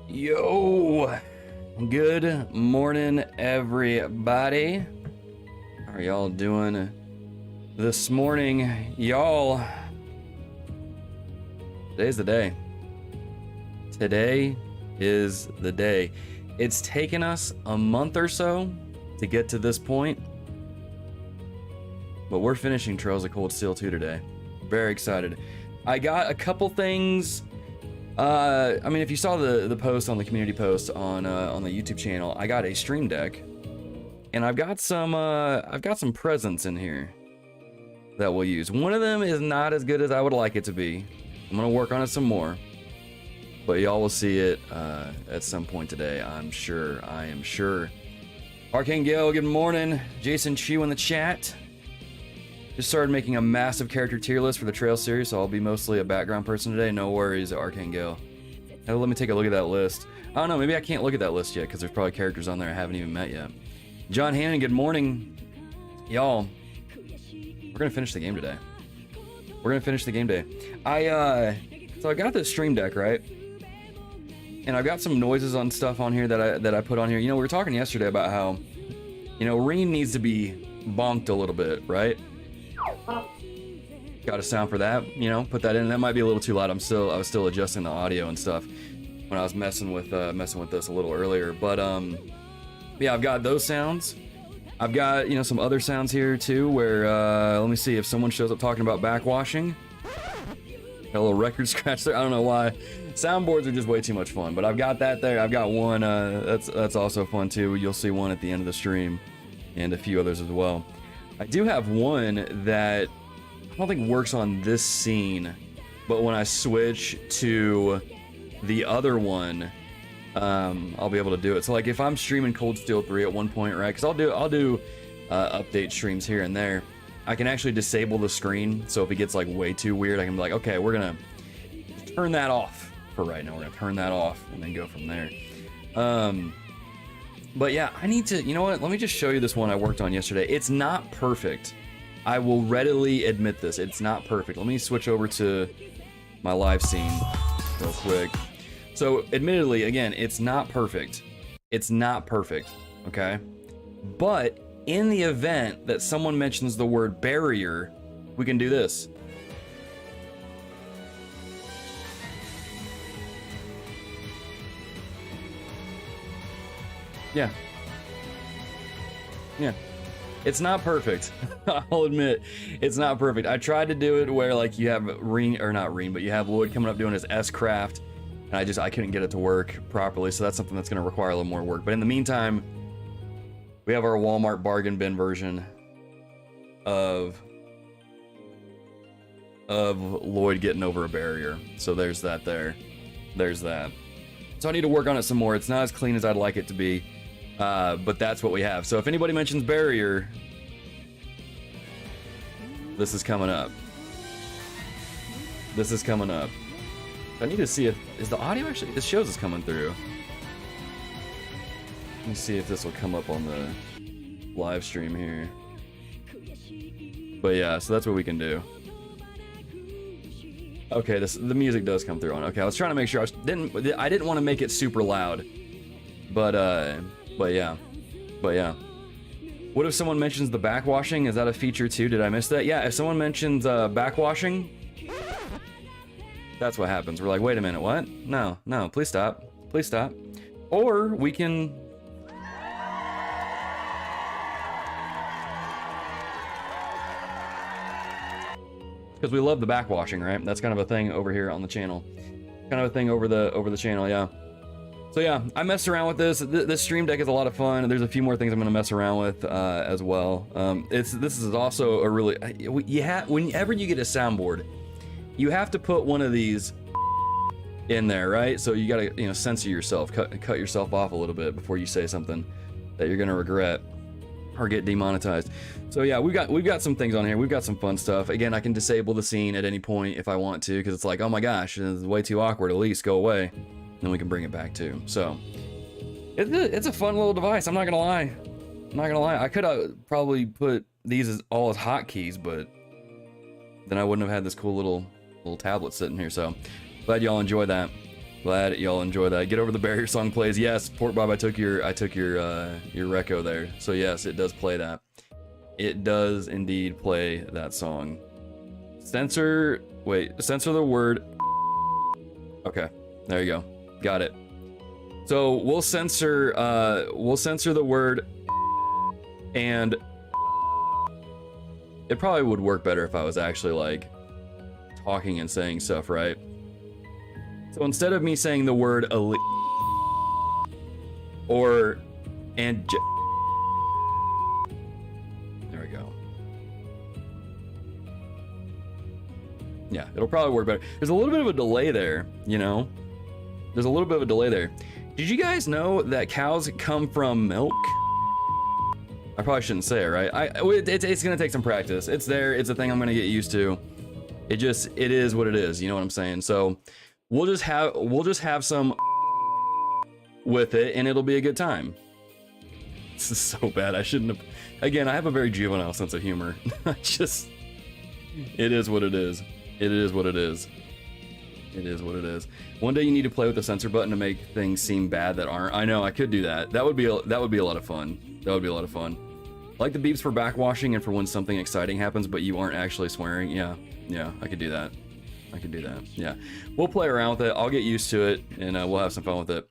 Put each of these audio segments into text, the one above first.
Yo, good morning, everybody. How are y'all doing this morning? Y'all, today's the day. Today is the day. It's taken us a month or so to get to this point, but we're finishing Trails of Cold Steel 2 today. Very excited. I got a couple things. I mean, if you saw the post on the community post on the YouTube channel, I got a stream deck, and I've got some presents in here that we'll use. One of them is not as good as I would like it to be. I'm gonna work on it some more, but y'all will see it at some point today. I'm sure. I am sure. Arcane Gale, good morning. Jason Chu in the chat. Just started making a massive character tier list for the Trail series, so I'll be mostly a background person today. No worries, Arcane Gale. Now, let me take a look at that list. I don't know, maybe I can't look at that list yet because there's probably characters on there I haven't even met yet. John Hannon, good morning. Y'all, we're gonna finish the game today. We're gonna finish the game today. So I got this stream deck, right? And I've got some noises on stuff on here that I put on here. You know, we were talking yesterday about how, you know, Rean needs to be bonked a little bit, right? Got a sound for that, you know, put that in. That might be a little too loud. I was still adjusting the audio and stuff when I was messing with this a little earlier. But yeah, I've got those sounds. I've got, you know, some other sounds here too where let me see if someone shows up talking about backwashing. Got a little record scratch there. I don't know why. Soundboards are just way too much fun, but I've got that there. I've got one that's also fun too. You'll see one at the end of the stream and a few others as well. I do have one that I don't think works on this scene, but when I switch to the other one, I'll be able to do it. So like if I'm streaming Cold Steel 3 at one point, right? Because I'll do update streams here and there. I can actually disable the screen, so if it gets like way too weird, I can be like, okay, we're gonna turn that off for right now. We're gonna turn that off and then go from there. But yeah, I need to, you know what? Let me just show you this one I worked on yesterday. It's not perfect. I will readily admit this. It's not perfect. Let me switch over to my live scene real quick. So admittedly, again, it's not perfect. It's not perfect, okay? But in the event that someone mentions the word barrier, we can do this. Yeah. It's not perfect. I'll admit, it's not perfect. I tried to do it where like you have Rean, or not Rean, but you have Lloyd coming up doing his S-craft, and I couldn't get it to work properly, so that's something that's gonna require a little more work. But in the meantime, we have our Walmart bargain bin version of Lloyd getting over a barrier. So there's that there. There's that. So I need to work on it some more. It's not as clean as I'd like it to be. But that's what we have. So if anybody mentions barrier, this is coming up. This is coming up. I need to see if, is the audio actually, this shows it's coming through. Let me see if this will come up on the live stream here. But yeah, so that's what we can do. Okay, the music does come through on. Okay, I was trying to make sure I didn't want to make it super loud. But yeah. What if someone mentions the backwashing? Is that a feature too? Did I miss that? Yeah, if someone mentions backwashing, that's what happens. We're like, wait a minute, what? No, please stop. Please stop. Or we can... Because we love the backwashing, right? That's kind of a thing over here on the channel. Kind of a thing over the channel, yeah. So yeah, I messed around with this. This stream deck is a lot of fun. There's a few more things I'm gonna mess around with as well. This is also a really... whenever you get a soundboard, you have to put one of these in there, right? So you gotta, you know, censor yourself, cut yourself off a little bit before you say something that you're gonna regret or get demonetized. So yeah, we've got some things on here. We've got some fun stuff. Again, I can disable the scene at any point if I want to, because it's like, oh my gosh, it's way too awkward. At least go away, then we can bring it back too. So it's a fun little device. I'm not gonna lie. I could have probably put these as all as hotkeys, but then I wouldn't have had this cool little tablet sitting here. So glad y'all enjoy that. Glad y'all enjoy that. Get Over the Barrier song plays. Yes, Port Bob, I took your reco there. So yes, it does play that. It does indeed play that song. Censor the word. Okay, there you go. Got it. So we'll censor the word, and it probably would work better if I was actually like talking and saying stuff, right? So instead of me saying the word or and there we go. Yeah, it'll probably work better. There's a little bit of a delay there, you know? There's a little bit of a delay there. Did you guys know that cows come from milk? I probably shouldn't say it, right? It's gonna take some practice. It's there, it's a thing I'm gonna get used to. It is what it is, you know what I'm saying? So we'll just have some with it, and it'll be a good time. This is so bad. I shouldn't have. Again, I have a very juvenile sense of humor. It is what it is. It is what it is. It is what it is. One day you need to play with the censor button to make things seem bad that aren't. I know, I could do that. That would be a lot of fun. That would be a lot of fun. Like the beeps for backwashing and for when something exciting happens, but you aren't actually swearing. Yeah, I could do that. Yeah, we'll play around with it. I'll get used to it, and we'll have some fun with it.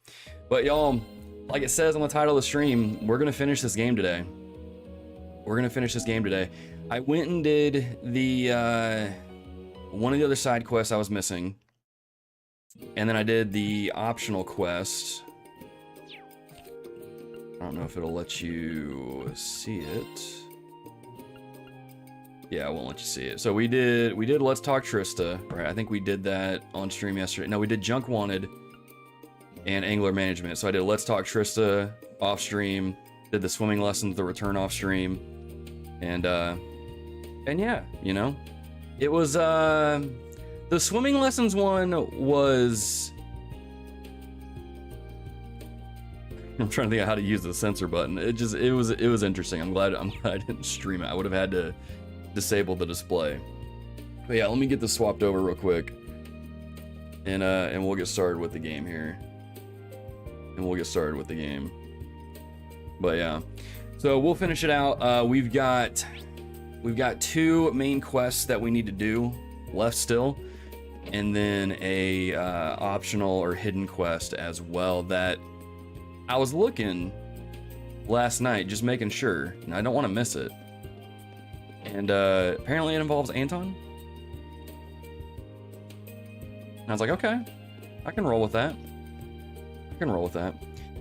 But y'all, like it says on the title of the stream, we're gonna finish this game today. I went and did the one of the other side quests I was missing, and then I did the optional quest. I don't know if it'll let you see it. Yeah, I won't let you see it. So we did Let's Talk Trista, right? I think we did that on stream yesterday. No, we did Junk Wanted and Angler Management. So I did Let's Talk Trista off stream, did the swimming lessons, the return off stream, and yeah, you know, it was the swimming lessons one was. I'm trying to think of how to use the censor button. It was interesting. I'm glad I didn't stream it. I would have had to disable the display. But yeah, let me get this swapped over real quick, and we'll get started with the game here. But yeah, so we'll finish it out. We've got 2 main quests that we need to do left still, and then a optional or hidden quest as well that I was looking last night, just making sure, and I don't want to miss it. And apparently it involves Anton. And I was like, okay, I can roll with that.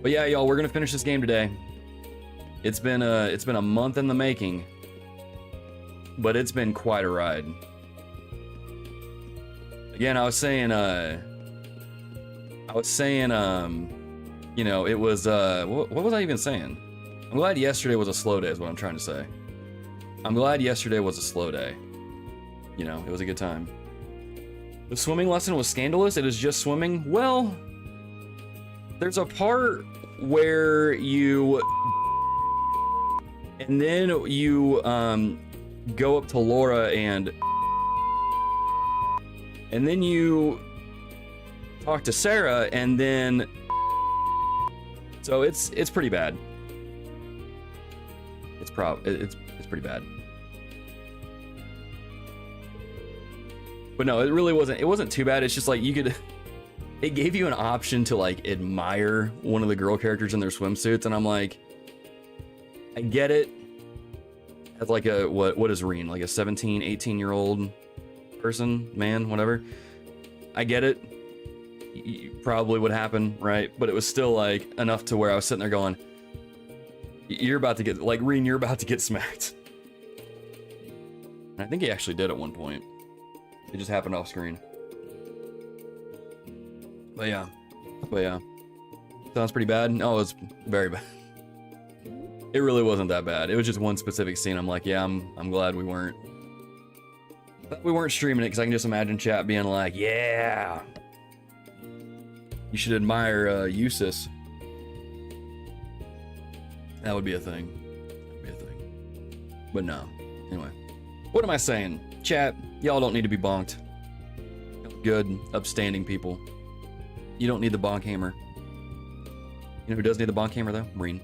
But yeah, y'all, we're gonna finish this game today. It's been a month in the making, but it's been quite a ride. Again, I was saying, you know, it was, what was I even saying? I'm glad yesterday was a slow day is what I'm trying to say. I'm glad yesterday was a slow day. You know, it was a good time. The swimming lesson was scandalous. It is just swimming. Well, there's a part where you and then you go up to Laura and then you talk to Sarah, and then so it's pretty bad. It's pretty bad. But no, it really wasn't. It wasn't too bad. It's just like you could. It gave you an option to like admire one of the girl characters in their swimsuits, and I'm like, I get it. As like a what is Rean, like a 17, 18-year-old person, man, whatever. I get it. Probably would happen, right? But it was still like enough to where I was sitting there going, you're about to get, like, Rean, you're about to get smacked. And I think he actually did at one point. It just happened off screen. But yeah. Sounds pretty bad. No, it was very bad. It really wasn't that bad. It was just one specific scene. I'm like, yeah, I'm glad we weren't streaming it, because I can just imagine chat being like, yeah, you should admire Eustace. That would be a thing. But no. Anyway, what am I saying? Chat, y'all don't need to be bonked. Good, upstanding people. You don't need the bonk hammer. You know who does need the bonk hammer though? Rean.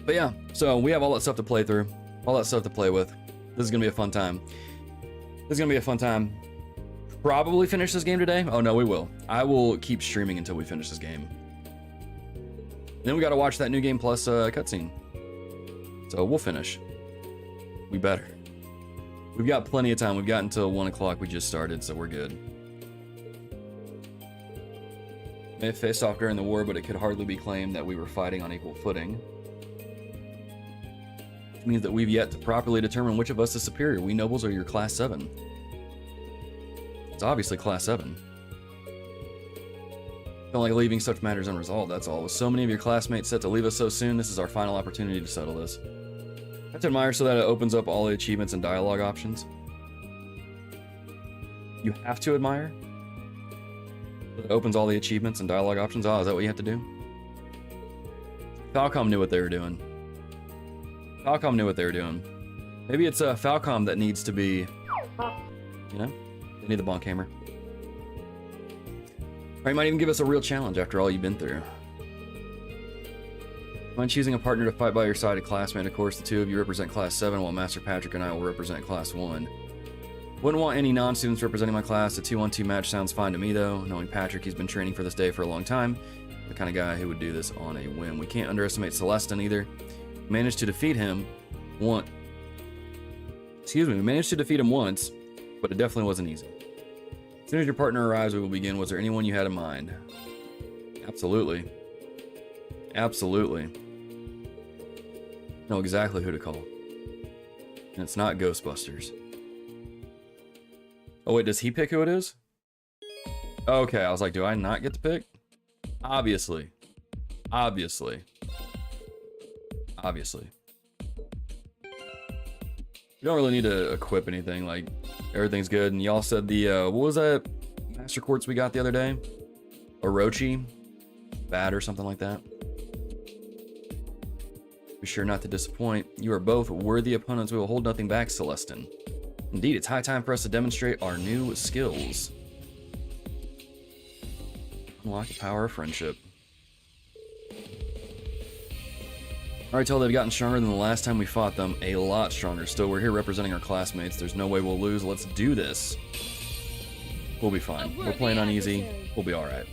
But yeah, so we have all that stuff to play through, all that stuff to play with. This is gonna be a fun time. Probably finish this game today. Oh no, we will. I will keep streaming until we finish this game. And then we gotta watch that New Game Plus cutscene. So we'll finish. We better. We've got plenty of time. We've got until 1 o'clock. We just started, so we're good. May have faced off during the war, but it could hardly be claimed that we were fighting on equal footing. Which means that we've yet to properly determine which of us is superior. We nobles or your class 7. It's obviously class 7. Don't like leaving such matters unresolved, that's all. With so many of your classmates set to leave us so soon, this is our final opportunity to settle this. I have to admire so that it opens up all the achievements and dialogue options. You have to admire? It opens all the achievements and dialogue options? Oh, is that what you have to do? Falcom knew what they were doing. Maybe it's Falcom that needs to be, you know? They need the bonk hammer. Or you might even give us a real challenge after all you've been through. Mind choosing a partner to fight by your side, a classmate. Of course, the two of you represent Class 7, while Master Patrick and I will represent Class 1. Wouldn't want any non-students representing my class. A 2-on-2 match sounds fine to me, though. Knowing Patrick, he's been training for this day for a long time. The kind of guy who would do this on a whim. We can't underestimate Celestin either. We managed to defeat him once, but it definitely wasn't easy. As soon as your partner arrives, we will begin. Was there anyone you had in mind? Absolutely. Know exactly who to call. And it's not Ghostbusters. Oh wait, does he pick who it is? Okay, I was like, do I not get to pick? Obviously. You don't really need to equip anything, like, everything's good. And y'all said the, what was that Master Quartz we got the other day? Orochi? Bad or something like that. Be sure not to disappoint. You are both worthy opponents. We will hold nothing back, Celestin. Indeed, it's high time for us to demonstrate our new skills. Unlock the power of friendship. Alright, tell they've gotten stronger than the last time we fought them. A lot stronger. Still, we're here representing our classmates. There's no way we'll lose. Let's do this. We'll be fine. We're playing on easy. We'll be alright.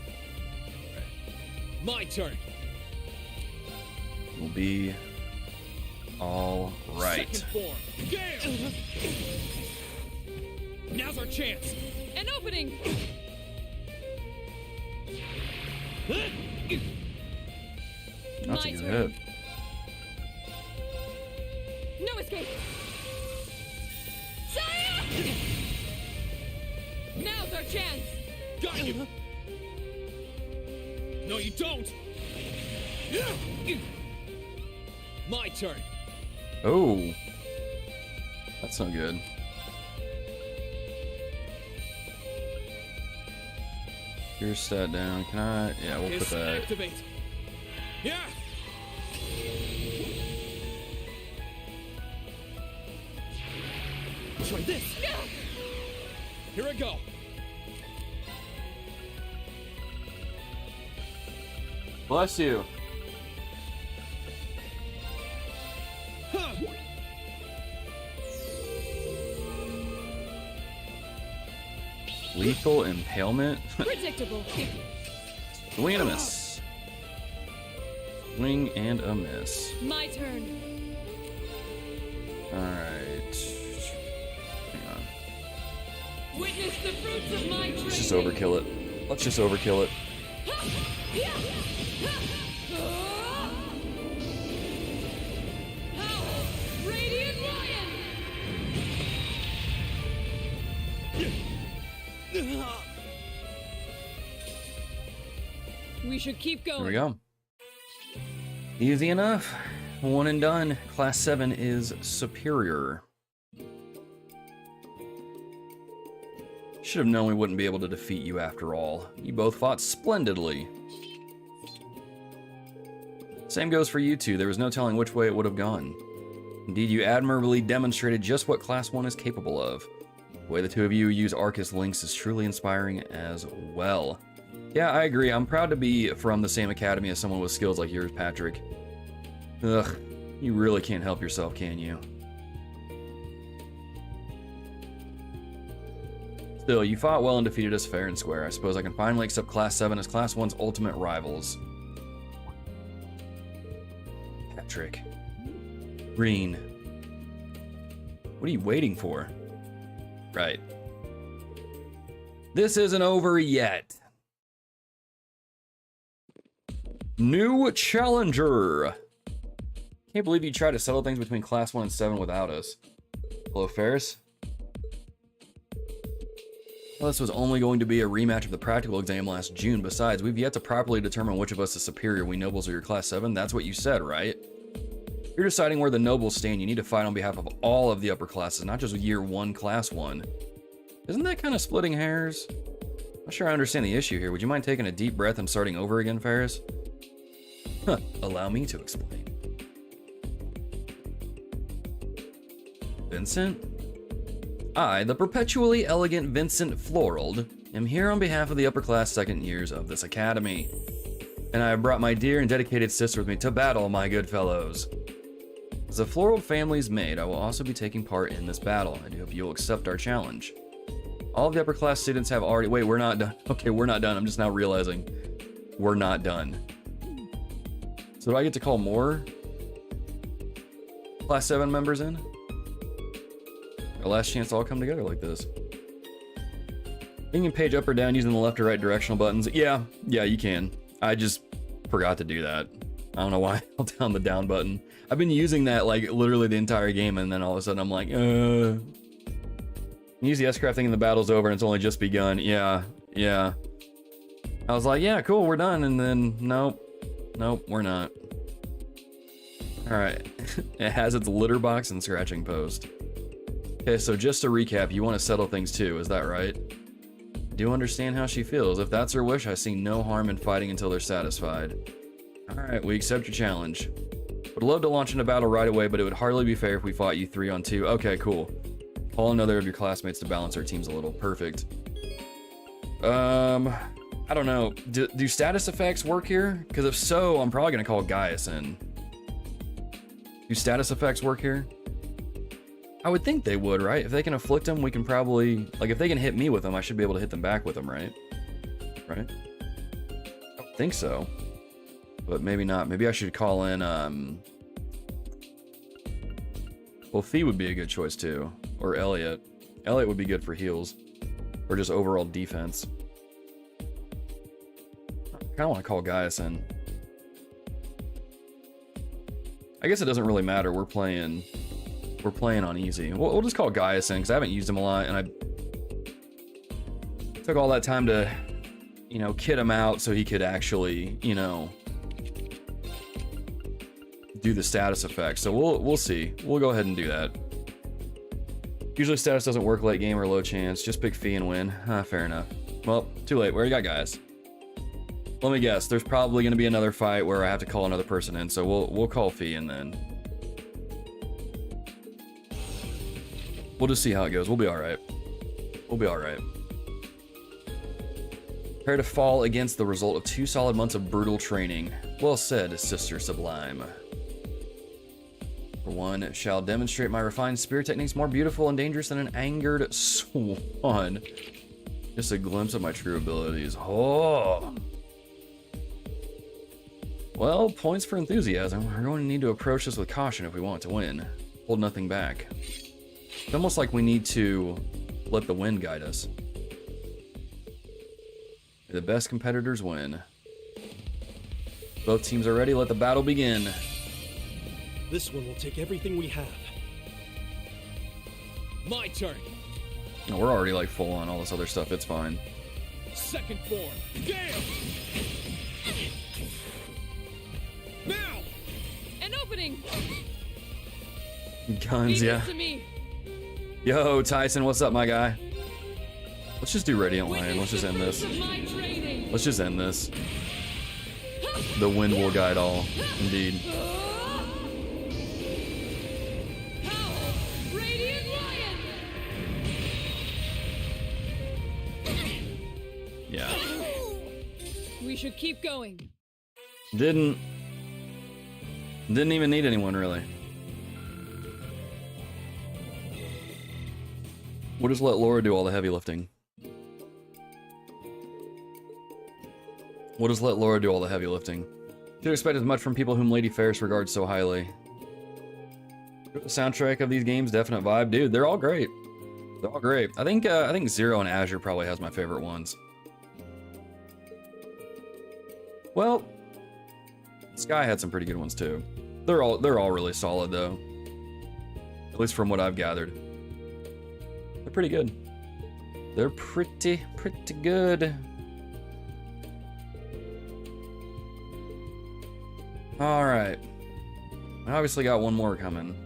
My turn. We'll be alright. Now's our chance. An opening. That's a good hit. No escape. Saya! Now's our chance. Got you. No, you don't. My turn. Oh. That's not good. Your stat down. Can I? Yeah, we'll put that. Activate. Yeah. Try this. Here I go. Bless you. Huh. Lethal impalement. Predictable. Swing and a miss. Swing and a miss. My turn. Alright. Hang on. Witness the fruits of my training. Let's just overkill it. Let's just overkill it. Howl, Radiant Lion. We should keep going. There we go. Easy enough. One and done. Class 7 is superior. Should have known we wouldn't be able to defeat you after all. You both fought splendidly. Same goes for you two. There was no telling which way it would have gone. Indeed, you admirably demonstrated just what Class 1 is capable of. The way the two of you use Arcus links is truly inspiring as well. Yeah, I agree. I'm proud to be from the same academy as someone with skills like yours, Patrick. Ugh, you really can't help yourself, can you? Still, you fought well and defeated us fair and square. I suppose I can finally accept Class 7 as Class 1's ultimate rivals. Patrick. Rean. What are you waiting for? Right. This isn't over yet. New challenger. Can't believe you tried to settle things between Class 1 and 7 without us. Hello, Ferris. Well, this was only going to be a rematch of the practical exam last June. Besides, we've yet to properly determine which of us is superior. We nobles are your Class 7. That's what you said, right? If you're deciding where the nobles stand, you need to fight on behalf of all of the upper classes, not just Year 1, Class 1. Isn't that kind of splitting hairs? I'm not sure I understand the issue here. Would you mind taking a deep breath and starting over again, Ferris? Huh, allow me to explain. Vincent? I, the perpetually elegant Vincent Florald, am here on behalf of the upper class second years of this academy. And I have brought my dear and dedicated sister with me to battle, my good fellows. As a Florald family's maid, I will also be taking part in this battle. I do hope you'll accept our challenge. All of the upper class students have already... Wait, we're not done. Okay, we're not done. I'm just now realizing we're not done. So do I get to call more Class 7 members in? Our last chance to all come together like this. You can page up or down using the left or right directional buttons. Yeah, you can. I just forgot to do that. I don't know why I held down the down button. I've been using that like literally the entire game, and then all of a sudden I'm like, Use the S-craft thing and the battle's over and it's only just begun. Yeah. I was like, yeah, cool, we're done, and then nope, we're not. Alright. It has its litter box and scratching post. Okay, so just to recap, you want to settle things too, is that right? I do understand how she feels. If that's her wish, I see no harm in fighting until they're satisfied. Alright, we accept your challenge. Would love to launch into battle right away, but it would hardly be fair if we fought you 3-on-2. Okay, cool. Call another of your classmates to balance our teams a little. Perfect. I don't know. Do status effects work here? Because if so, I'm probably going to call Gaius in. Do status effects work here? I would think they would, right? If they can afflict them, we can probably... Like, if they can hit me with them, I should be able to hit them back with them, right? Right? I don't think so. But maybe not. Maybe I should call in, Well, Fee would be a good choice, too. Or Elliot. Elliot would be good for heals. Or just overall defense. I kind of want to call Gaius in. I guess it doesn't really matter. We're playing on easy. We'll just call Gaius in, because I haven't used him a lot, and I took all that time to, you know, kit him out so he could actually, you know, do the status effects. So we'll see. We'll go ahead and do that. Usually status doesn't work late game or low chance. Just pick Fee and win. Fair enough. Well, too late. We already got Gaius. Let me guess. There's probably going to be another fight where I have to call another person in, so we'll call Fee in then. We'll just see how it goes. We'll be all right. We'll be all right. Prepare to fall against the result of 2 solid months of brutal training. Well said, Sister Sublime. For one, shall demonstrate my refined spear techniques more beautiful and dangerous than an angered swan. Just a glimpse of my true abilities. Oh. Well, points for enthusiasm. We're going to need to approach this with caution if we want to win. Hold nothing back. It's almost like we need to let the wind guide us. May the best competitors win. Both teams are ready. Let the battle begin. This one will take everything we have. My turn. No, we're already like full on all this other stuff. It's fine. Second form. Gale! Now! An opening. Guns, Leave yeah. it to me. Yo, Tyson, what's up, my guy? Let's just do Radiant Lion. Let's just end this. Fruits of my training. Let's just end this. The wind will guide all. Indeed. Howl, Radiant Lion. Yeah. We should keep going. Didn't even need anyone, really. We'll just let Laura do all the heavy lifting. We'll just let Laura do all the heavy lifting. Should expect as much from people whom Lady Ferris regards so highly. The soundtrack of these games, definite vibe. Dude, they're all great. They're all great. I think Zero and Azure probably has my favorite ones. Well, Sky had some pretty good ones too. They're all really solid though. At least from what I've gathered. They're pretty good. They're pretty good. All right. I obviously got one more coming.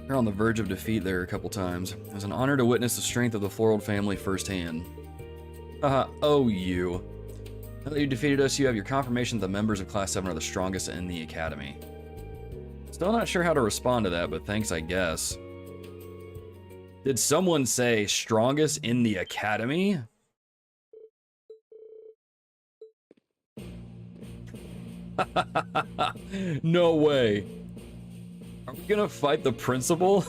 You're on the verge of defeat there a couple times. It was an honor to witness the strength of the Florald family firsthand. Oh you. Now that you defeated us, you have your confirmation that the members of Class 7 are the strongest in the Academy. Still not sure how to respond to that, but thanks, I guess. Did someone say strongest in the Academy? No way. Are we gonna fight the principal?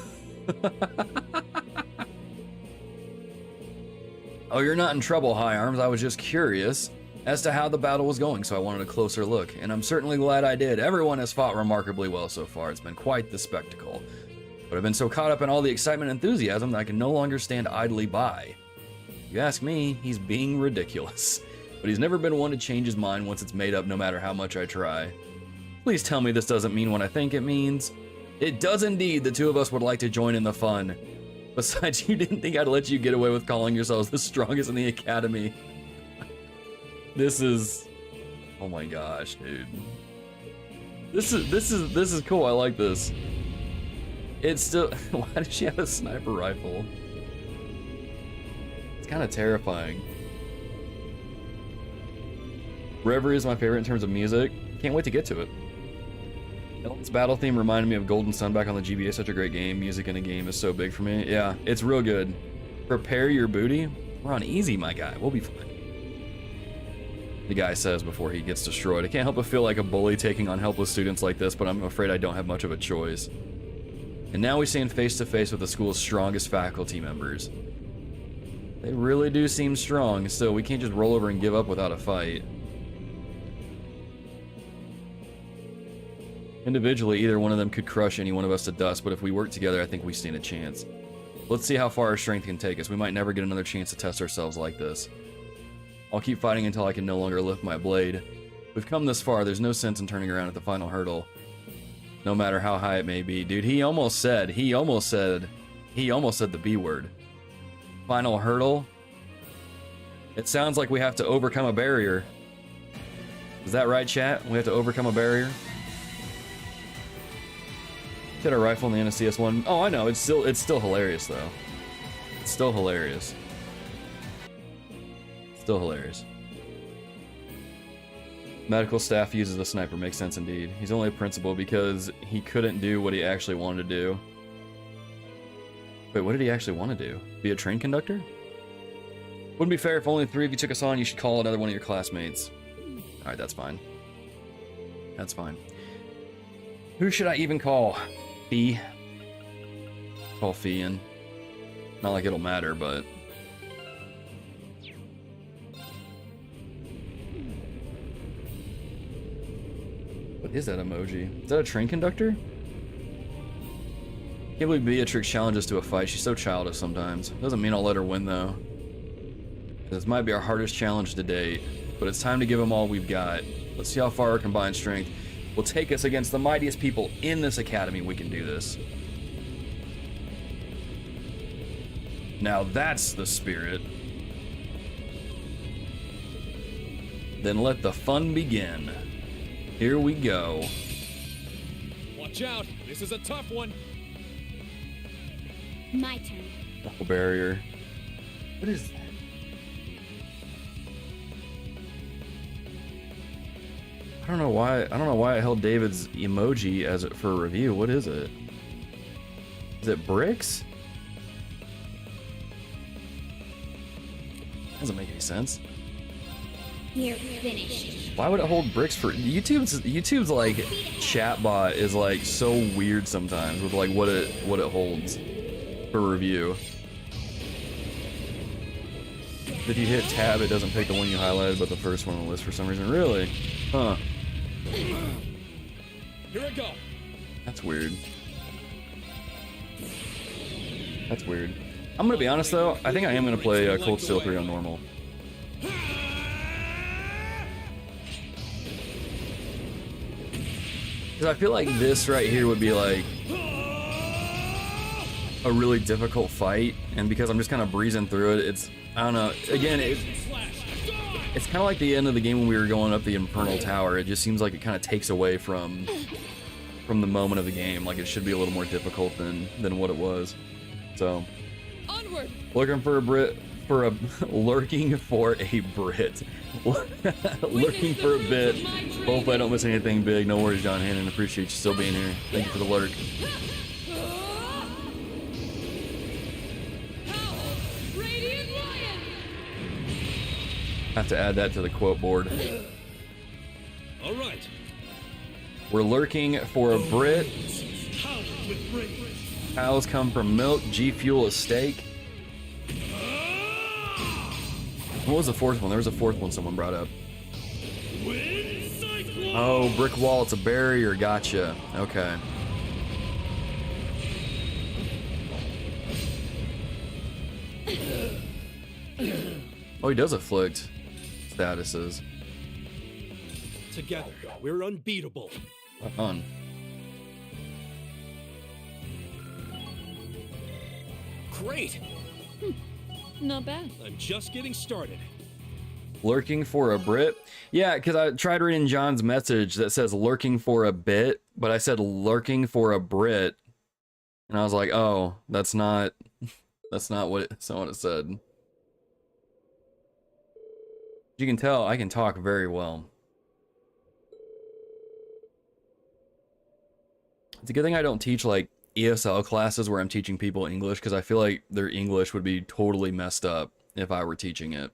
Oh, you're not in trouble, High Arms. I was just curious as to how the battle was going, so I wanted a closer look, and I'm certainly glad I did. Everyone has fought remarkably well so far. It's been quite the spectacle. But I've been so caught up in all the excitement and enthusiasm that I can no longer stand idly by. If you ask me, he's being ridiculous. But he's never been one to change his mind once it's made up, no matter how much I try. Please tell me this doesn't mean what I think it means. It does indeed. The two of us would like to join in the fun. Besides, you didn't think I'd let you get away with calling yourselves the strongest in the Academy. This is... Oh my gosh, dude. This is cool. I like this. It's still... Why does she have a sniper rifle? It's kind of terrifying. Reverie is my favorite in terms of music. Can't wait to get to it. Ellen's battle theme reminded me of Golden Sun back on the GBA. Such a great game. Music in a game is so big for me. Yeah, it's real good. Prepare your booty. We're on easy, my guy. We'll be fine. The guy says before he gets destroyed. I can't help but feel like a bully taking on helpless students like this, but I'm afraid I don't have much of a choice. And now we stand face to face with the school's strongest faculty members. They really do seem strong, so we can't just roll over and give up without a fight. Individually, either one of them could crush any one of us to dust, but if we work together, I think we stand a chance. Let's see how far our strength can take us. We might never get another chance to test ourselves like this. I'll keep fighting until I can no longer lift my blade. We've come this far, there's no sense in turning around at the final hurdle. No matter how high it may be. Dude, he almost said the B word. Final hurdle? It sounds like we have to overcome a barrier. Is that right, chat? We have to overcome a barrier? Get a rifle in the NSCS one. Oh, I know. It's still hilarious though. It's still hilarious. Still hilarious. Medical staff uses the sniper. Makes sense indeed. He's only a principal because he couldn't do what he actually wanted to do. Wait, what did he actually want to do? Be a train conductor? Wouldn't be fair if only 3 of you took us on. You should call another one of your classmates. Alright, that's fine. That's fine. Who should I even call? Fee? Call Fee in. Not like it'll matter, but... What is that emoji? Is that a train conductor? Can't believe Beatrix challenges to a fight. She's so childish sometimes. Doesn't mean I'll let her win, though. This might be our hardest challenge to date, but it's time to give them all we've got. Let's see how far our combined strength will take us against the mightiest people in this academy. We can do this. Now that's the spirit. Then let the fun begin. Here we go. Watch out! This is a tough one. My turn. Knuckle barrier. What is that? I don't know why I held David's emoji as it for a review. What is it? Is it bricks? Doesn't make any sense. You're finished. Why would it hold bricks for YouTube's like chatbot is like so weird sometimes with like what it holds for review. If you hit tab, it doesn't pick the one you highlighted, but the first one on the list for some reason. Really? Huh. Here I go. That's weird. That's weird. I'm gonna be honest though, I think I am gonna play Cold Steel 3 on normal. Because I feel like this right here would be like a really difficult fight, and because I'm just kind of breezing through it, it's, I don't know, again, it's kind of like the end of the game when we were going up the Infernal Tower. It just seems like it kind of takes away from the moment of the game. Like it should be a little more difficult than what it was. So, Onward. looking for a Brit, lurking for a Brit. Lurking for a bit. Hopefully I don't miss anything big. No worries, John Hannon. Appreciate you still being here. Thank you for the lurk. Radiant Lion. Have to add that to the quote board. All right. We're lurking for a Brit. Power with rage. Cows come from milk. G Fuel is steak. What was the fourth one? There was a fourth one someone brought up. Wind cyclone. Oh, brick wall. It's a barrier. Gotcha. Okay. Oh, he does afflict statuses. Together, we're unbeatable. Fun. Great. Not bad. I'm just getting started. Lurking for a Brit? Yeah, because I tried reading John's message that says lurking for a bit, but I said lurking for a Brit. And I was like, oh, that's not what it said. You can tell I can talk very well. It's a good thing I don't teach like ESL classes where I'm teaching people English, because I feel like their English would be totally messed up if I were teaching it.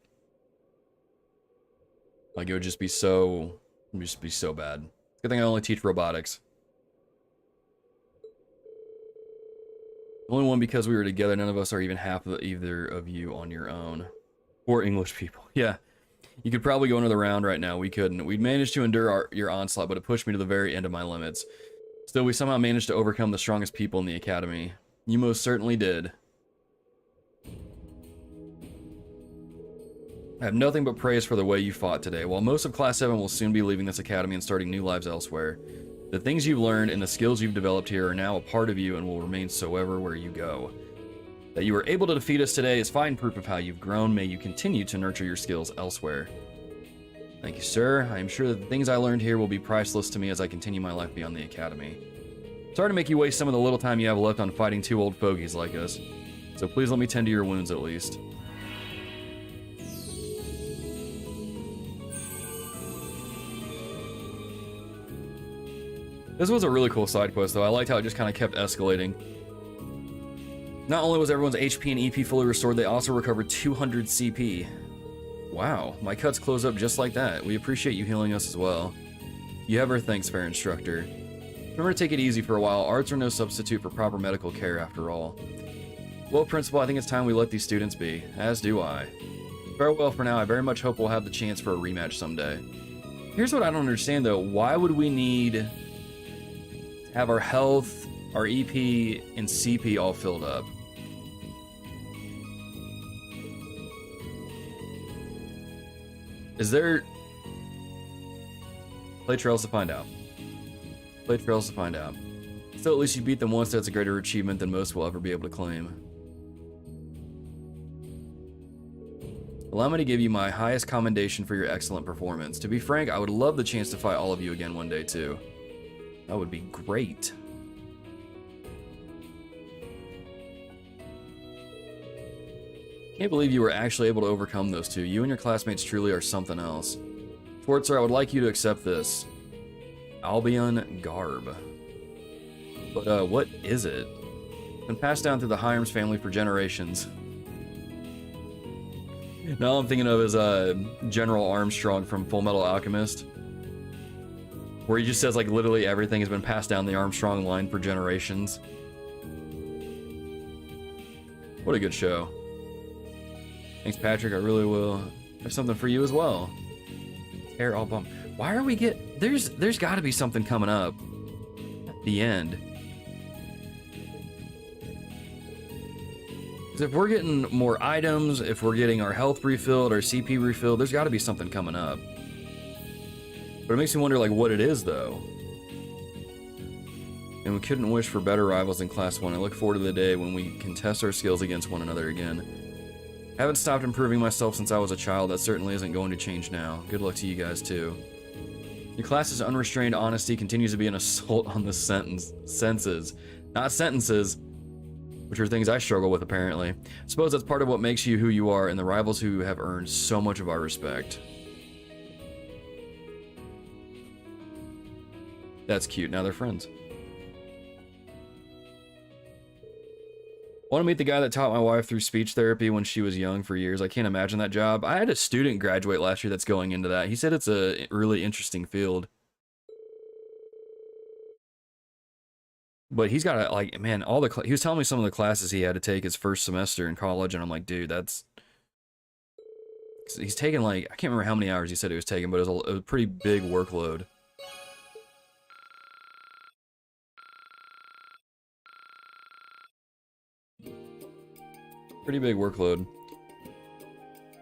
Like it would just be so bad. Good thing I only teach robotics. Only one because we were together. None of us are even half of either of you on your own. Or English people. Yeah. You could probably go another round right now. We couldn't. We'd managed to endure your onslaught, but it pushed me to the very end of my limits. Still, we somehow managed to overcome the strongest people in the academy. You most certainly did. I have nothing but praise for the way you fought today. While most of Class 7 will soon be leaving this academy and starting new lives elsewhere, the things you've learned and the skills you've developed here are now a part of you and will remain so everywhere you go. That you were able to defeat us today is fine proof of how you've grown. May you continue to nurture your skills elsewhere. Thank you, sir. I am sure that the things I learned here will be priceless to me as I continue my life beyond the academy. Sorry to make you waste some of the little time you have left on fighting two old fogies like us, so please let me tend to your wounds at least. This was a really cool side quest, though. I liked how it just kind of kept escalating. Not only was everyone's HP and EP fully restored, they also recovered 200 CP. Wow, my cuts close up just like that. We appreciate you healing us as well. You have our thanks, fair instructor. Remember to take it easy for a while. Arts are no substitute for proper medical care, after all. Well, Principal, I think it's time we let these students be. As do I. Farewell for now. I very much hope we'll have the chance for a rematch someday. Here's what I don't understand, though. Why would we need to have our health, our EP, and CP all filled up? Is there... Play Trails to find out. Play Trails to find out. So at least you beat them once, that's a greater achievement than most will ever be able to claim. Allow me to give you my highest commendation for your excellent performance. To be frank, I would love the chance to fight all of you again one day, too. That would be great. Can't believe you were actually able to overcome those two. You and your classmates truly are something else. Schwarzer, I would like you to accept this. Albion Garb. But, what is it? It's been passed down through the Hyams family for generations. Now all I'm thinking of is General Armstrong from Full Metal Alchemist, where he just says like literally everything has been passed down the Armstrong line for generations. What a good show. Thanks, Patrick. I really will have something for you as well. Hair all bump. Why are we there's got to be something coming up at the end. If we're getting more items, if we're getting our health refilled, our CP refilled, there's got to be something coming up. But it makes me wonder, like, what it is, though. And we couldn't wish for better rivals in Class 1. I look forward to the day when we can test our skills against one another again. I haven't stopped improving myself since I was a child. That certainly isn't going to change now. Good luck to you guys, too. Your class's unrestrained honesty continues to be an assault on the senses. Not sentences. Which are things I struggle with, apparently. I suppose that's part of what makes you who you are, and the rivals who have earned so much of our respect. That's cute. Now they're friends. Want to meet the guy that taught my wife through speech therapy when she was young for years. I can't imagine that job. I had a student graduate last year that's going into that. He said it's a really interesting field. But he's got like, man, he was telling me some of the classes he had to take his first semester in college, and I'm like, dude, he's taking like, I can't remember how many hours he said he was taking, but it was a pretty big workload. Pretty big workload.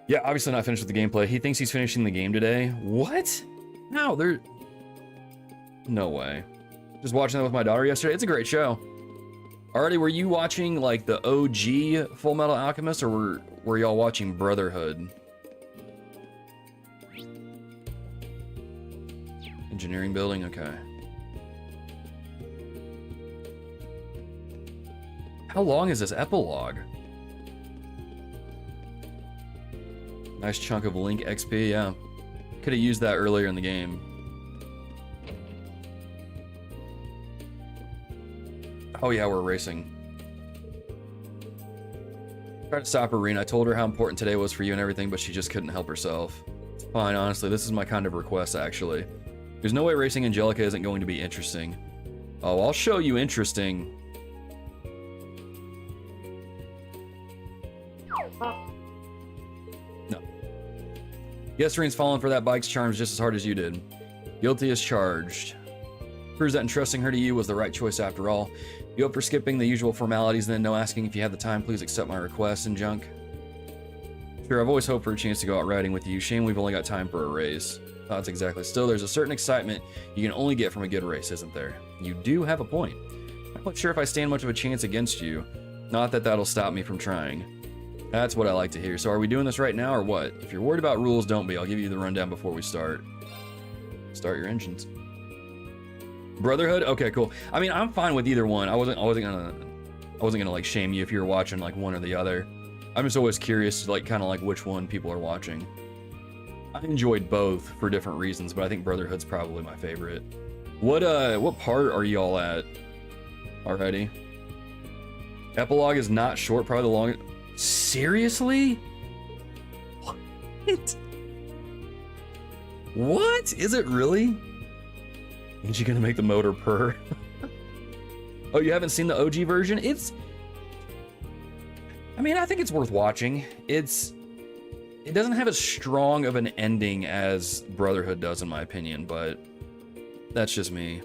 Yeah, obviously not finished with the gameplay. He thinks he's finishing the game today. What? No, no way. Just watching that with my daughter yesterday. It's a great show. Already, were you watching like the OG Full Metal Alchemist, or were y'all watching Brotherhood? Engineering building, okay. How long is this epilogue? Nice chunk of Link XP, yeah. Could have used that earlier in the game. Oh yeah, we're racing. Tried to stop Rean. I told her how important today was for you and everything, but she just couldn't help herself. It's fine, honestly. This is my kind of request, actually. There's no way racing Angelica isn't going to be interesting. Oh, I'll show you interesting. No. Yes, Rean's fallen for that bike's charms just as hard as you did. Guilty as charged. Proves that entrusting her to you was the right choice after all. You up for skipping the usual formalities, then no asking if you had the time, please accept my request and junk. Sure, I've always hoped for a chance to go out riding with you. Shame we've only got time for a race. Thoughts exactly. Still, there's a certain excitement you can only get from a good race, isn't there? You do have a point. I'm not sure if I stand much of a chance against you. Not that that'll stop me from trying. That's what I like to hear. So are we doing this right now or what? If you're worried about rules, don't be. I'll give you the rundown before we start. Start your engines. Brotherhood? Okay, cool. I mean, I'm fine with either one. I wasn't gonna like shame you if you were watching like one or the other. I'm just always curious, like kind of like which one people are watching. I enjoyed both for different reasons, but I think Brotherhood's probably my favorite. What part are y'all at already? Epilogue is not short, probably the longest. Seriously? What? What? Is it really? Ain't you gonna make the motor purr? Oh, you haven't seen the OG version? I mean, I think it's worth watching. It doesn't have as strong of an ending as Brotherhood does, in my opinion, but that's just me.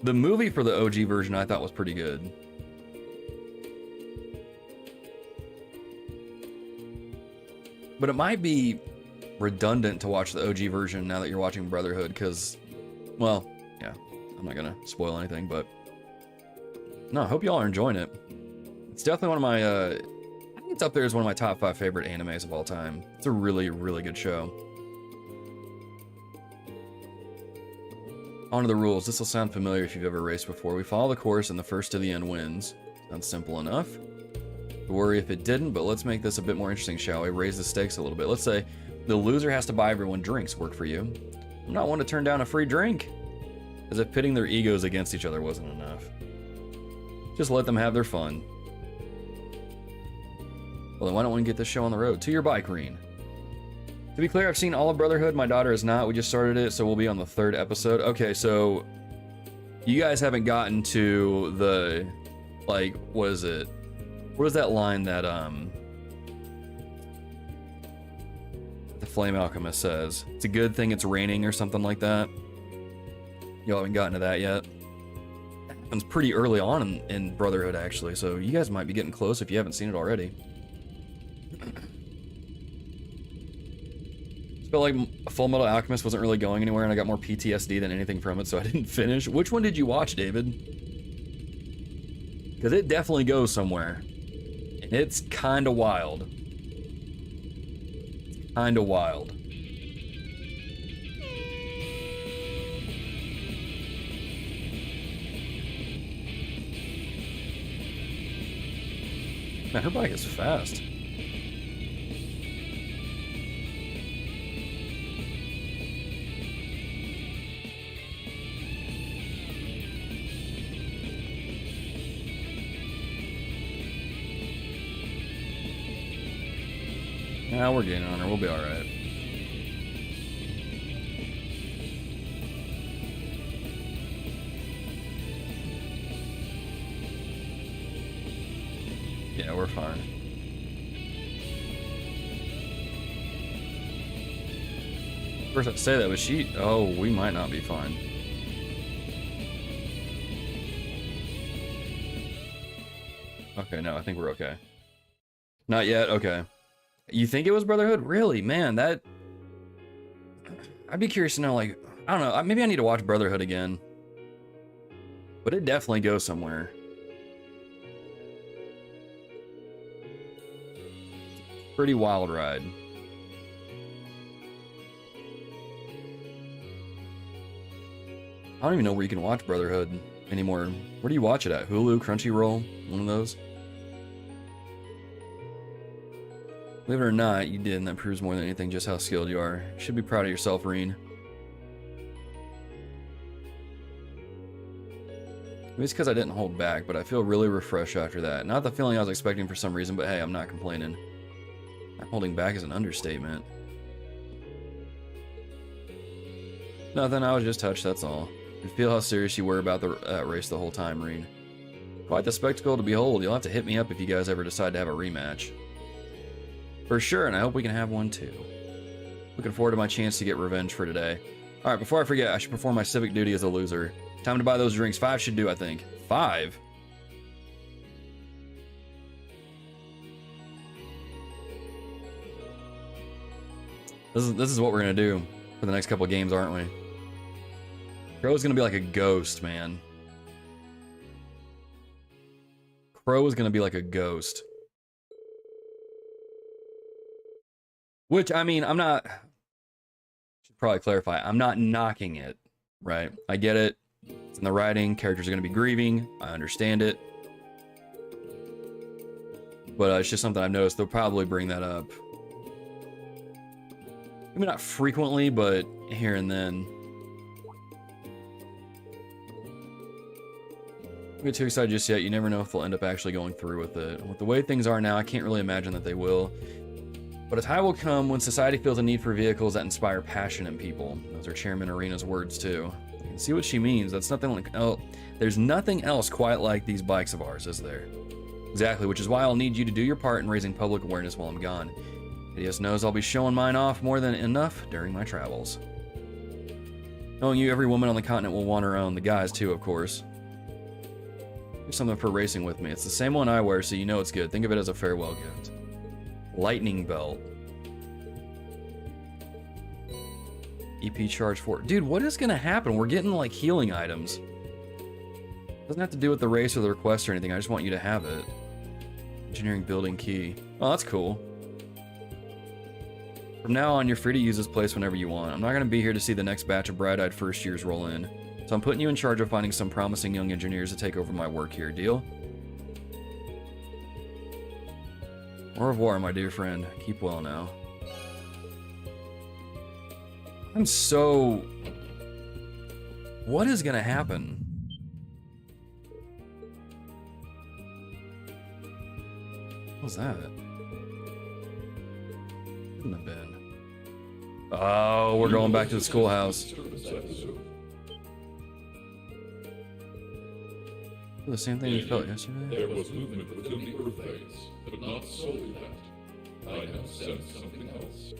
The movie for the OG version I thought was pretty good. But it might be redundant to watch the OG version now that you're watching Brotherhood, because, well, yeah, I'm not gonna spoil anything, but no, I hope y'all are enjoying it. It's definitely one of my, I think it's up there as one of my top 5 favorite animes of all time. It's a really, really good show. On to the rules. This will sound familiar if you've ever raced before. We follow the course and the first to the end wins. Sounds simple enough. Don't worry if it didn't, but let's make this a bit more interesting, shall we? Raise the stakes a little bit. Let's say the loser has to buy everyone drinks. Work for you? I'm not one to turn down a free drink. As if pitting their egos against each other wasn't enough. Just let them have their fun. Well, then why don't we get this show on the road? To your bike, Rean. To be clear, I've seen all of Brotherhood. My daughter has not. We just started it, so we'll be on the 3rd episode. Okay, so you guys haven't gotten to the, like, what is it? What is that line that the Flame Alchemist says? It's a good thing it's raining or something like that. Y'all haven't gotten to that yet. That happens pretty early on in Brotherhood, actually, so you guys might be getting close if you haven't seen it already. Felt like Full Metal Alchemist wasn't really going anywhere, and I got more PTSD than anything from it, so I didn't finish. Which one did you watch, David? Because it definitely goes somewhere. And it's kind of wild. Kind of wild. Man, her bike is fast. Nah, we're gaining on her. We'll be all right. Yeah, we're fine. First I say that, but she... Oh, we might not be fine. Okay, no, I think we're okay. Not yet? Okay. You think it was Brotherhood? Really? Man, that... I'd be curious to know, like... I don't know, maybe I need to watch Brotherhood again. But it definitely goes somewhere. Pretty wild ride. I don't even know where you can watch Brotherhood anymore. Where do you watch it at? Hulu, Crunchyroll? One of those? Believe it or not, you did, and that proves more than anything just how skilled you are. You should be proud of yourself, Rean. Maybe it's because I didn't hold back, but I feel really refreshed after that. Not the feeling I was expecting for some reason, but hey, I'm not complaining. Not holding back is an understatement. Nothing, I was just touched, that's all. I feel how serious you were about the race the whole time, Rean. Quite the spectacle to behold. You'll have to hit me up if you guys ever decide to have a rematch. For sure, and I hope we can have one too. Looking forward to my chance to get revenge for today. Alright, before I forget, I should perform my civic duty as a loser. Time to buy those drinks. 5 should do, I think. 5? This is what we're gonna do for the next couple of games, aren't we? Crow's gonna be like a ghost, man. Crow is gonna be like a ghost. Which, I mean, I'm not... Should probably clarify. I'm not knocking it, right? I get it. It's in the writing. Characters are going to be grieving. I understand it. But it's just something I've noticed. They'll probably bring that up. Maybe not frequently, but here and then. Don't get too excited just yet. You never know if they'll end up actually going through with it. With the way things are now, I can't really imagine that they will. But a time will come when society feels a need for vehicles that inspire passion in people. Those are Chairman Arena's words too. You can see what she means. That's nothing like, oh, there's nothing else quite like these bikes of ours, is there? Exactly, which is why I'll need you to do your part in raising public awareness while I'm gone. Hideous knows I'll be showing mine off more than enough during my travels. Knowing you, every woman on the continent will want her own. The guys too, of course. Here's something for racing with me. It's the same one I wear, so you know it's good. Think of it as a farewell gift. Lightning belt. EP charge 4. Dude, what is gonna happen? We're getting like healing items. Doesn't have to do with the race or the request or anything. I just want you to have it. Engineering building key. Oh, that's cool. From now on, you're free to use this place whenever you want. I'm not going to be here to see the next batch of bright-eyed first years roll in. So I'm putting you in charge of finding some promising young engineers to take over my work here. Deal? Au revoir, my dear friend. Keep well now. I'm so... What is going to happen? What was that? Couldn't have been. Oh, we're going back to the schoolhouse. The same thing you felt yesterday? There was movement within the Earth veins, but not solely that. I now sense something else.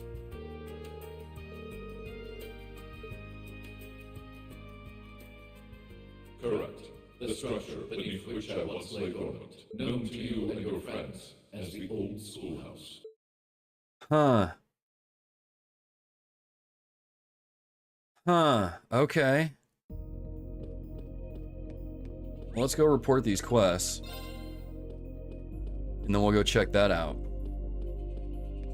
Correct. The structure beneath which I once lay dormant, known to you and your friends as the old schoolhouse. Huh. Huh. Okay. Well, let's go report these quests. And then we'll go check that out.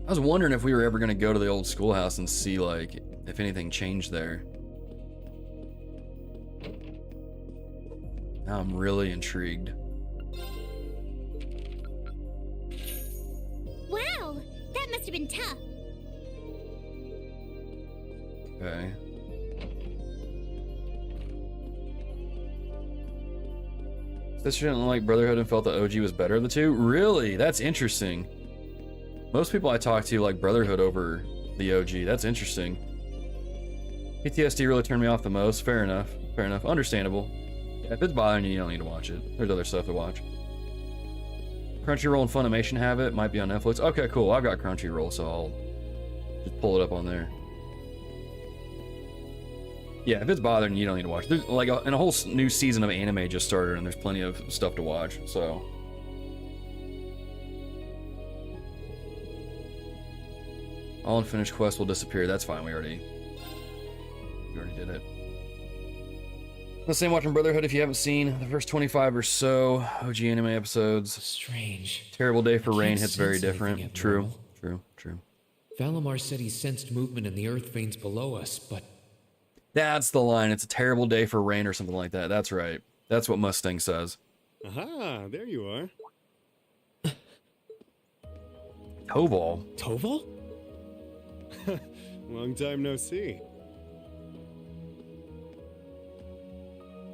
I was wondering if we were ever going to go to the old schoolhouse and see, like, if anything changed there. Now I'm really intrigued. Wow, that must have been tough. Okay. Sister didn't like Brotherhood and felt the OG was better of the two? Really? That's interesting. Most people I talk to like Brotherhood over the OG. That's interesting. PTSD really turned me off the most. Fair enough. Fair enough. Understandable. Yeah, if it's bothering you, you don't need to watch it. There's other stuff to watch. Crunchyroll and Funimation have it. Might be on Netflix. Okay, cool. I've got Crunchyroll, so I'll just pull it up on there. Yeah, if it's bothering you, don't need to watch. There's like and a whole new season of anime just started, and there's plenty of stuff to watch. So, all unfinished quests will disappear. That's fine. We already did it. The same watching Brotherhood if you haven't seen the first 25 or so OG anime episodes. Strange. Terrible day for Rean hits very sense anything different. True. abnormal. True. Valimar said he sensed movement in the earth veins below us, but That's the line. It's a terrible day for Rean or something like that. That's right. That's what Mustang says. Aha, there you are. Toval. Toval? Long time no see.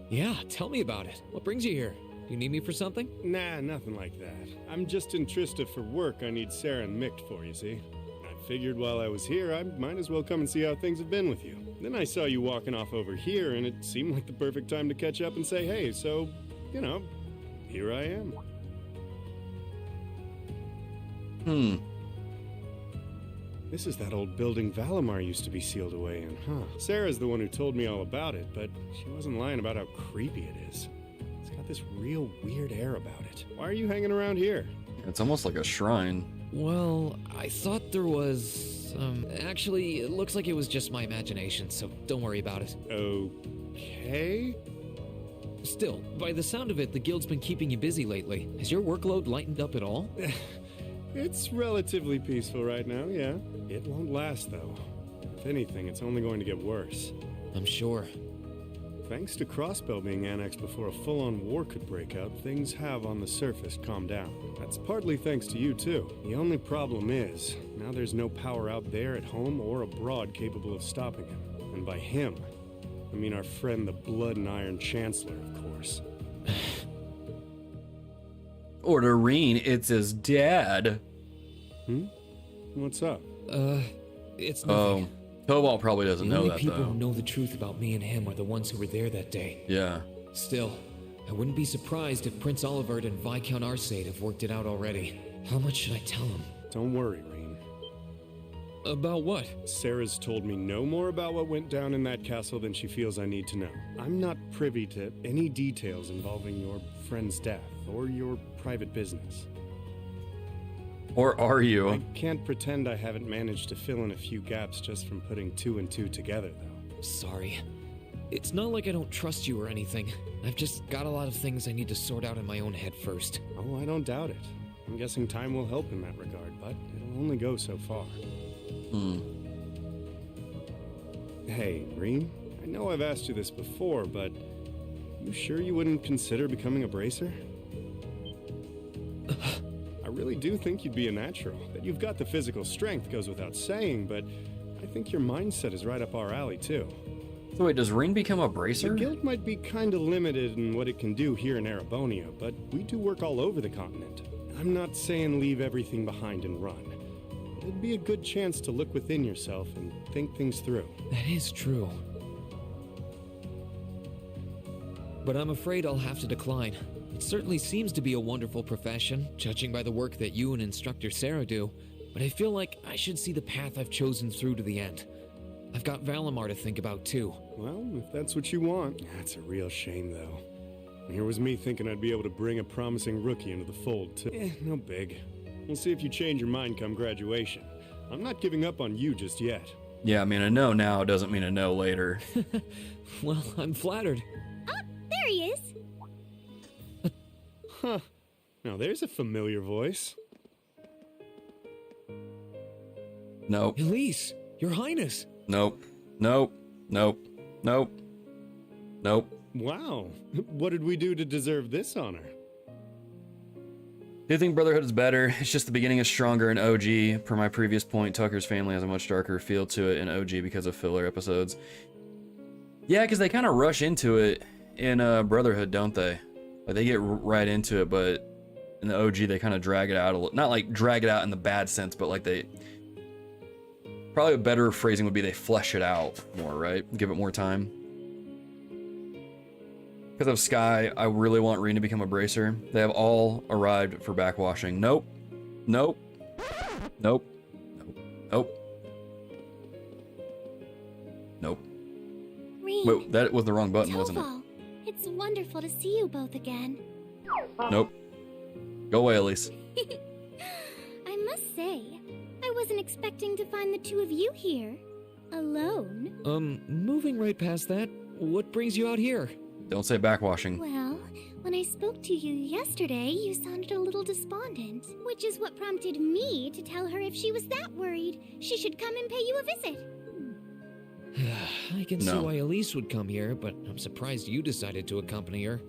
Yeah, tell me about it. What brings you here? Do you need me for something? Nah, nothing like that. I'm just in Trista for work I need Sarah and Mick for, you see. I figured while I was here, I might as well come and see how things have been with you. Then I saw you walking off over here, and it seemed like the perfect time to catch up and say hey, so, you know, here I am. This is that old building Valimar used to be sealed away in, huh? Sarah's the one who told me all about it, but she wasn't lying about how creepy it is. It's got this real weird air about it. Why are you hanging around here? It's almost like a shrine. Well, I thought there was, actually, it looks like it was just my imagination, so don't worry about it. Okay? Still, by the sound of it, the guild's been keeping you busy lately. Has your workload lightened up at all? It's relatively peaceful right now, yeah. It won't last, though. If anything, it's only going to get worse. I'm sure. Thanks to Crossbow being annexed before a full-on war could break out, things have on the surface calmed down. That's partly thanks to you, too. The only problem is, now there's no power out there at home or abroad capable of stopping him. And by him, I mean our friend the Blood and Iron Chancellor, of course. Or to Rean, it's his dad. What's up? It's Oh, nothing. Tobal probably doesn't The know only that, people though. who know the truth about me and him are the ones who were there that day. Yeah. Still, I wouldn't be surprised if Prince Olivert and Viscount Arcade have worked it out already. How much should I tell him? Don't worry, Rean. About what? Sarah's told me no more about what went down in that castle than she feels I need to know. I'm not privy to any details involving your friend's death or your private business. Or are you? I can't pretend I haven't managed to fill in a few gaps just from putting two and two together, though. Sorry. It's not like I don't trust you or anything. I've just got a lot of things I need to sort out in my own head first. Oh, I don't doubt it. I'm guessing time will help in that regard, but it'll only go so far. Hey, Rean, I know I've asked you this before, but you sure you wouldn't consider becoming a bracer? I really do think you'd be a natural. That you've got the physical strength goes without saying, but I think your mindset is right up our alley, too. So wait, does Rean become a The bracer? guild might be kinda limited in what it can do here in Erebonia, but we do work all over the continent. I'm not saying leave everything behind and run. It'd be a good chance to look within yourself and think things through. That is true. But I'm afraid I'll have to decline. It certainly seems to be a wonderful profession, judging by the work that you and Instructor Sarah do, but I feel like I should see the path I've chosen through to the end. I've got Valimar to think about too. Well, if that's what you want, that's a real shame, though. Here was me thinking I'd be able to bring a promising rookie into the fold, too. No big. We'll see if you change your mind come graduation. I'm not giving up on you just yet. Yeah, I mean, a no now doesn't mean a no later. Well, I'm flattered. There he is. Huh. Now there's a familiar voice. Nope. Elise, Your Highness. Nope. Nope. Nope. Nope. Nope. Wow. What did we do to deserve this honor? Do you think Brotherhood is better? It's just the beginning is stronger in OG. Per my previous point, Tucker's family has a much darker feel to it in OG because of filler episodes. Yeah, because they kind of rush into it in Brotherhood, don't they? Like, they get right into it, but in the OG, they kind of drag it out a little. Not like drag it out in the bad sense, but like they... Probably a better phrasing would be they flesh it out more, right? Give it more time. Because of Sky, I really want Rean to become a bracer. They have all arrived for backwashing. Nope. Nope. Nope. Nope. Nope. Rean, Wait, that was the wrong button, wasn't it? Topal, it's wonderful to see you both again. Nope. Go away, Elise. I must say, I wasn't expecting to find the two of you here. Alone. Moving right past that, what brings you out here? Don't say backwashing. Well, when I spoke to you yesterday, you sounded a little despondent, which is what prompted me to tell her if she was that worried, she should come and pay you a visit. I can see No. why Elise would come here, but I'm surprised you decided to accompany her.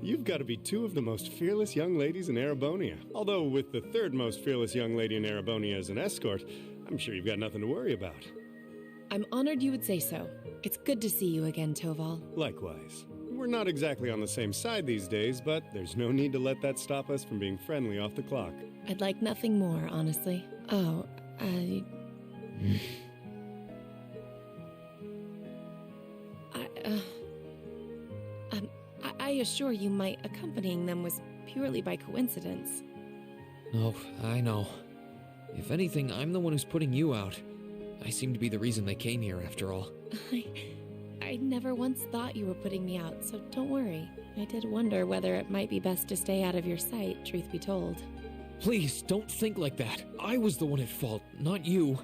You've got to be two of the most fearless young ladies in Erebonia. Although with the third most fearless young lady in Erebonia as an escort, I'm sure you've got nothing to worry about. I'm honored you would say so. It's good to see you again, Toval. Likewise. We're not exactly on the same side these days, but there's no need to let that stop us from being friendly off the clock. I'd like nothing more, honestly. Oh, I assure you my accompanying them was purely by coincidence. Oh, I know. If anything, I'm the one who's putting you out. I seem to be the reason they came here, after all. I never once thought you were putting me out, so don't worry. I did wonder whether it might be best to stay out of your sight, truth be told. Please, don't think like that. I was the one at fault, not you.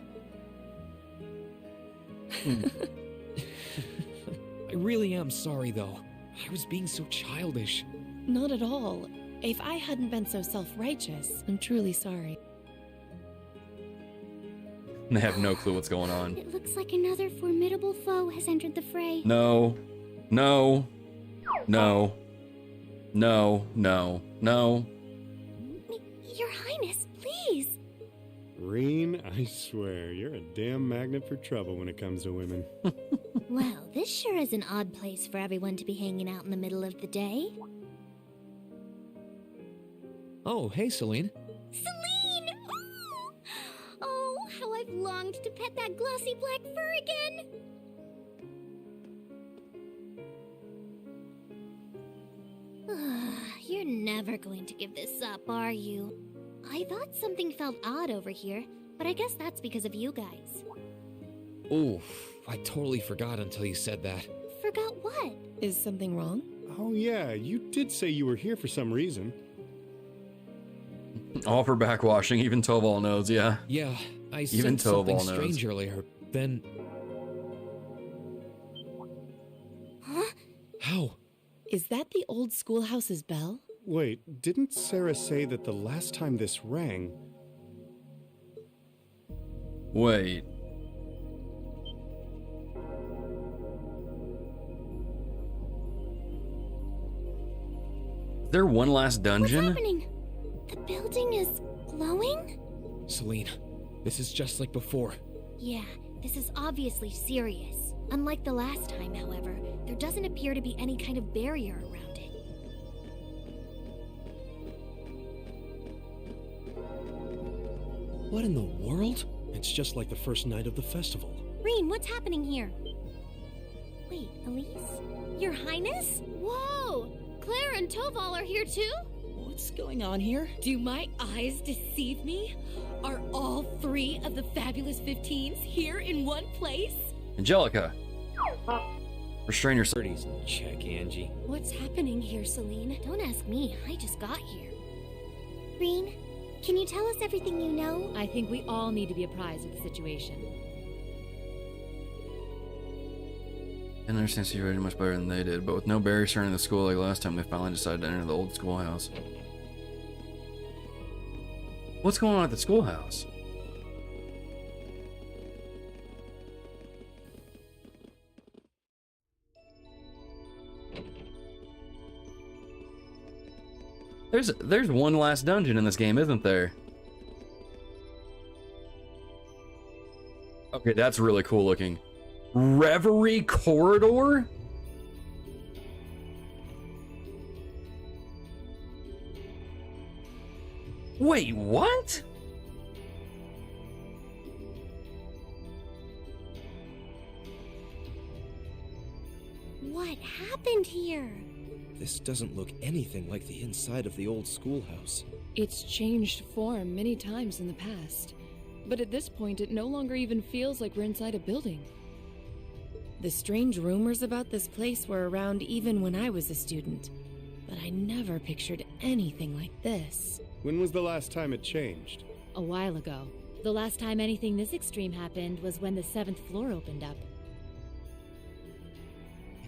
I really am sorry, though. I was being so childish. Not at all. If I hadn't been so self-righteous, I'm truly sorry. They have no clue what's going on. It looks like another formidable foe has entered the fray. No. No. No. No. No. No. Your Highness, please. Rean, I swear, you're a damn magnet for trouble when it comes to women. Well, this sure is an odd place for everyone to be hanging out in the middle of the day. Oh, hey, Celine. Celine! Oh! Oh, how I've longed to pet that glossy black fur again! You're never going to give this up, are you? I thought something felt odd over here, but I guess that's because of you guys. Oof, I totally forgot until you said that. Forgot what? Is something wrong? Oh yeah, you did say you were here for some reason. All for backwashing, even Toval knows, yeah. Yeah, I Even sensed something Toval knows. strange earlier. Then... Huh? How? Is that the old schoolhouse's bell? Wait, didn't Sarah say that the last time this rang... Wait. Is there one last dungeon? What's happening? The building is glowing? Celine, this is just like before. Yeah, this is obviously serious. Unlike the last time, however, there doesn't appear to be any kind of barrier around it. What in the world? It's just like the first night of the festival. Rean, what's happening here? Wait, Elise? Your Highness? Whoa! Claire and Toval are here too? What's going on here? Do my eyes deceive me? Are all 3 of the fabulous 15s here in one place? Angelica. Restrain your... Birdies in check, Angie. What's happening here, Celine? Don't ask me, I just got here. Rean, can you tell us everything you know? I think we all need to be apprised of the situation. I understand situation much better than they did, but with no barrier surrounding the school like last time, they finally decided to enter the old schoolhouse. What's going on at the schoolhouse? There's one last dungeon in this game, isn't there? Okay, that's really cool looking. Reverie corridor? Wait, what? What happened here? This doesn't look anything like the inside of the old schoolhouse. It's changed form many times in the past, but at this point it no longer even feels like we're inside a building. The strange rumors about this place were around even when I was a student, but I never pictured anything like this. When was the last time it changed? A while ago. The last time anything this extreme happened was when the 7th floor opened up.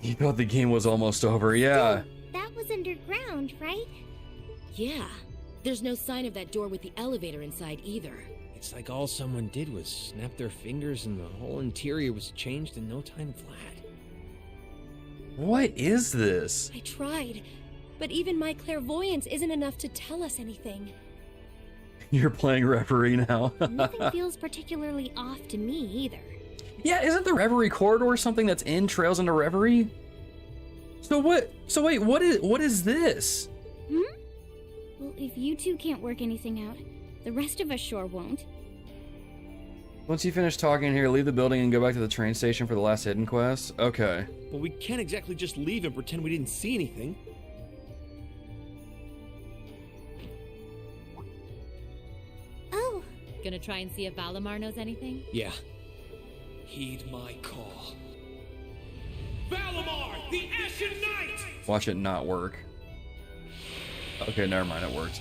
You thought the game was almost over, yeah. That was underground, right? Yeah. There's no sign of that door with the elevator inside either. It's like all someone did was snap their fingers and the whole interior was changed in no time flat. What is this? I tried, but even my clairvoyance isn't enough to tell us anything. You're playing Reverie now. Nothing feels particularly off to me either. Yeah, isn't the Reverie corridor something that's in Trails into Reverie? So wait, what is this? Well, if you two can't work anything out, the rest of us sure won't. Once you finish talking here, leave the building and go back to the train station for the last hidden quest? Okay. Well, we can't exactly just leave and pretend we didn't see anything. Oh. Gonna try and see if Valimar knows anything? Yeah. Heed my call. Valimar, the Ashen Knight! Watch it not work. Okay, never mind, it works.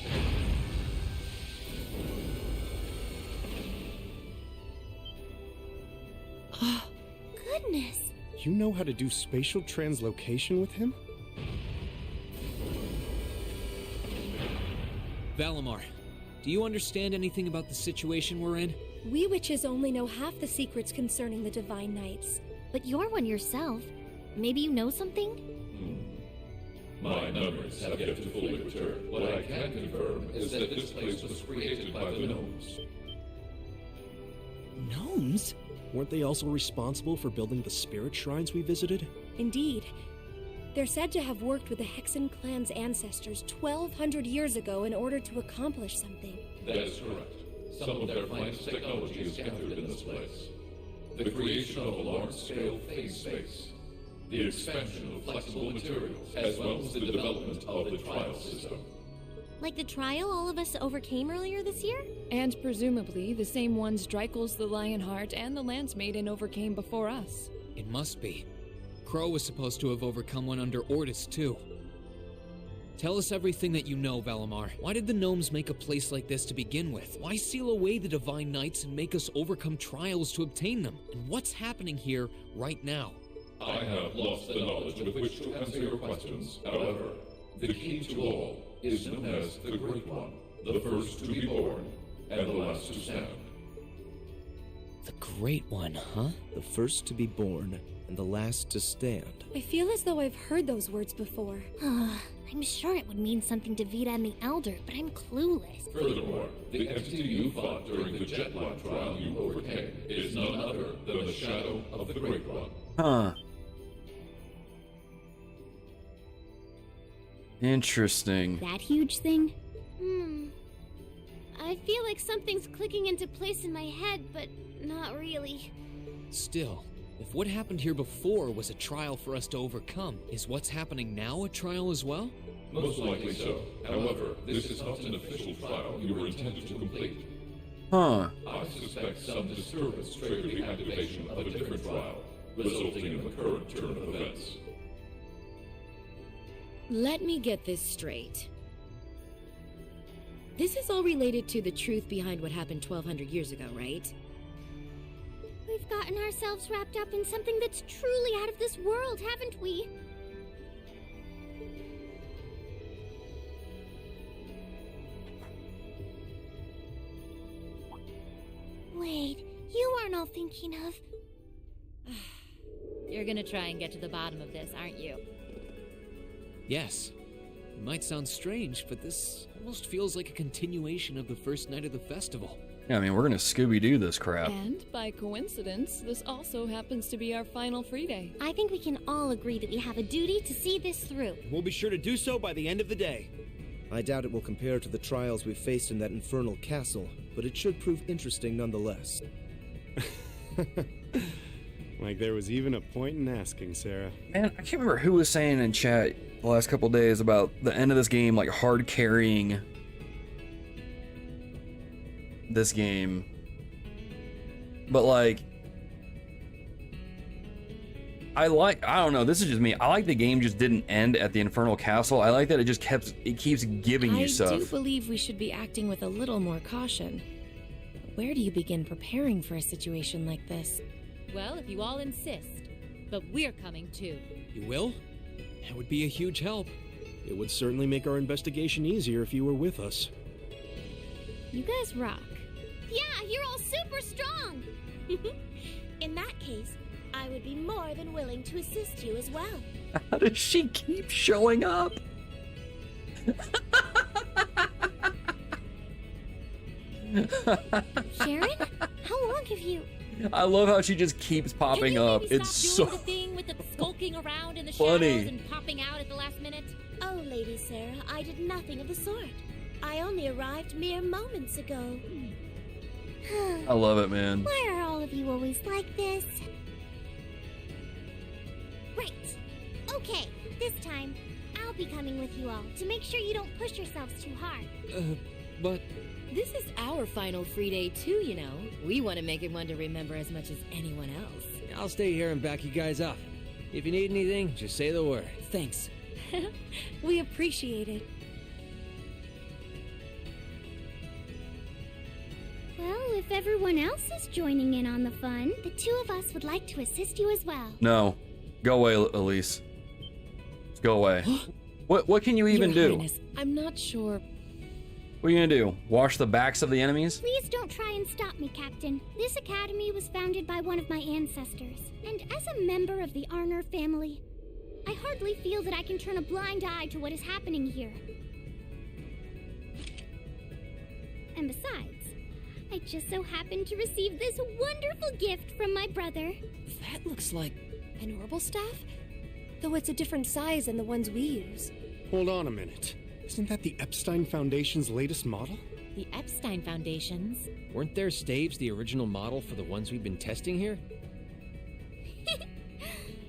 Goodness. You know how to do spatial translocation with him? Valimar, do you understand anything about the situation we're in? We witches only know half the secrets concerning the Divine Knights. But you're one yourself. Maybe you know something? My numbers have yet to fully return. What I can confirm is that this place was created by the gnomes. Gnomes? Weren't they also responsible for building the spirit shrines we visited? Indeed. They're said to have worked with the Hexen clan's ancestors 1,200 years ago in order to accomplish something. That is correct. Some of their finest technology is gathered in this place. The creation of a large-scale phase space, the expansion of flexible materials, as well as the development of the trial system. Like the trial all of us overcame earlier this year? And presumably the same ones Dreikel's the Lionheart and the Lance Maiden overcame before us. It must be. Crow was supposed to have overcome one under Ordis, too. Tell us everything that you know, Valimar. Why did the gnomes make a place like this to begin with? Why seal away the Divine Knights and make us overcome trials to obtain them? And what's happening here right now? I have lost the knowledge with which to answer your questions. However, the key to all is known as the Great One, the first to be born, and the last to stand. The Great One, huh? The first to be born, and the last to stand. I feel as though I've heard those words before. I'm sure it would mean something to Vita and the Elder, but I'm clueless. Furthermore, the entity you fought during the Jetline trial you overcame is none other than the shadow of the Great One. Huh. Interesting. That huge thing? I feel like something's clicking into place in my head, but not really. Still, if what happened here before was a trial for us to overcome, is what's happening now a trial as well? Most likely so. However, this is not an official trial you were intended to complete. Huh. I suspect some disturbance triggered the activation of a different trial, resulting in the current turn of events. Let me get this straight. This is all related to the truth behind what happened 1,200 years ago, right? We've gotten ourselves wrapped up in something that's truly out of this world, haven't we? Wait, you aren't all thinking of... You're gonna try and get to the bottom of this, aren't you? Yes. It might sound strange, but this almost feels like a continuation of the first night of the festival. Yeah, I mean, we're gonna Scooby-Doo this crap. And, by coincidence, this also happens to be our final free day. I think we can all agree that we have a duty to see this through. We'll be sure to do so by the end of the day. I doubt it will compare to the trials we faced in that infernal castle, but it should prove interesting nonetheless. Like there was even a point in asking, Sarah. Man, I can't remember who was saying in chat the last couple days about the end of this game, like hard carrying this game. But like, I don't know, this is just me. I like the game just didn't end at the Infernal Castle. I like that it keeps giving you stuff. I do believe we should be acting with a little more caution. Where do you begin preparing for a situation like this? Well, if you all insist. But we're coming too. You will? That would be a huge help. It would certainly make our investigation easier if you were with us. You guys rock. Yeah, you're all super strong! In that case, I would be more than willing to assist you as well. How does she keep showing up? Sharon? How long have you... I love how she just keeps popping up. It's so doing the thing with the skulking around in the funny. shadows and popping out at the last minute? Oh, Lady Sarah, I did nothing of the sort. I only arrived mere moments ago. I love it, man. Why are all of you always like this? Right. Okay, this time, I'll be coming with you all to make sure you don't push yourselves too hard. But... This is our final free day too, you know. We want to make it one to remember as much as anyone else. I'll stay here and back you guys up. If you need anything, just say the word. Thanks. We appreciate it. Well, if everyone else is joining in on the fun, the two of us would like to assist you as well. No. Go away, Elise. Just go away. What can you even Your do? Highness, I'm not sure. What are you gonna do? Wash the backs of the enemies? Please don't try and stop me, Captain. This academy was founded by one of my ancestors. And as a member of the Arner family, I hardly feel that I can turn a blind eye to what is happening here. And besides, I just so happened to receive this wonderful gift from my brother. That looks like an orbital staff? though it's a different size than the ones we use. Hold on a minute. Isn't that the Epstein Foundation's latest model? The Epstein Foundations? Weren't their staves the original model for the ones we've been testing here?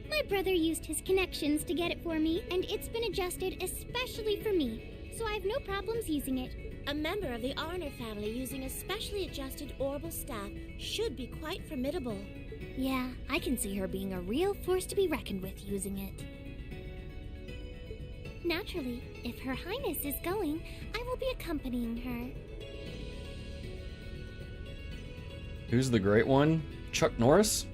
My brother used his connections to get it for me, and it's been adjusted especially for me, so I have no problems using it. A member of the Arner family using a specially adjusted orbital staff should be quite formidable. Yeah, I can see her being a real force to be reckoned with using it. Naturally, if Her Highness is going, I will be accompanying her. Who's the great one? Chuck Norris?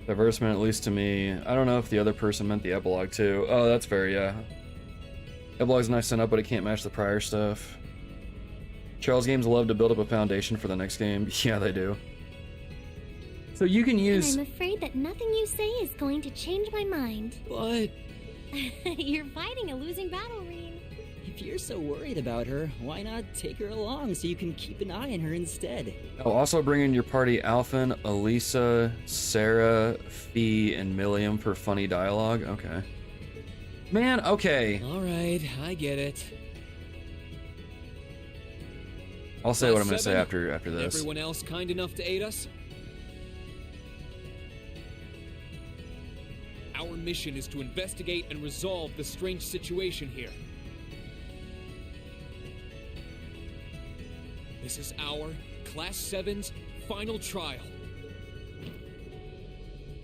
Diverse man, at least to me. I don't know if the other person meant the epilogue too. Oh, that's fair, yeah. Epilogue's nice to up, but it can't match the prior stuff. Charles Games love to build up a foundation for the next game. Yeah, they do. So you can use... And I'm afraid that nothing you say is going to change my mind. But You're fighting a losing battle, Rean. If you're so worried about her, why not take her along so you can keep an eye on her instead? Oh, also bring in your party Alphen, Elisa, Sarah, Fee, and Milliam for funny dialogue. Okay. Man, okay. Alright, I get it. I'll say what I'm gonna say after this. Everyone else kind enough to aid us? Our mission is to investigate and resolve the strange situation here. This is our Class 7's final trial.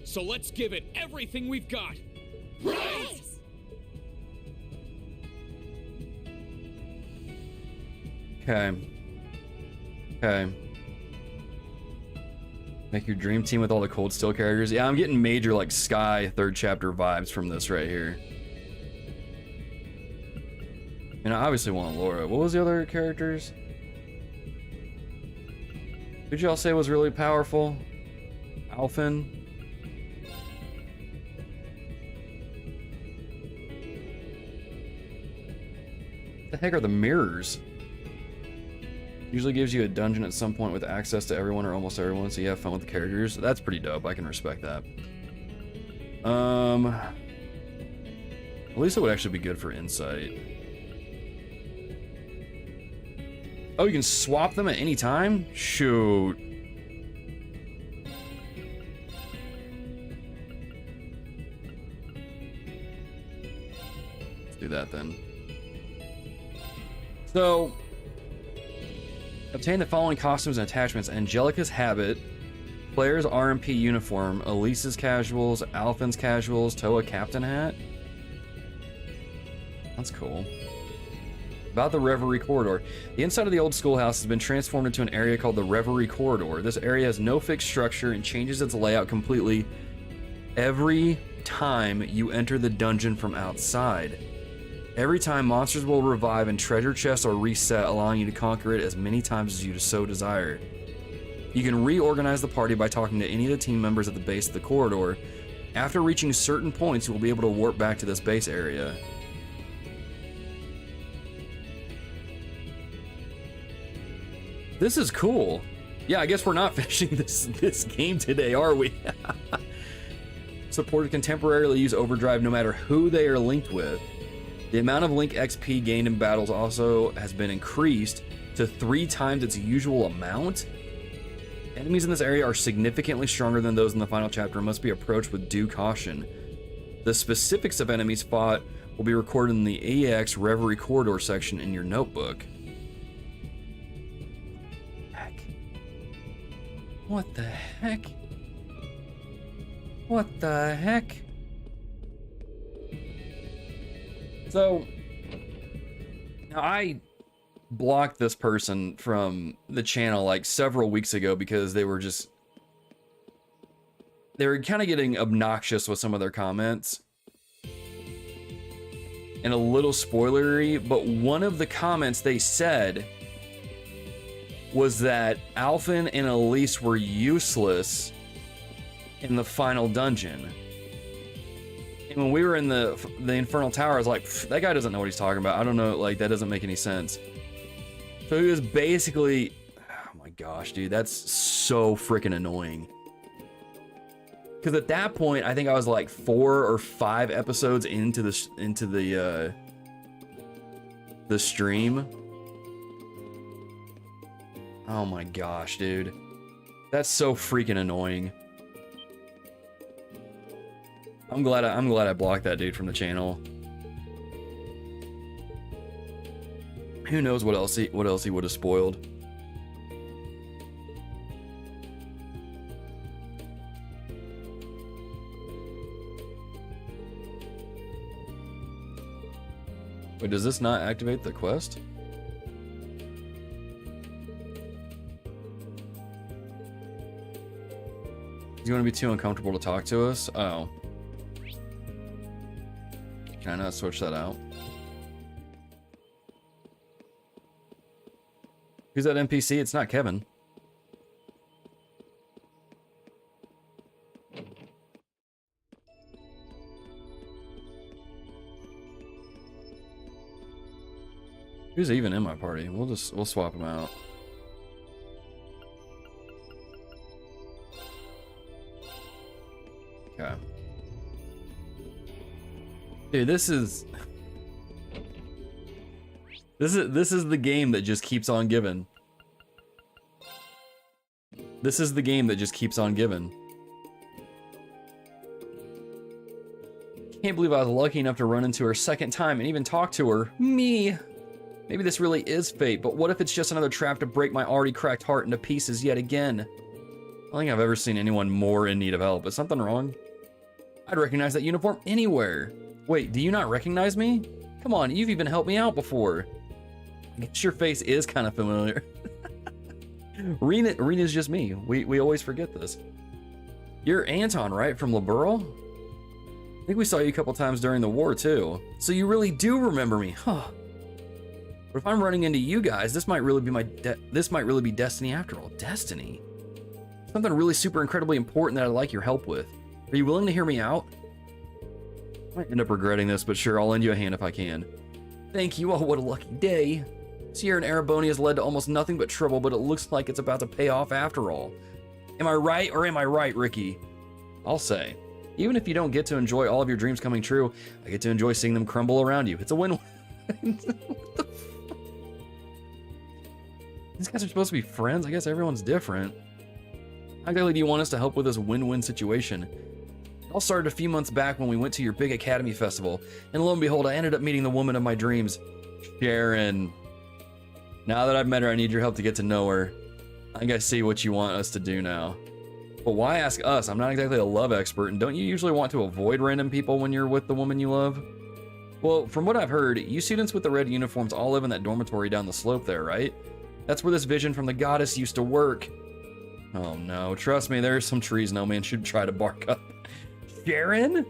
So let's give it everything we've got. Right! Okay. Make your dream team with all the Cold Steel characters. Yeah, I'm getting major like Sky 3rd chapter vibes from this right here. And I obviously want Laura. What was the other characters? Who'd y'all say was really powerful? Alphen? What the heck are the mirrors? Usually gives you a dungeon at some point with access to everyone or almost everyone, so you have fun with the characters. That's pretty dope. I can respect that. At least it would actually be good for insight. Oh, you can swap them at any time? Shoot. Let's do that then. So, obtain the following costumes and attachments: Angelica's habit, Claire's RMP uniform, Elise's casuals, Alphen's casuals, Toa captain hat. That's cool. About the Reverie corridor. The inside of the old schoolhouse has been transformed into an area called the Reverie corridor. This area has no fixed structure and changes its layout completely every time you enter the dungeon from outside. Every time, monsters will revive and treasure chests are reset, allowing you to conquer it as many times as you so desire. You can reorganize the party by talking to any of the team members at the base of the corridor. After reaching certain points, you will be able to warp back to this base area. This is cool. Yeah, I guess we're not finishing this game today, are we? Supporters can temporarily use overdrive no matter who they are linked with. The amount of Link XP gained in battles also has been increased to 3 times its usual amount. Enemies in this area are significantly stronger than those in the final chapter and must be approached with due caution. The specifics of enemies fought will be recorded in the EX Reverie Corridor section in your notebook. Heck. What the heck? What the heck? So, now I blocked this person from the channel like several weeks ago because they were kind of getting obnoxious with some of their comments. And a little spoilery, but one of the comments they said was that Alphen and Elise were useless in the final dungeon. And when we were in the Infernal Tower, I was like, that guy doesn't know what he's talking about. I don't know, like, that doesn't make any sense. So he was basically, oh my gosh, dude, that's so freaking annoying. Because at that point, I think I was like 4 or 5 episodes into the stream. Oh my gosh, dude. That's so freaking annoying. I'm glad I blocked that dude from the channel. Who knows what else he would have spoiled. Wait, does this not activate the quest? He's going to be too uncomfortable to talk to us? Oh. Can I not switch that out? Who's that NPC? It's not Kevin. Who's even in my party? We'll swap him out. Okay. Dude, this is the game that just keeps on giving. This is the game that just keeps on giving. Can't believe I was lucky enough to run into her second time and even talk to her. Me. Maybe this really is fate, but what if it's just another trap to break my already cracked heart into pieces yet again? I don't think I've ever seen anyone more in need of help. Is something wrong? I'd recognize that uniform anywhere. Wait, do you not recognize me? Come on, you've even helped me out before. I guess your face is kind of familiar. Rean is just me. We always forget this. You're Anton, right? From Liberal? I think we saw you a couple times during the war, too. So you really do remember me, huh? But if I'm running into you guys, this might really be destiny after all. Destiny? Something really super incredibly important that I'd like your help with. Are you willing to hear me out? I might end up regretting this, but sure, I'll lend you a hand if I can. Thank you. Oh, what a lucky day. This year in Ereboni has led to almost nothing but trouble, but it looks like it's about to pay off after all. Am I right or am I right, Ricky? I'll say. Even if you don't get to enjoy all of your dreams coming true, I get to enjoy seeing them crumble around you. It's a win-win. What the fuck? These guys are supposed to be friends? I guess everyone's different. How exactly do you want us to help with this win-win situation? It all started a few months back when we went to your big academy festival, and lo and behold, I ended up meeting the woman of my dreams, Sharon. Now that I've met her, I need your help to get to know her. I think I see what you want us to do now. But why ask us? I'm not exactly a love expert, and don't you usually want to avoid random people when you're with the woman you love? Well, from what I've heard, you students with the red uniforms all live in that dormitory down the slope there, right? That's where this vision from the goddess used to work. Oh no, trust me, there's some trees no man should try to bark up. Sharon?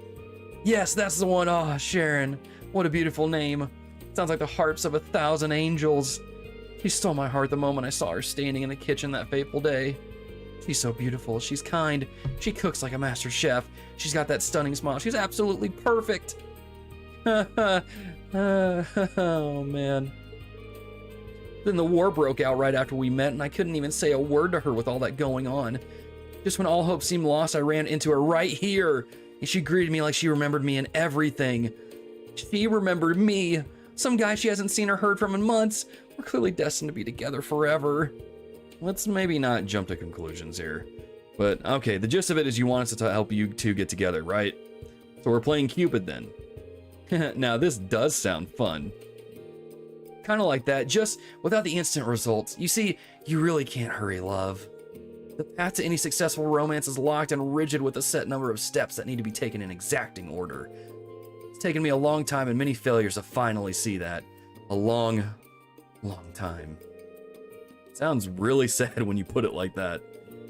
Yes, that's the one. Ah, oh, Sharon. What a beautiful name. Sounds like the harps of 1,000 angels. She stole my heart the moment I saw her standing in the kitchen that fateful day. She's so beautiful. She's kind. She cooks like a master chef. She's got that stunning smile. She's absolutely perfect. Oh, man. Then the war broke out right after we met, and I couldn't even say a word to her with all that going on. Just when all hope seemed lost, I ran into her right here, and she greeted me like she remembered me and everything. She remembered me. Some guy she hasn't seen or heard from in months. We're clearly destined to be together forever. Let's maybe not jump to conclusions here. But okay, the gist of it is you want us to help you two get together, right? So we're playing Cupid then. Now this does sound fun. Kind of like that, just without the instant results. You see, you really can't hurry love. The path to any successful romance is locked and rigid with a set number of steps that need to be taken in exacting order. It's taken me a long time and many failures to finally see that. A long, long time. Sounds really sad when you put it like that.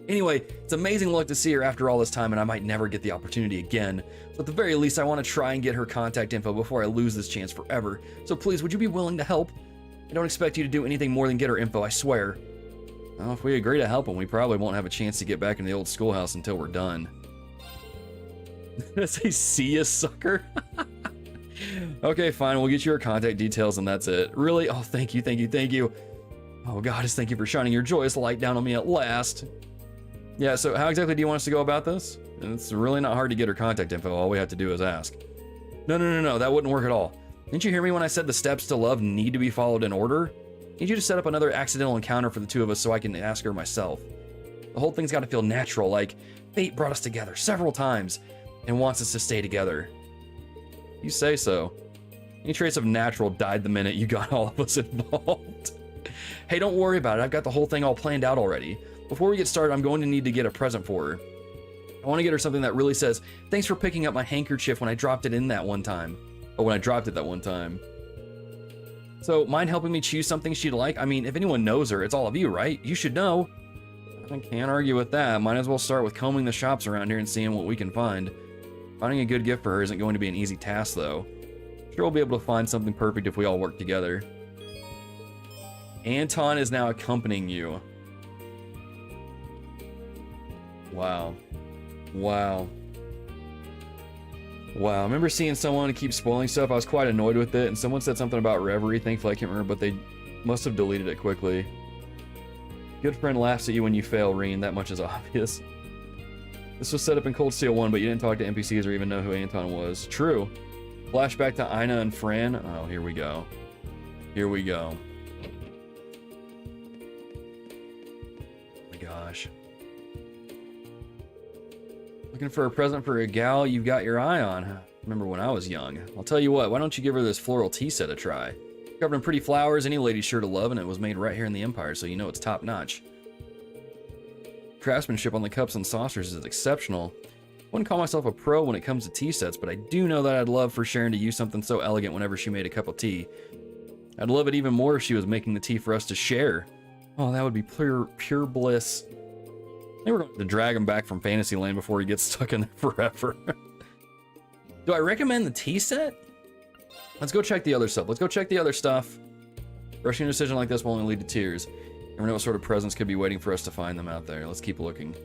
Anyway, it's amazing luck to see her after all this time, and I might never get the opportunity again. So at the very least, I want to try and get her contact info before I lose this chance forever. So please, would you be willing to help? I don't expect you to do anything more than get her info, I swear. Well, if we agree to help him, we probably won't have a chance to get back into the old schoolhouse until we're done. Did I say see ya, sucker? Okay, fine, we'll get you her contact details and that's it. Really? Oh, thank you, thank you, thank you. Oh, Goddess, thank you for shining your joyous light down on me at last. Yeah, so how exactly do you want us to go about this? It's really not hard to get her contact info. All we have to do is ask. No, that wouldn't work at all. Didn't you hear me when I said the steps to love need to be followed in order? I need you to set up another accidental encounter for the two of us so I can ask her myself. The whole thing's got to feel natural, like fate brought us together several times and wants us to stay together. You say so. Any trace of natural died the minute you got all of us involved. Hey, don't worry about it. I've got the whole thing all planned out already. Before we get started, I'm going to need to get a present for her. I want to get her something that really says, thanks for picking up my handkerchief when I dropped it in that one time. Or when I dropped it that one time. So, mind helping me choose something she'd like? I mean, if anyone knows her, it's all of you, right? You should know. I can't argue with that. Might as well start with combing the shops around here and seeing what we can find. Finding a good gift for her isn't going to be an easy task, though. Sure, we'll be able to find something perfect if we all work together. Anton is now accompanying you. Wow. Wow. Wow, I remember seeing someone keep spoiling stuff. I was quite annoyed with it, and someone said something about Reverie. Thankfully, I can't remember, but they must have deleted it quickly. Good friend laughs at you when you fail, Rean. That much is obvious. This was set up in Cold Steel 1, but you didn't talk to NPCs or even know who Anton was. True. Flashback to Ina and Fran. Oh, here we go. Here we go. Oh my gosh. Looking for a present for a gal you've got your eye on. Remember when I was young. I'll tell you what, why don't you give her this floral tea set a try? Covered in pretty flowers, any lady's sure to love, and it was made right here in the Empire, so you know it's top notch. Craftsmanship on the cups and saucers is exceptional. I wouldn't call myself a pro when it comes to tea sets, but I do know that I'd love for Sharon to use something so elegant whenever she made a cup of tea. I'd love it even more if she was making the tea for us to share. Oh, that would be pure bliss. I think we're going to drag him back from Fantasyland before he gets stuck in there forever. Do I recommend the tea set? Let's go check the other stuff. Let's go check the other stuff. Rushing a decision like this will only lead to tears. Never know what sort of presents could be waiting for us to find them out there. Let's keep looking.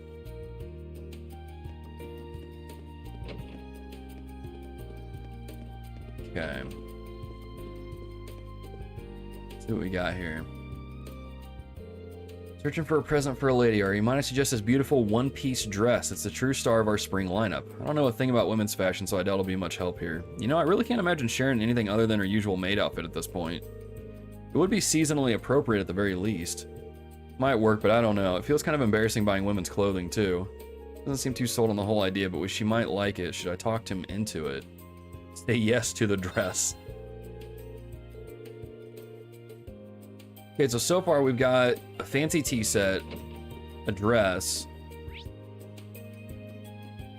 Okay. Let's see what we got here. Searching for a present for a lady, are you? Might I suggest this beautiful one-piece dress? It's the true star of our spring lineup. I don't know a thing about women's fashion, so I doubt it'll be much help here. You know, I really can't imagine Sharon in anything other than her usual maid outfit at this point. It would be seasonally appropriate at the very least. Might work, but I don't know. It feels kind of embarrassing buying women's clothing, too. Doesn't seem too sold on the whole idea, but she might like it. Should I talk him into it? Say yes to the dress. Okay, so far we've got a fancy tea set, a dress.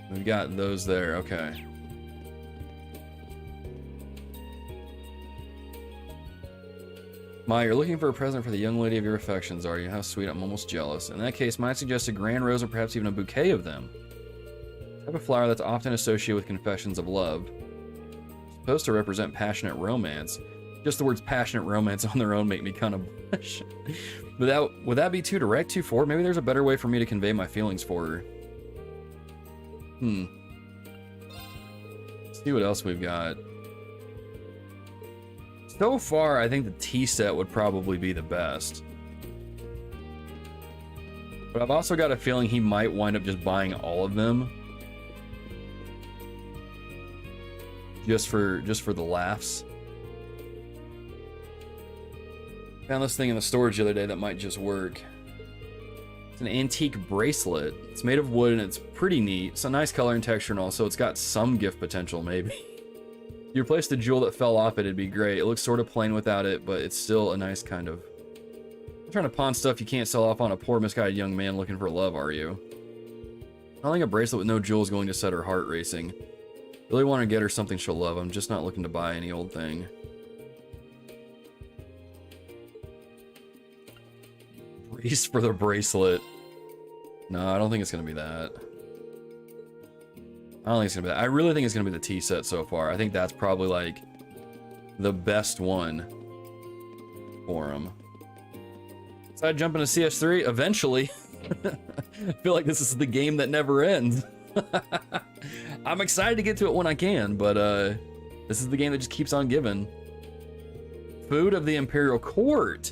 We've got those there, okay. Ma, you're looking for a present for the young lady of your affections, are you? How sweet, I'm almost jealous. In that case, might I suggest a grand rose or perhaps even a bouquet of them? The type of flower that's often associated with confessions of love. It's supposed to represent passionate romance. Just the words passionate romance on their own make me kind of blush. But would that be too direct, too forward? Maybe there's a better way for me to convey my feelings for her. Let's see what else we've got. So far, I think the tea set would probably be the best. But I've also got a feeling he might wind up just buying all of them. Just for the laughs. Found this thing in the storage the other day that might just work. It's an antique bracelet. It's made of wood and it's pretty neat. It's a nice color and texture, and also it's got some gift potential, maybe. If you replace the jewel that fell off it, it'd be great. It looks sort of plain without it, but it's still a nice kind of... You're trying to pawn stuff you can't sell off on a poor, misguided young man looking for love, are you? I don't think a bracelet with no jewel is going to set her heart racing. Really want to get her something she'll love. I'm just not looking to buy any old thing. Brace for the bracelet. No, I don't think it's going to be that. I don't think it's going to be that. I really think it's going to be the tea set so far. I think that's probably like the best one for him. So I jump into CS3 eventually. I feel like this is the game that never ends. I'm excited to get to it when I can, but this is the game that just keeps on giving. Food of the Imperial Court.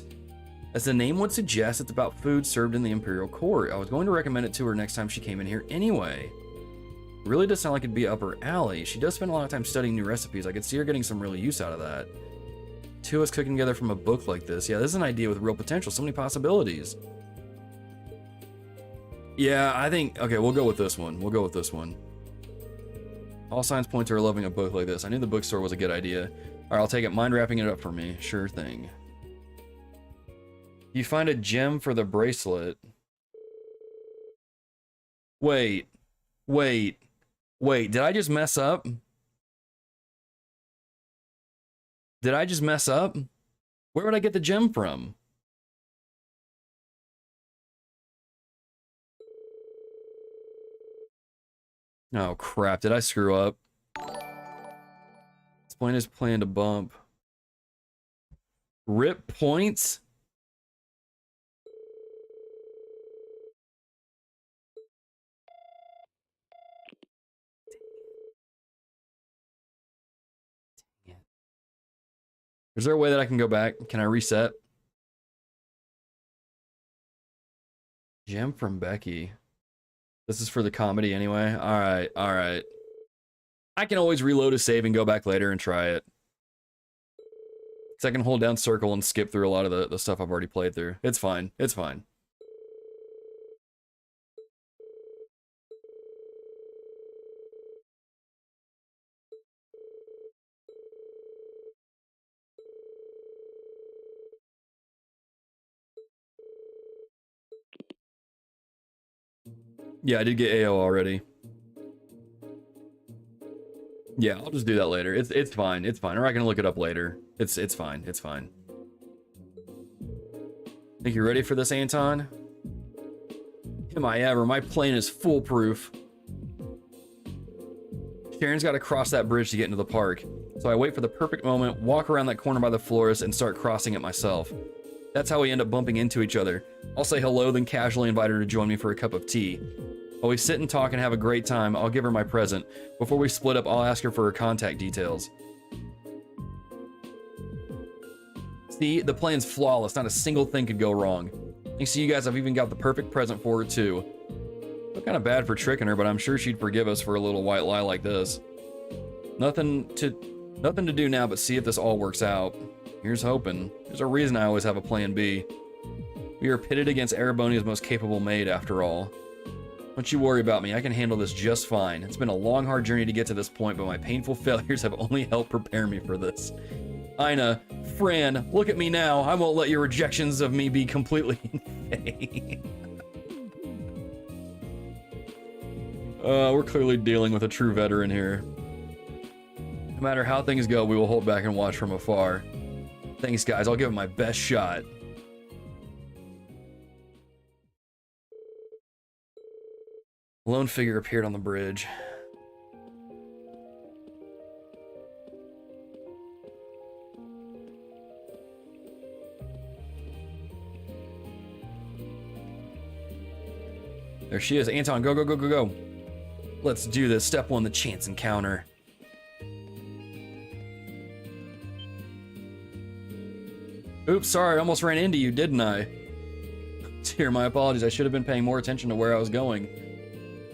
As the name would suggest, it's about food served in the Imperial Court. I was going to recommend it to her next time she came in here anyway. It really does sound like it'd be up her alley. She does spend a lot of time studying new recipes. I could see her getting some real use out of that. Two of us cooking together from a book like this. Yeah, this is an idea with real potential. So many possibilities. Yeah, I think... Okay, we'll go with this one. We'll go with this one. All signs point to her loving a book like this. I knew the bookstore was a good idea. Alright, I'll take it. Mind wrapping it up for me. Sure thing. You find a gem for the bracelet. Wait. Did I just mess up? Did I just mess up? Where would I get the gem from? Oh crap, did I screw up? Explain his plan to bump. Rip points? Is there a way that I can go back? Can I reset? Gem from Becky. This is for the comedy anyway. Alright. I can always reload a save and go back later and try it. Because I can hold down circle and skip through a lot of the stuff I've already played through. It's fine. It's fine. Yeah, I did get AO already. Yeah, I'll just do that later. It's fine. It's fine. Or I can look it up later. It's fine. It's fine. Think you're ready for this, Anton? Am I ever? My plane is foolproof. Sharon's got to cross that bridge to get into the park. So I wait for the perfect moment, walk around that corner by the florist, and start crossing it myself. That's how we end up bumping into each other. I'll say hello, then casually invite her to join me for a cup of tea. While we sit and talk and have a great time, I'll give her my present. Before we split up, I'll ask her for her contact details. See, the plan's flawless. Not a single thing could go wrong. Thanks to you guys, I've even got the perfect present for her, too. Feel kind of bad for tricking her, but I'm sure she'd forgive us for a little white lie like this. Nothing to do now but see if this all works out. Here's hoping. There's a reason I always have a plan B. We are pitted against Erebonia's most capable maid, after all. Don't you worry about me, I can handle this just fine. It's been a long, hard journey to get to this point, but my painful failures have only helped prepare me for this. Ina, Fran, look at me now. I won't let your rejections of me be completely in vain. We're clearly dealing with a true veteran here. No matter how things go, we will hold back and watch from afar. Thanks, guys. I'll give it my best shot. A lone figure appeared on the bridge. There she is. Anton, go, go, go, go, go. Let's do this. Step 1, the chance encounter. Oops, sorry, I almost ran into you, didn't I? Dear, my apologies. I should have been paying more attention to where I was going.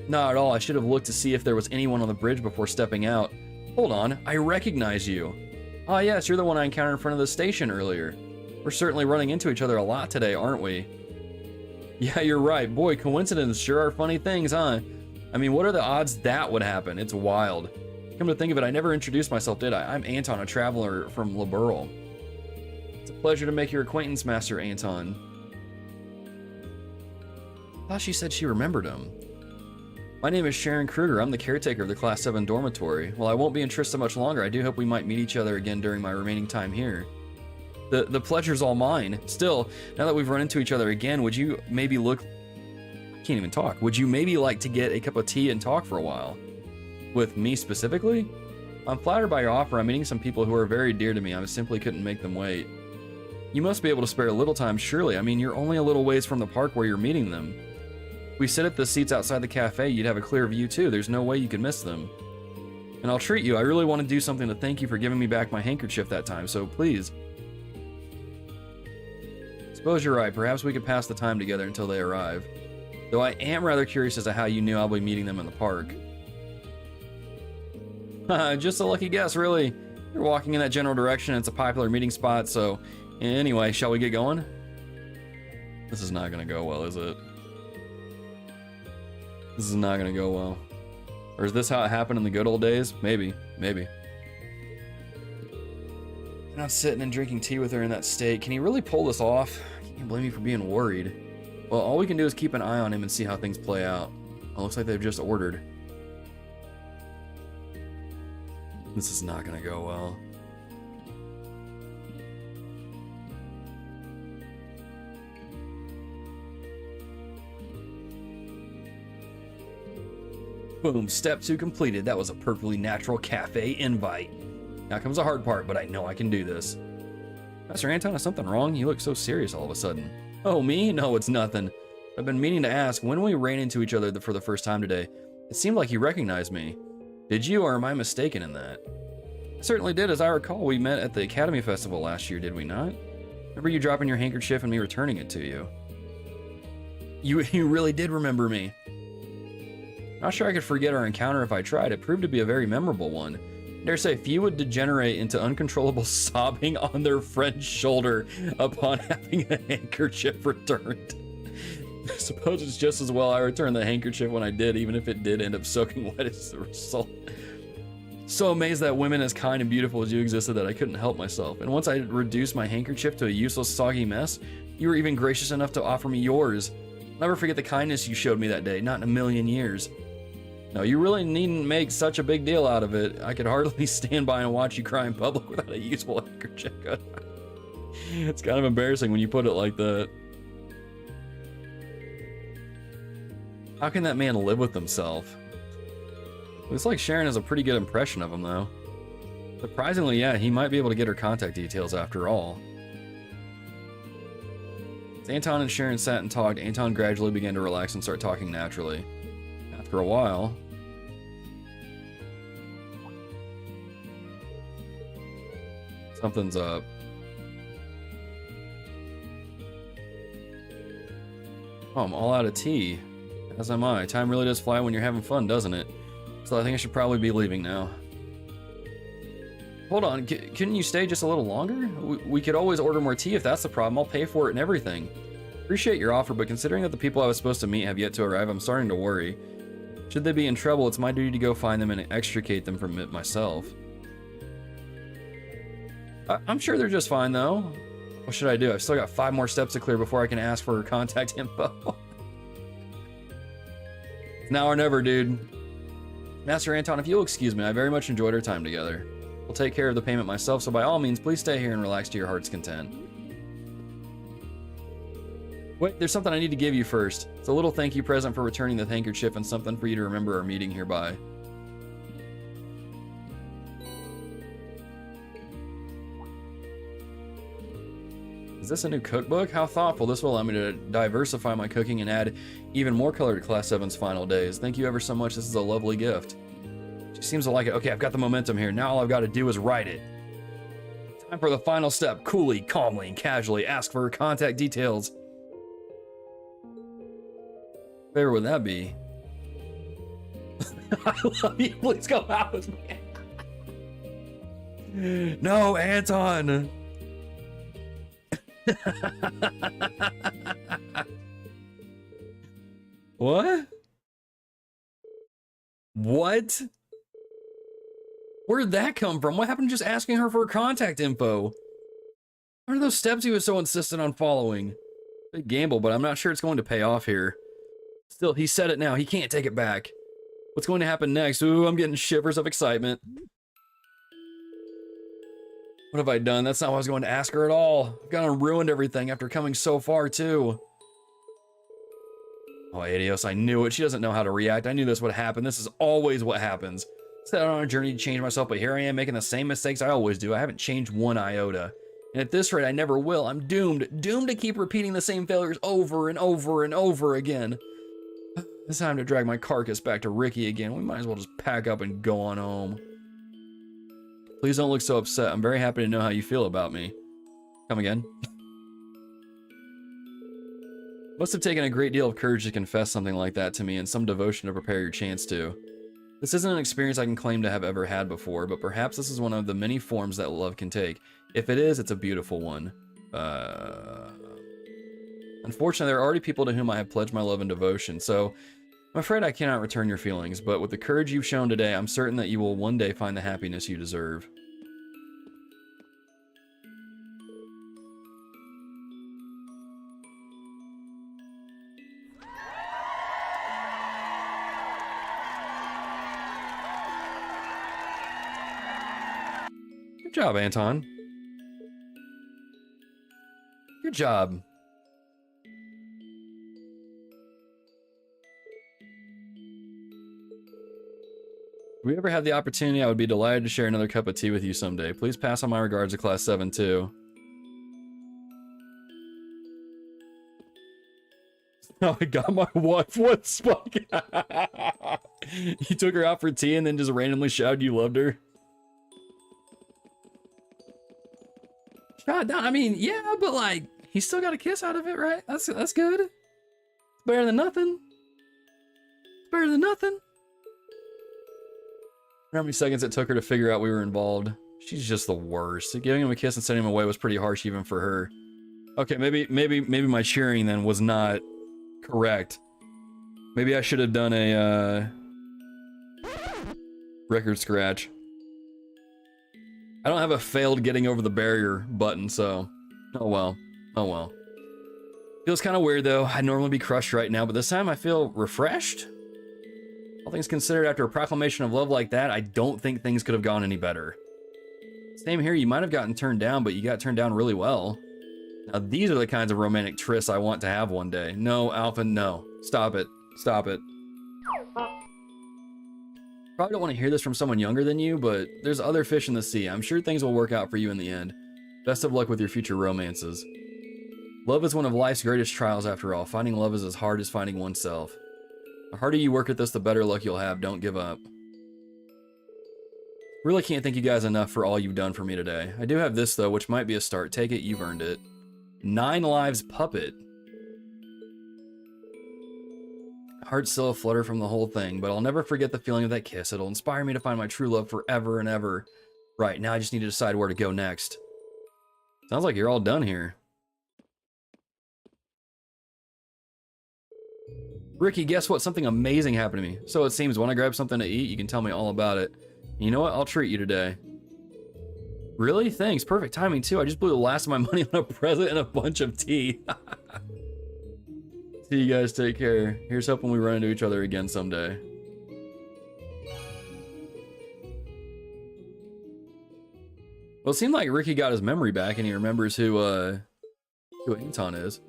Not at all. I should have looked to see if there was anyone on the bridge before stepping out. Hold on, I recognize you. Ah, yes, you're the one I encountered in front of the station earlier. We're certainly running into each other a lot today, aren't we? Yeah, you're right. Boy, coincidences sure are funny things, huh? I mean, what are the odds that would happen? It's wild. Come to think of it, I never introduced myself, did I? I'm Anton, a traveler from Liberl. It's a pleasure to make your acquaintance, Master Anton. I thought she said she remembered him. My name is Sharon Kruger. I'm the caretaker of the Class 7 dormitory. While I won't be in Trista much longer, I do hope we might meet each other again during my remaining time here. The pleasure's all mine. Still, now that we've run into each other again, would you maybe look... I can't even talk. Would you maybe like to get a cup of tea and talk for a while? With me specifically? I'm flattered by your offer. I'm meeting some people who are very dear to me. I simply couldn't make them wait. You must be able to spare a little time, surely. I mean, you're only a little ways from the park where you're meeting them. If we sit at the seats outside the cafe, you'd have a clear view too. There's no way you could miss them. And I'll treat you. I really want to do something to thank you for giving me back my handkerchief that time, so please. Suppose you're right. Perhaps we could pass the time together until they arrive. Though I am rather curious as to how you knew I'll be meeting them in the park. Just a lucky guess, really. You're walking in that general direction. It's a popular meeting spot, so... Anyway, shall we get going? This is not gonna go well, is it? This is not gonna go well. Or is this how it happened in the good old days? Maybe, maybe. Not sitting and drinking tea with her in that state. Can he really pull this off? I can't blame me for being worried. Well, all we can do is keep an eye on him and see how things play out. It looks like they've just ordered. This is not gonna go well. Boom, step 2 completed. That was a perfectly natural cafe invite. Now comes the hard part, but I know I can do this. Master Anton, is something wrong? You look so serious all of a sudden. Oh, me? No, it's nothing. I've been meaning to ask, when we ran into each other for the first time today, it seemed like you recognized me. Did you, or am I mistaken in that? I certainly did. As I recall, we met at the Academy Festival last year, did we not? Remember you dropping your handkerchief and me returning it to you? You really did remember me. Not sure I could forget our encounter if I tried. It proved to be a very memorable one. I dare say few would degenerate into uncontrollable sobbing on their friend's shoulder upon having a handkerchief returned. I suppose it's just as well I returned the handkerchief when I did, even if it did end up soaking wet as the result. So amazed that women as kind and beautiful as you existed that I couldn't help myself. And once I reduced my handkerchief to a useless, soggy mess, you were even gracious enough to offer me yours. I'll never forget the kindness you showed me that day, not in a million years. No, you really needn't make such a big deal out of it. I could hardly stand by and watch you cry in public without a useful handkerchief. It's kind of embarrassing when you put it like that. How can that man live with himself? Looks like Sharon has a pretty good impression of him, though. Surprisingly, yeah, he might be able to get her contact details after all. As Anton and Sharon sat and talked, Anton gradually began to relax and start talking naturally. After a while... something's up. Oh, I'm all out of tea. As am I. Time really does fly when you're having fun, doesn't it? So I think I should probably be leaving now. Hold on, couldn't you stay just a little longer? We could always order more tea if that's the problem. I'll pay for it and everything. Appreciate your offer, but considering that the people I was supposed to meet have yet to arrive, I'm starting to worry. Should they be in trouble, it's my duty to go find them and extricate them from it myself. I'm sure they're just fine, though. What should I do? I've still got 5 more steps to clear before I can ask for her contact info. Now or never, dude. Master Anton, if you'll excuse me, I very much enjoyed our time together. I'll take care of the payment myself, so by all means, please stay here and relax to your heart's content. Wait, there's something I need to give you first. It's a little thank you present for returning the handkerchief and something for you to remember our meeting hereby. Is this a new cookbook? How thoughtful. This will allow me to diversify my cooking and add even more color to Class 7's final days. Thank you ever so much. This is a lovely gift. She seems to like it. Okay, I've got the momentum here. Now all I've got to do is write it. Time for the final step. Coolly, calmly, and casually ask for her contact details. What flavor would that be? I love you. Please come out with me. No, Anton. What? What? Where'd that come from? What happened to just asking her for her contact info? What are those steps he was so insistent on following? Big gamble, but I'm not sure it's going to pay off here. Still, he said it now. He can't take it back. What's going to happen next? Ooh, I'm getting shivers of excitement. What have I done? That's not what I was going to ask her at all. I've gone and ruined everything after coming so far, too. Oh, Adios, I knew it. She doesn't know how to react. I knew this would happen. This is always what happens. I set out on a journey to change myself, but here I am making the same mistakes I always do. I haven't changed one iota. And at this rate, I never will. I'm doomed. Doomed to keep repeating the same failures over and over and over again. It's time to drag my carcass back to Ricky again. We might as well just pack up and go on home. Please don't look so upset. I'm very happy to know how you feel about me. Come again. Must have taken a great deal of courage to confess something like that to me and some devotion to prepare your chance to. This isn't an experience I can claim to have ever had before, but perhaps this is one of the many forms that love can take. If it is, it's a beautiful one. Unfortunately, there are already people to whom I have pledged my love and devotion, so I'm afraid I cannot return your feelings, but with the courage you've shown today, I'm certain that you will one day find the happiness you deserve. Good job, Anton. Good job. If we ever have the opportunity, I would be delighted to share another cup of tea with you someday. Please pass on my regards to Class 7 too. Oh, I got my wife. What, Spike? You took her out for tea and then just randomly shouted you loved her? God, I mean, yeah, but like, he still got a kiss out of it, right? That's good. It's better than nothing. It's better than nothing. How many seconds it took her to figure out we were involved? She's just the worst. Giving him a kiss and sending him away was pretty harsh even for her. Okay, maybe my cheering then was not correct. Maybe I should have done a record scratch. I don't have a failed getting over the barrier button, so oh well. Oh well. Feels kind of weird though. I'd normally be crushed right now, but this time I feel refreshed. All things considered, after a proclamation of love like that, I don't think things could have gone any better. Same here, you might have gotten turned down, but you got turned down really well. Now these are the kinds of romantic trysts I want to have one day. No, Alpha, no. Stop it. Stop it. Probably don't want to hear this from someone younger than you, but there's other fish in the sea. I'm sure things will work out for you in the end. Best of luck with your future romances. Love is one of life's greatest trials after all. Finding love is as hard as finding oneself. The harder you work at this, the better luck you'll have. Don't give up. Really can't thank you guys enough for all you've done for me today. I do have this though, which might be a start. Take it, you've earned it. 9 lives puppet. Heart still aflutter from the whole thing, but I'll never forget the feeling of that kiss. It'll inspire me to find my true love forever and ever. Right, now I just need to decide where to go next. Sounds like you're all done here. Ricky, guess what? Something amazing happened to me. So it seems when I grab something to eat, you can tell me all about it. And you know what? I'll treat you today. Really? Thanks. Perfect timing, too. I just blew the last of my money on a present and a bunch of tea. See you guys. Take care. Here's hoping we run into each other again someday. Well, it seemed like Ricky got his memory back and he remembers who Anton is.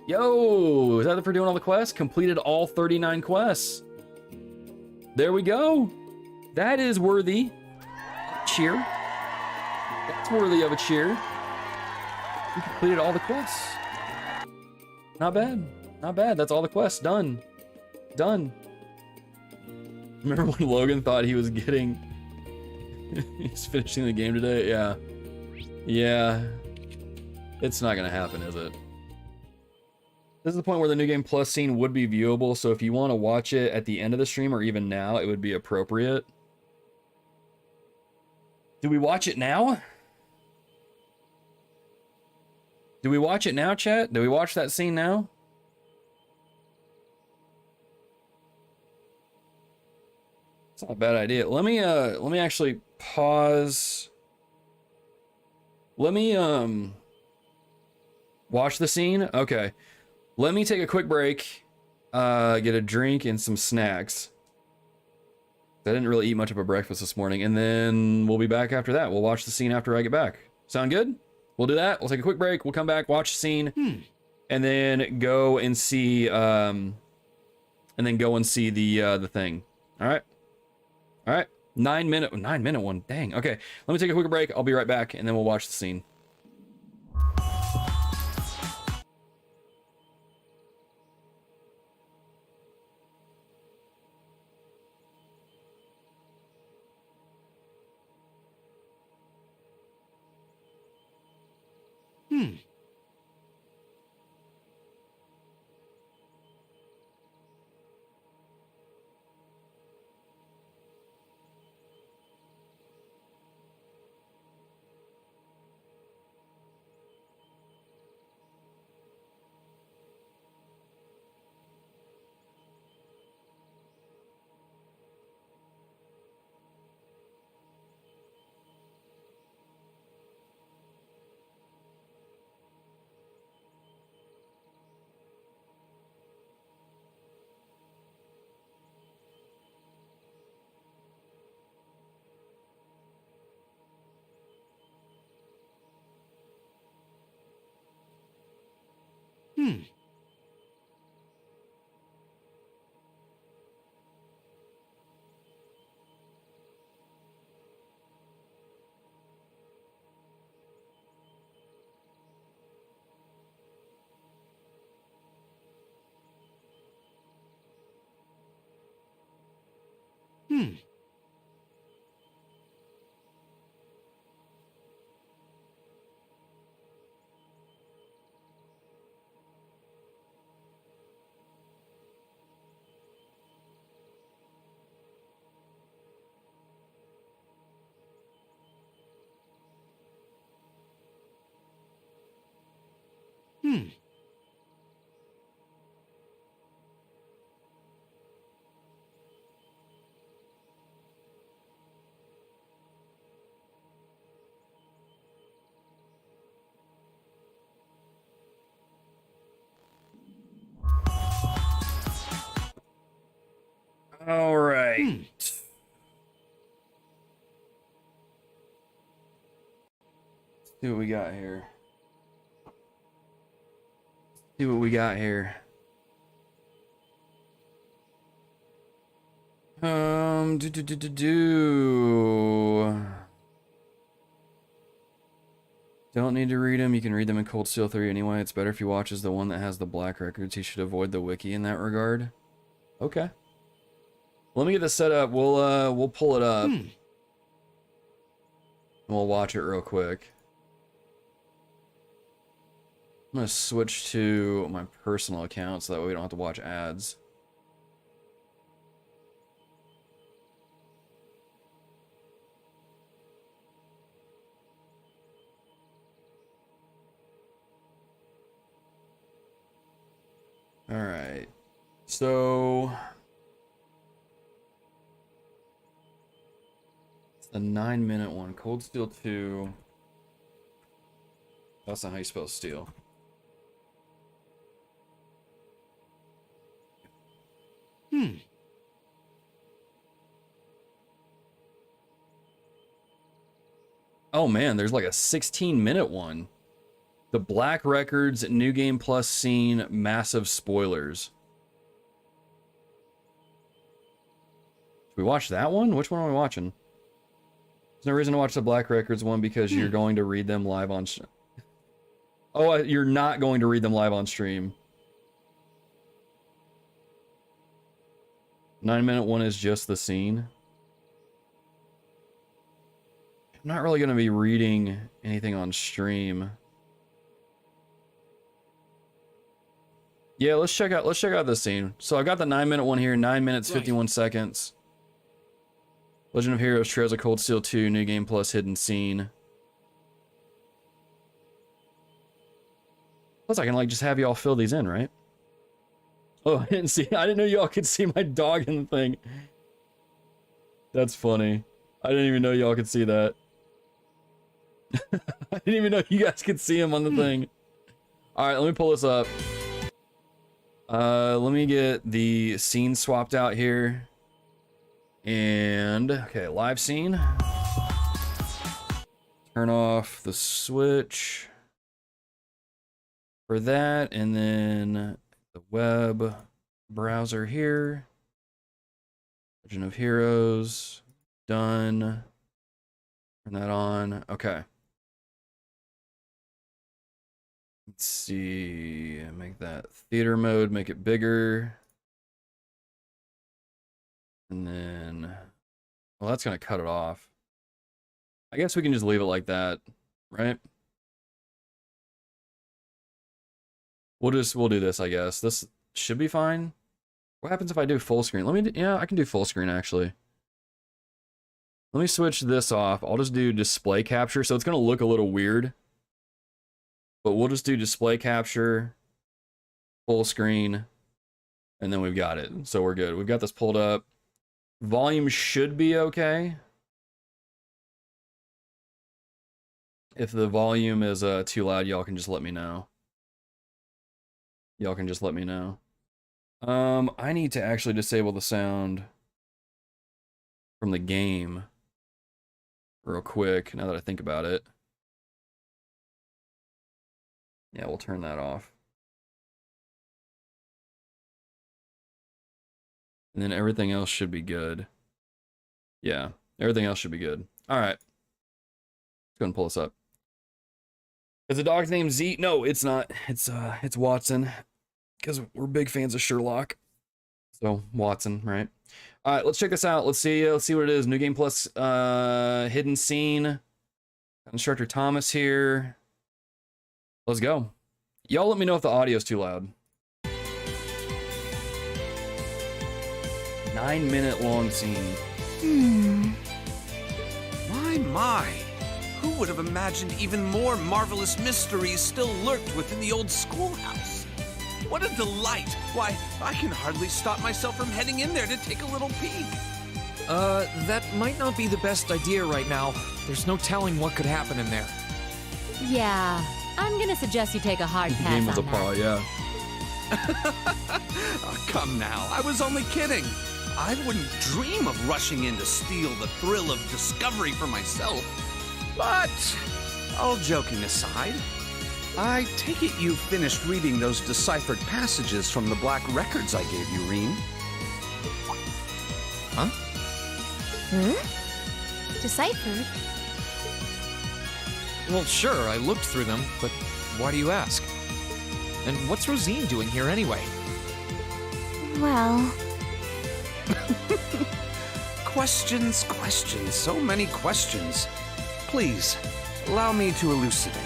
Yo, is that it for doing all the quests? Completed all 39 quests. There we go. That is worthy of a cheer. That's worthy of a cheer. We completed all the quests. Not bad. Not bad. That's all the quests. Done. Done. Remember when Logan thought he was getting... He's finishing the game today? Yeah. Yeah. It's not gonna happen, is it? This is the point where the New Game Plus scene would be viewable, so if you want to watch it at the end of the stream or even now, it would be appropriate. Do we watch it now? Do we watch it now, chat? Do we watch that scene now? It's not a bad idea. Let me actually pause. Let me watch the scene. Okay. Let me take a quick break, get a drink and some snacks. I didn't really eat much of a breakfast this morning, and then we'll be back after that. We'll watch the scene after I get back. Sound good? We'll do that. We'll take a quick break. We'll come back, watch the scene, and then go and see the thing. All right. All right. 9 minute one. Dang. Okay. Let me take a quick break. I'll be right back, and then we'll watch the scene. All right. Let's see what we got here. See what we got here. Don't need to read them. You can read them in Cold Steel 3 anyway. It's better if you watch as the one that has the black records. He should avoid the wiki in that regard. Okay. Let me get this set up. We'll pull it up. And we'll watch it real quick. I'm gonna switch to my personal account so that way we don't have to watch ads. All right. So it's the 9-minute one. Cold Steel 2. That's not how you spell steel. Oh man, there's like a 16-minute one. The Black Records New Game Plus scene, massive spoilers. Should we watch that one? Which one are we watching? There's no reason to watch the Black Records one because you're going to read them live on stream. Oh, you're not going to read them live on stream. 9-minute one is just the scene. I'm not really going to be reading anything on stream. Yeah, let's check out this scene. So I've got the 9-minute one here, 9 minutes, 51 seconds. Legend of Heroes, Trails of Cold Steel 2, New Game Plus hidden scene. Plus I can like just have y'all fill these in, right? Oh, I didn't know y'all could see my dog in the thing. That's funny. I didn't even know y'all could see that. I didn't even know you guys could see him on the thing. Alright, let me pull this up. Let me get the scene swapped out here. And, okay, live scene. Turn off the switch for that, and then the web browser here. Legend of Heroes, done. Turn that on, okay. Let's see, make that theater mode, make it bigger. And then, well, that's gonna cut it off. I guess we can just leave it like that, right? We'll do this, I guess. This should be fine. What happens if I do full screen? Yeah, I can do full screen actually. Let me switch this off. I'll just do display capture, so it's gonna look a little weird. But we'll just do display capture, full screen, and then we've got it. So we're good. We've got this pulled up. Volume should be okay. If the volume is too loud, y'all can just let me know. Y'all can just let me know. I need to actually disable the sound from the game real quick, now that I think about it. Yeah, we'll turn that off. And then everything else should be good. Yeah, everything else should be good. All right. Let's go and pull this up. Is the dog's name Z? No, it's not. It's Watson. Because we're big fans of Sherlock. So, Watson, right? All right, let's check this out. Let's see what it is. New Game Plus, Hidden Scene. Instructor Thomas here. Let's go. Y'all let me know if the audio's too loud. 9-minute long scene. My. Who would have imagined even more marvelous mysteries still lurked within the old schoolhouse? What a delight! Why, I can hardly stop myself from heading in there to take a little peek. That might not be the best idea right now. There's no telling what could happen in there. Yeah, I'm gonna suggest you take a hard pass Game was on a paw, yeah. Oh, come now, I was only kidding. I wouldn't dream of rushing in to steal the thrill of discovery for myself. But, all joking aside, I take it you finished reading those deciphered passages from the black records I gave you, Rean. Huh? Deciphered? Well, sure, I looked through them, but why do you ask? And what's Rosine doing here anyway? Well... Questions, so many questions. Please, allow me to elucidate.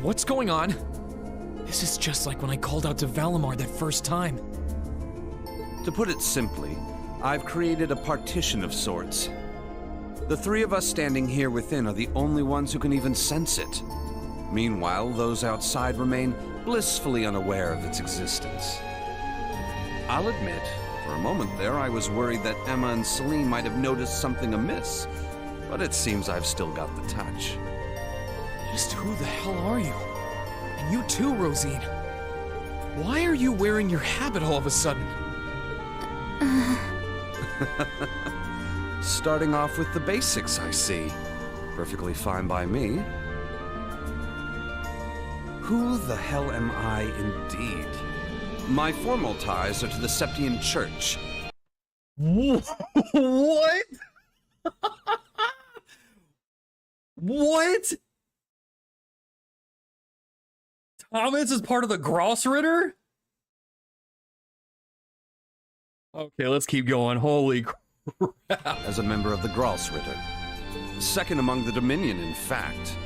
What's going on? This is just like when I called out to Valimar that first time. To put it simply, I've created a partition of sorts. The three of us standing here within are the only ones who can even sense it. Meanwhile, those outside remain blissfully unaware of its existence. I'll admit, for a moment there, I was worried that Emma and Celine might have noticed something amiss, but it seems I've still got the touch. Just who the hell are you? And you too, Rosine. Why are you wearing your habit all of a sudden? Starting off with the basics, I see. Perfectly fine by me. Who the hell am I indeed? My formal ties are to the Septian Church. What? What? Thomas is part of the Grossritter? Okay, let's keep going. Holy crap. As a member of the Grossritter. Second among the Dominion, in fact.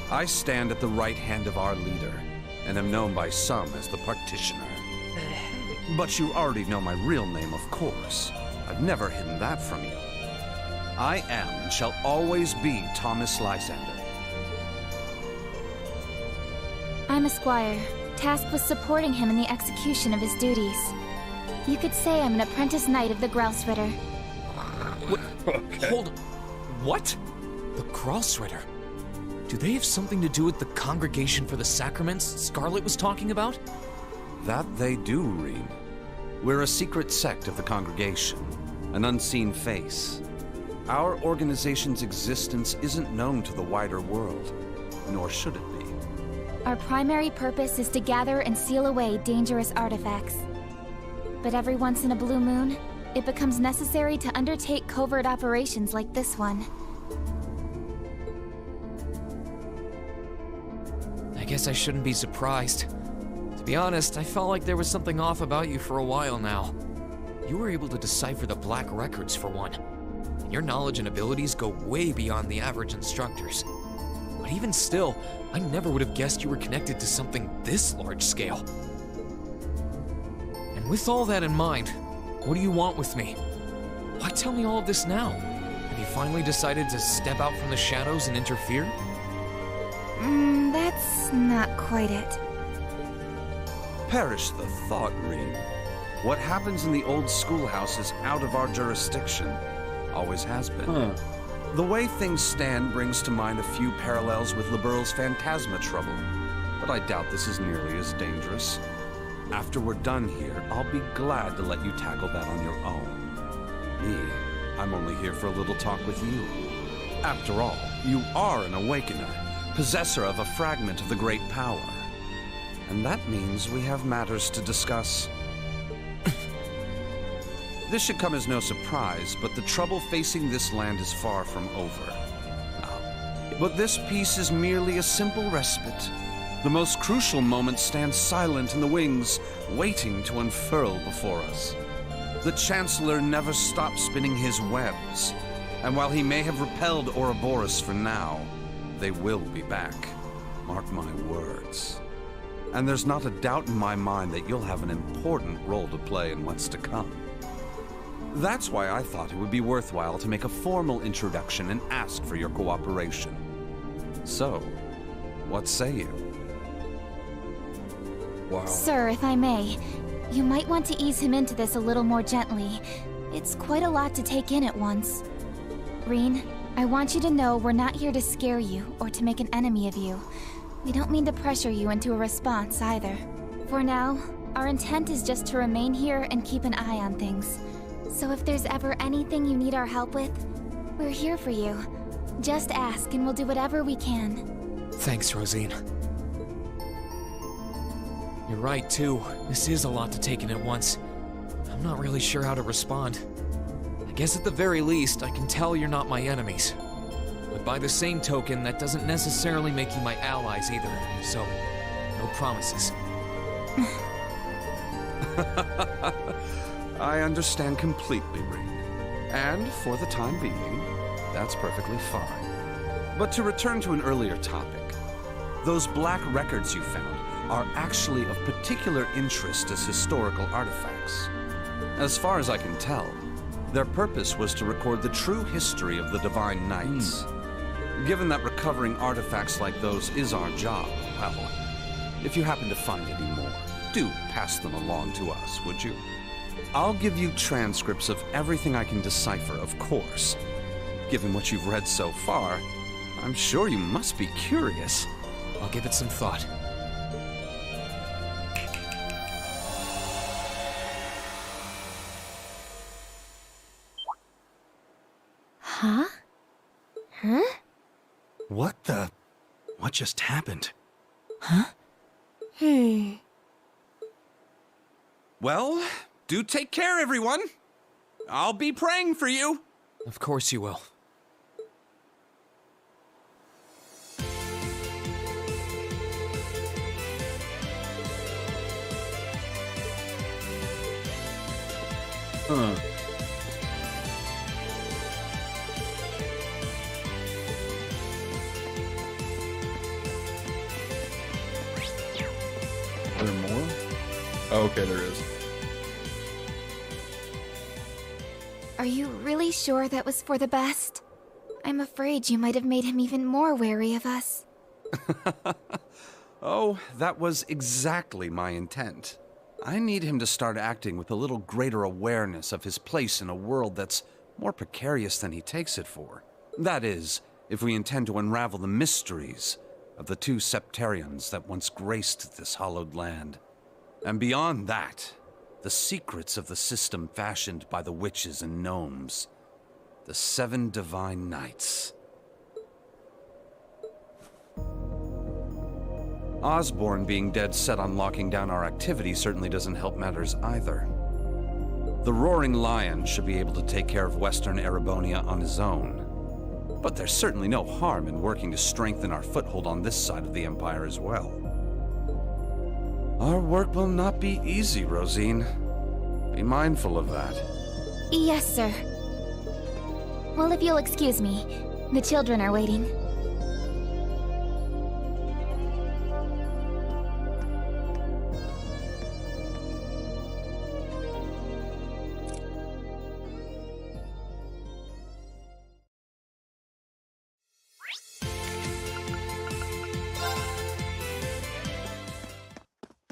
I stand at the right hand of our leader, and am known by some as the Partitioner. But you already know my real name, of course. I've never hidden that from you. I am and shall always be Thomas Lysander. I'm a squire, tasked with supporting him in the execution of his duties. You could say I'm an apprentice knight of the Grossritter. Okay. Hold on. What? The Grossritter? Do they have something to do with the Congregation for the Sacraments Scarlet was talking about? That they do, Rean. We're a secret sect of the Congregation, an unseen face. Our organization's existence isn't known to the wider world, nor should it be. Our primary purpose is to gather and seal away dangerous artifacts. But every once in a blue moon, it becomes necessary to undertake covert operations like this one. I guess I shouldn't be surprised. To be honest, I felt like there was something off about you for a while now. You were able to decipher the Black Records for one. And your knowledge and abilities go way beyond the average instructors. But even still, I never would have guessed you were connected to something this large scale. And with all that in mind, what do you want with me? Why tell me all of this now? Have you finally decided to step out from the shadows and interfere? That's not quite it. Perish the thought, Rean. What happens in the old schoolhouse is out of our jurisdiction. Always has been. The way things stand brings to mind a few parallels with Liberal's Phantasma trouble, but I doubt this is nearly as dangerous. After we're done here, I'll be glad to let you tackle that on your own. me. I'm only here for a little talk with you. After all, you are an awakener, possessor of a fragment of the great power. And that means we have matters to discuss. This should come as no surprise, but the trouble facing this land is far from over. But this peace is merely a simple respite. The most crucial moment stands silent in the wings, waiting to unfurl before us. The Chancellor never stops spinning his webs, and while he may have repelled Ouroboros for now, they will be back. Mark my words. And there's not a doubt in my mind that you'll have an important role to play in what's to come. That's why I thought it would be worthwhile to make a formal introduction and ask for your cooperation. So, what say you? Wow. Sir, if I may, you might want to ease him into this a little more gently. It's quite a lot to take in at once. Rean, I want you to know we're not here to scare you or to make an enemy of you. We don't mean to pressure you into a response either. For now, our intent is just to remain here and keep an eye on things. So if there's ever anything you need our help with, we're here for you. Just ask and we'll do whatever we can. Thanks, Rosine. You're right, too. This is a lot to take in at once. I'm not really sure how to respond. I guess at the very least, I can tell you're not my enemies. But by the same token, that doesn't necessarily make you my allies either, so no promises. I understand completely, Rean. And for the time being, that's perfectly fine. But to return to an earlier topic, those black records you found are actually of particular interest as historical artifacts. As far as I can tell, their purpose was to record the true history of the Divine Knights. Given that recovering artifacts like those is our job, well, if you happen to find any more, do pass them along to us, would you? I'll give you transcripts of everything I can decipher, of course. Given what you've read so far, I'm sure you must be curious. I'll give it some thought. Huh? Huh? What the? What just happened? Huh? Well, do take care, everyone. I'll be praying for you. Of course you will. Huh. Are there more? Oh, okay, there is. Are you really sure that was for the best? I'm afraid you might have made him even more wary of us. Oh, that was exactly my intent. I need him to start acting with a little greater awareness of his place in a world that's more precarious than he takes it for. That is, if we intend to unravel the mysteries of the two septarians that once graced this hallowed land. And beyond that, the secrets of the system fashioned by the witches and gnomes. The 7 Divine Knights. Osborne being dead set on locking down our activity certainly doesn't help matters either. The Roaring Lion should be able to take care of Western Erebonia on his own. But there's certainly no harm in working to strengthen our foothold on this side of the Empire as well. Our work will not be easy, Rosine. Be mindful of that. Yes, sir. Well, if you'll excuse me, the children are waiting.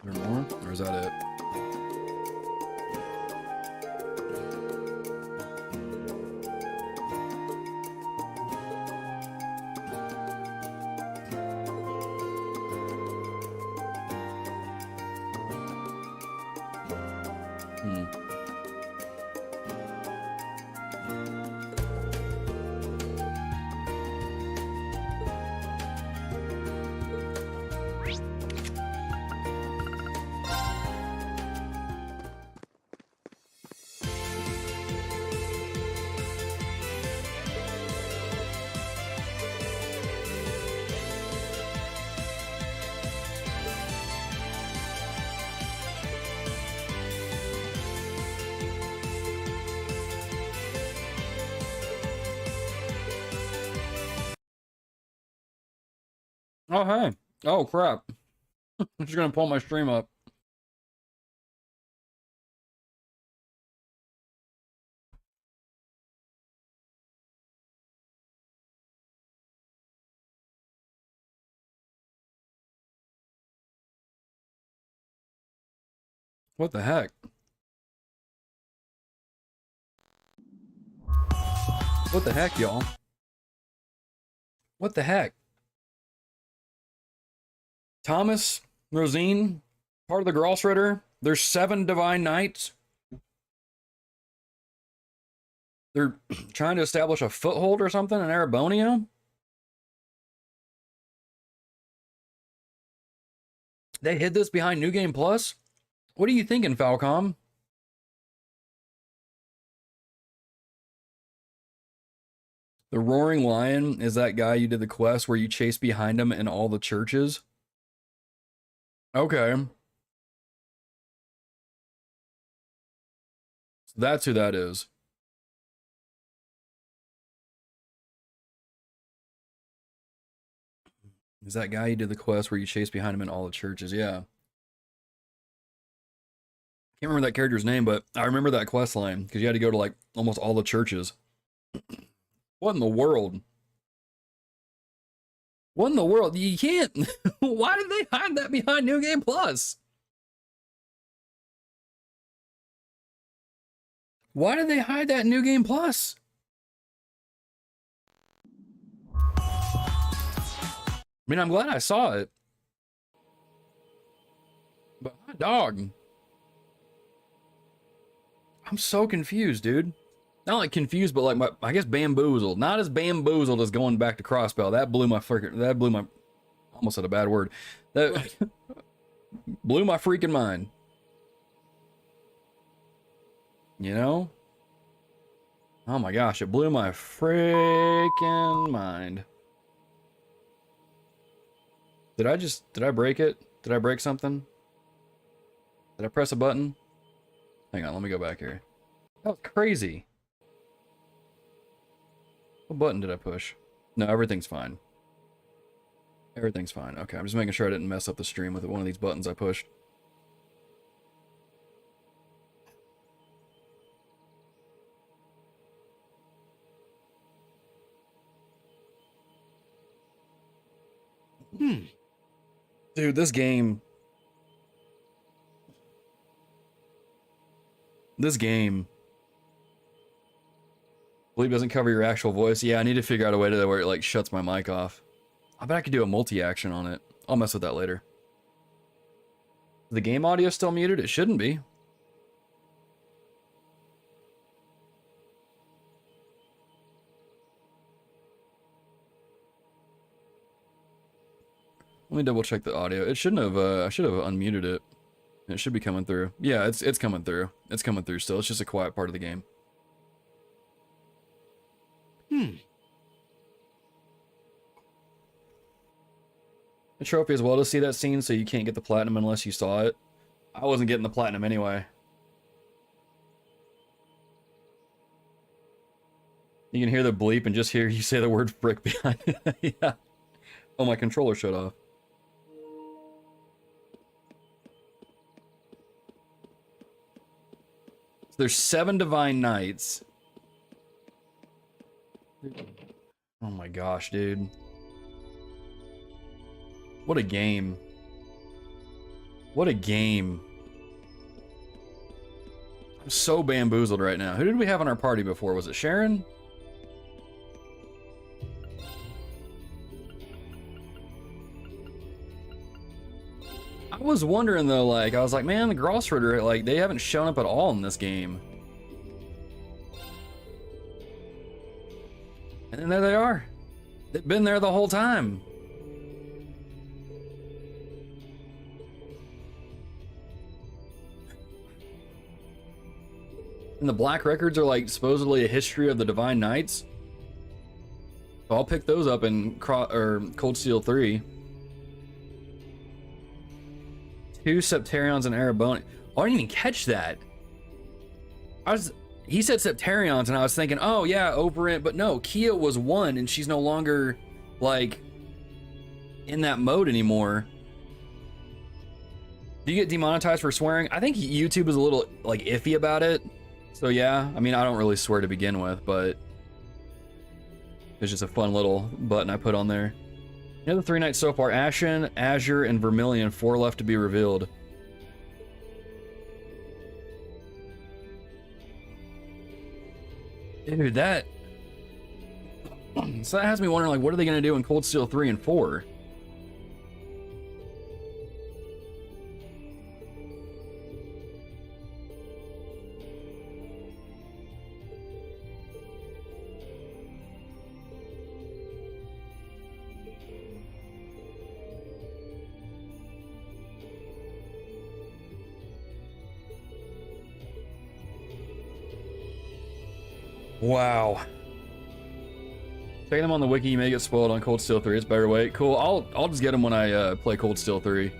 Are there more? Or is that it? Oh, hey. Oh, crap. I'm just gonna pull my stream up. What the heck? What the heck, y'all? What the heck? Thomas, Rosine, part of the Gralsritter. There's 7 divine knights. They're trying to establish a foothold or something in Erebonia. They hid this behind New Game Plus? What are you thinking, Falcom? The Roaring Lion is that guy you did the quest where you chase behind him in all the churches? Okay. So that's who that is. Is that guy you did the quest where you chase behind him in all the churches? Yeah. Can't remember that character's name, but I remember that quest line because you had to go to like almost all the churches. What in the world? What in the world? You can't. Why did they hide that behind New Game Plus? Why did they hide that in New Game Plus? I mean, I'm glad I saw it. But hot dog. I'm so confused, dude. Not like confused, but like I guess bamboozled. Not as bamboozled as going back to Crossbell. That blew my almost said a bad word. That blew my freaking mind. You know? Oh my gosh, it blew my freaking mind. Did I break it? Did I break something? Did I press a button? Hang on, let me go back here. That was crazy. What button did I push? No, everything's fine. Everything's fine. Okay, I'm just making sure I didn't mess up the stream with one of these buttons I pushed. Dude, this game. I believe it doesn't cover your actual voice. Yeah, I need to figure out a way to where it like shuts my mic off. I bet I could do a multi-action on it. I'll mess with that later. Is the game audio still muted? It shouldn't be. Let me double check the audio. It shouldn't have, I should have unmuted it. It should be coming through. Yeah, it's coming through. It's coming through still. It's just a quiet part of the game. A trophy as well to see that scene, so you can't get the platinum unless you saw it. I wasn't getting the platinum anyway. You can hear the bleep and just hear you say the word frick behind it. Yeah. Oh, my controller shut off. So there's 7 divine knights. Oh my gosh, dude. What a game. What a game. I'm so bamboozled right now. Who did we have on our party before? Was it Sharon? I was wondering though, like, I was like, man, the Gralsritter, like, they haven't shown up at all in this game. And then there they are. They've been there the whole time. And the Black Records are like supposedly a history of the Divine Knights. So I'll pick those up in Cold Steel 3. 2 Septarions and Erebonia. Oh, I didn't even catch that. He said Septarions, and I was thinking, oh yeah, over it, but no, Kia was 1, and she's no longer, like, in that mode anymore. Do you get demonetized for swearing? I think YouTube is a little like iffy about it. So yeah, I mean, I don't really swear to begin with, but it's just a fun little button I put on there. You know the 3 knights so far: Ashen, Azure, and Vermilion. 4 left to be revealed. Dude, that... So that has me wondering, like, what are they going to do in Cold Steel 3 and 4? Wow. Checking them on the wiki, you may get spoiled on Cold Steel 3. It's better wait. Cool. I'll just get them when I play Cold Steel 3.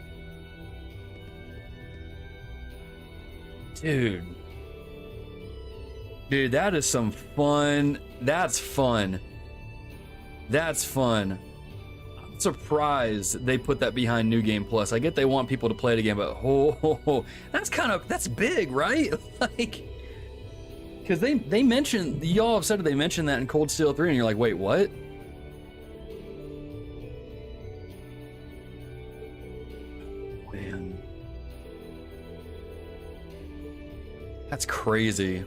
Dude, that is some fun. That's fun. That's fun. I'm surprised they put that behind New Game Plus. I get they want people to play it again, but that's big, right? Like, because they mentioned, y'all have said that they mentioned that in Cold Steel 3, and you're like, wait, what? Man. That's crazy.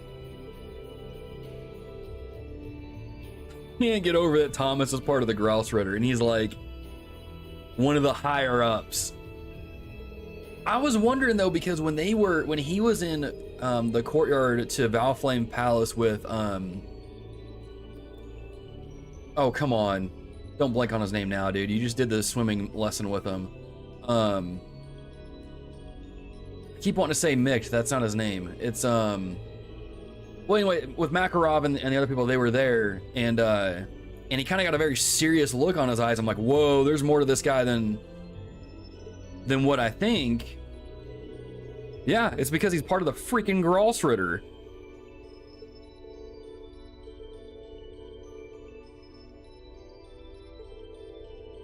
He can't get over that Thomas is part of the Grouse Ritter, and he's like one of the higher ups. I was wondering though, because when he was in the courtyard to Valflame Palace with oh come on, don't blank on his name now, dude. You just did the swimming lesson with him. I keep wanting to say Mick, that's not his name. It's well anyway, with Makarov and the other people, they were there, and he kind of got a very serious look on his eyes. I'm like, whoa, there's more to this guy than what I think. Yeah, it's because he's part of the freaking Grouse Ritter.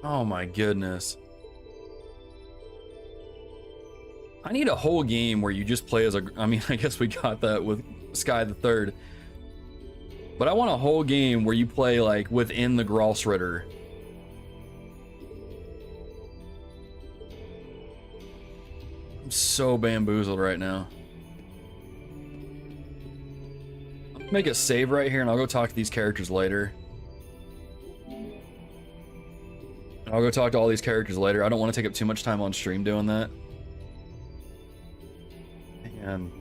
Oh my goodness. I need a whole game where you just play as a... I mean, I guess we got that with Sky the Third. But I want a whole game where you play, like, within the Grouse Ritter. I'm so bamboozled right now. I'll make a save right here, and I'll go talk to these characters later. I'll go talk to all these characters later. I don't want to take up too much time on stream doing that. Man.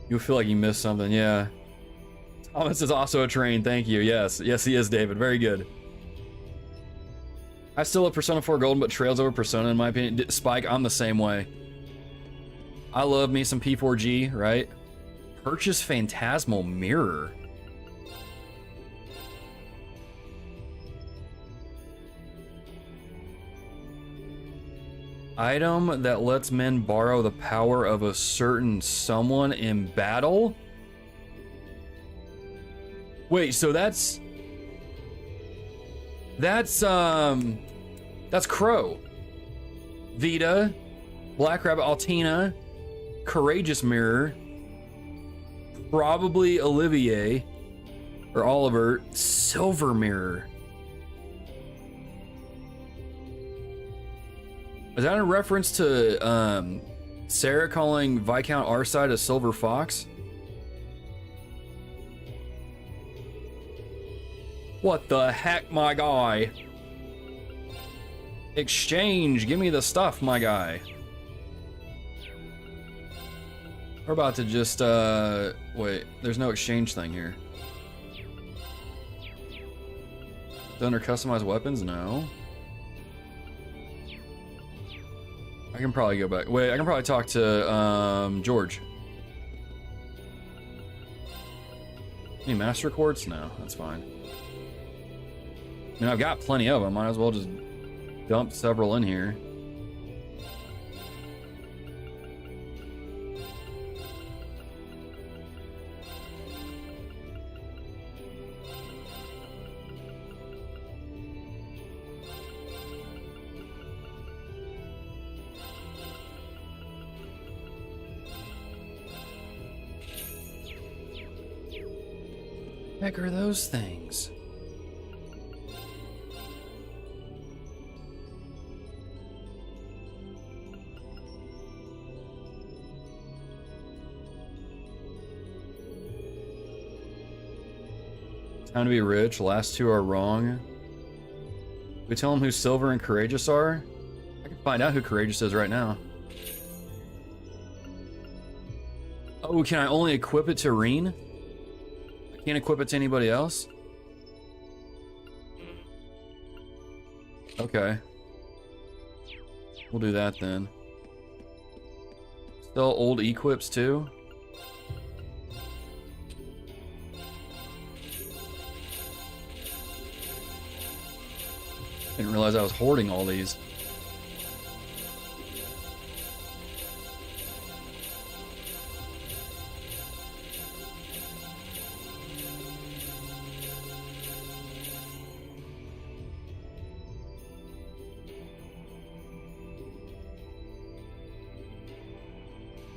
You feel like you missed something, yeah. Thomas is also a train, thank you. Yes, he is, David. Very good. I still love Persona 4 Golden, but trails over Persona in my opinion. Spike, I'm the same way. I love me some P4G, right? Purchase Phantasmal Mirror. Item that lets men borrow the power of a certain someone in battle? Wait, so that's Crow. Vita, Black Rabbit, Altina, Courageous Mirror, probably Olivier, or Oliver, Silver Mirror. Is that a reference to Sarah calling Viscount Arside a silver fox? What the heck, my guy? Exchange, give me the stuff, my guy. We're about to just, wait, there's no exchange thing here. Is it under customized weapons? No. I can probably go back. Wait, I can probably talk to George. Any master quartz? No, that's fine. I mean, I've got plenty of them. Might as well just dump several in here. Heck are those things? Time to be rich. Last two are wrong. We tell them who Silver and Courageous are? I can find out who Courageous is right now. Oh, can I only equip it to Rean? I can't equip it to anybody else? Okay. We'll do that then. Still old equips too? Didn't realize I was hoarding all these.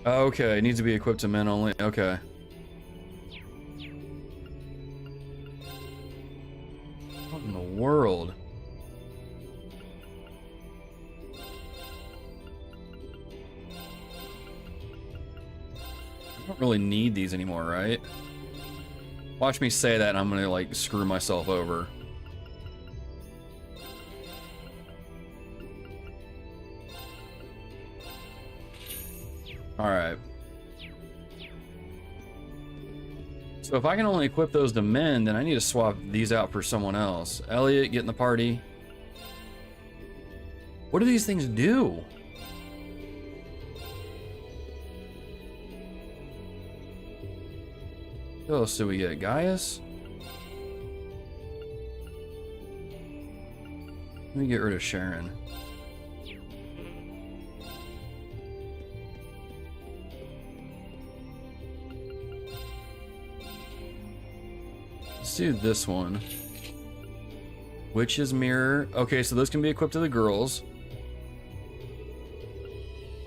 Okay, it needs to be equipped to men only. Okay. What in the world? I don't really need these anymore, right? Watch me say that and I'm gonna like screw myself over. Alright. So if I can only equip those to men, then I need to swap these out for someone else. Elliot, get in the party. What do these things do? What else do we get? Gaius? Let me get rid of Sharon. Let's do this one. Witch's Mirror. Okay, so those can be equipped to the girls.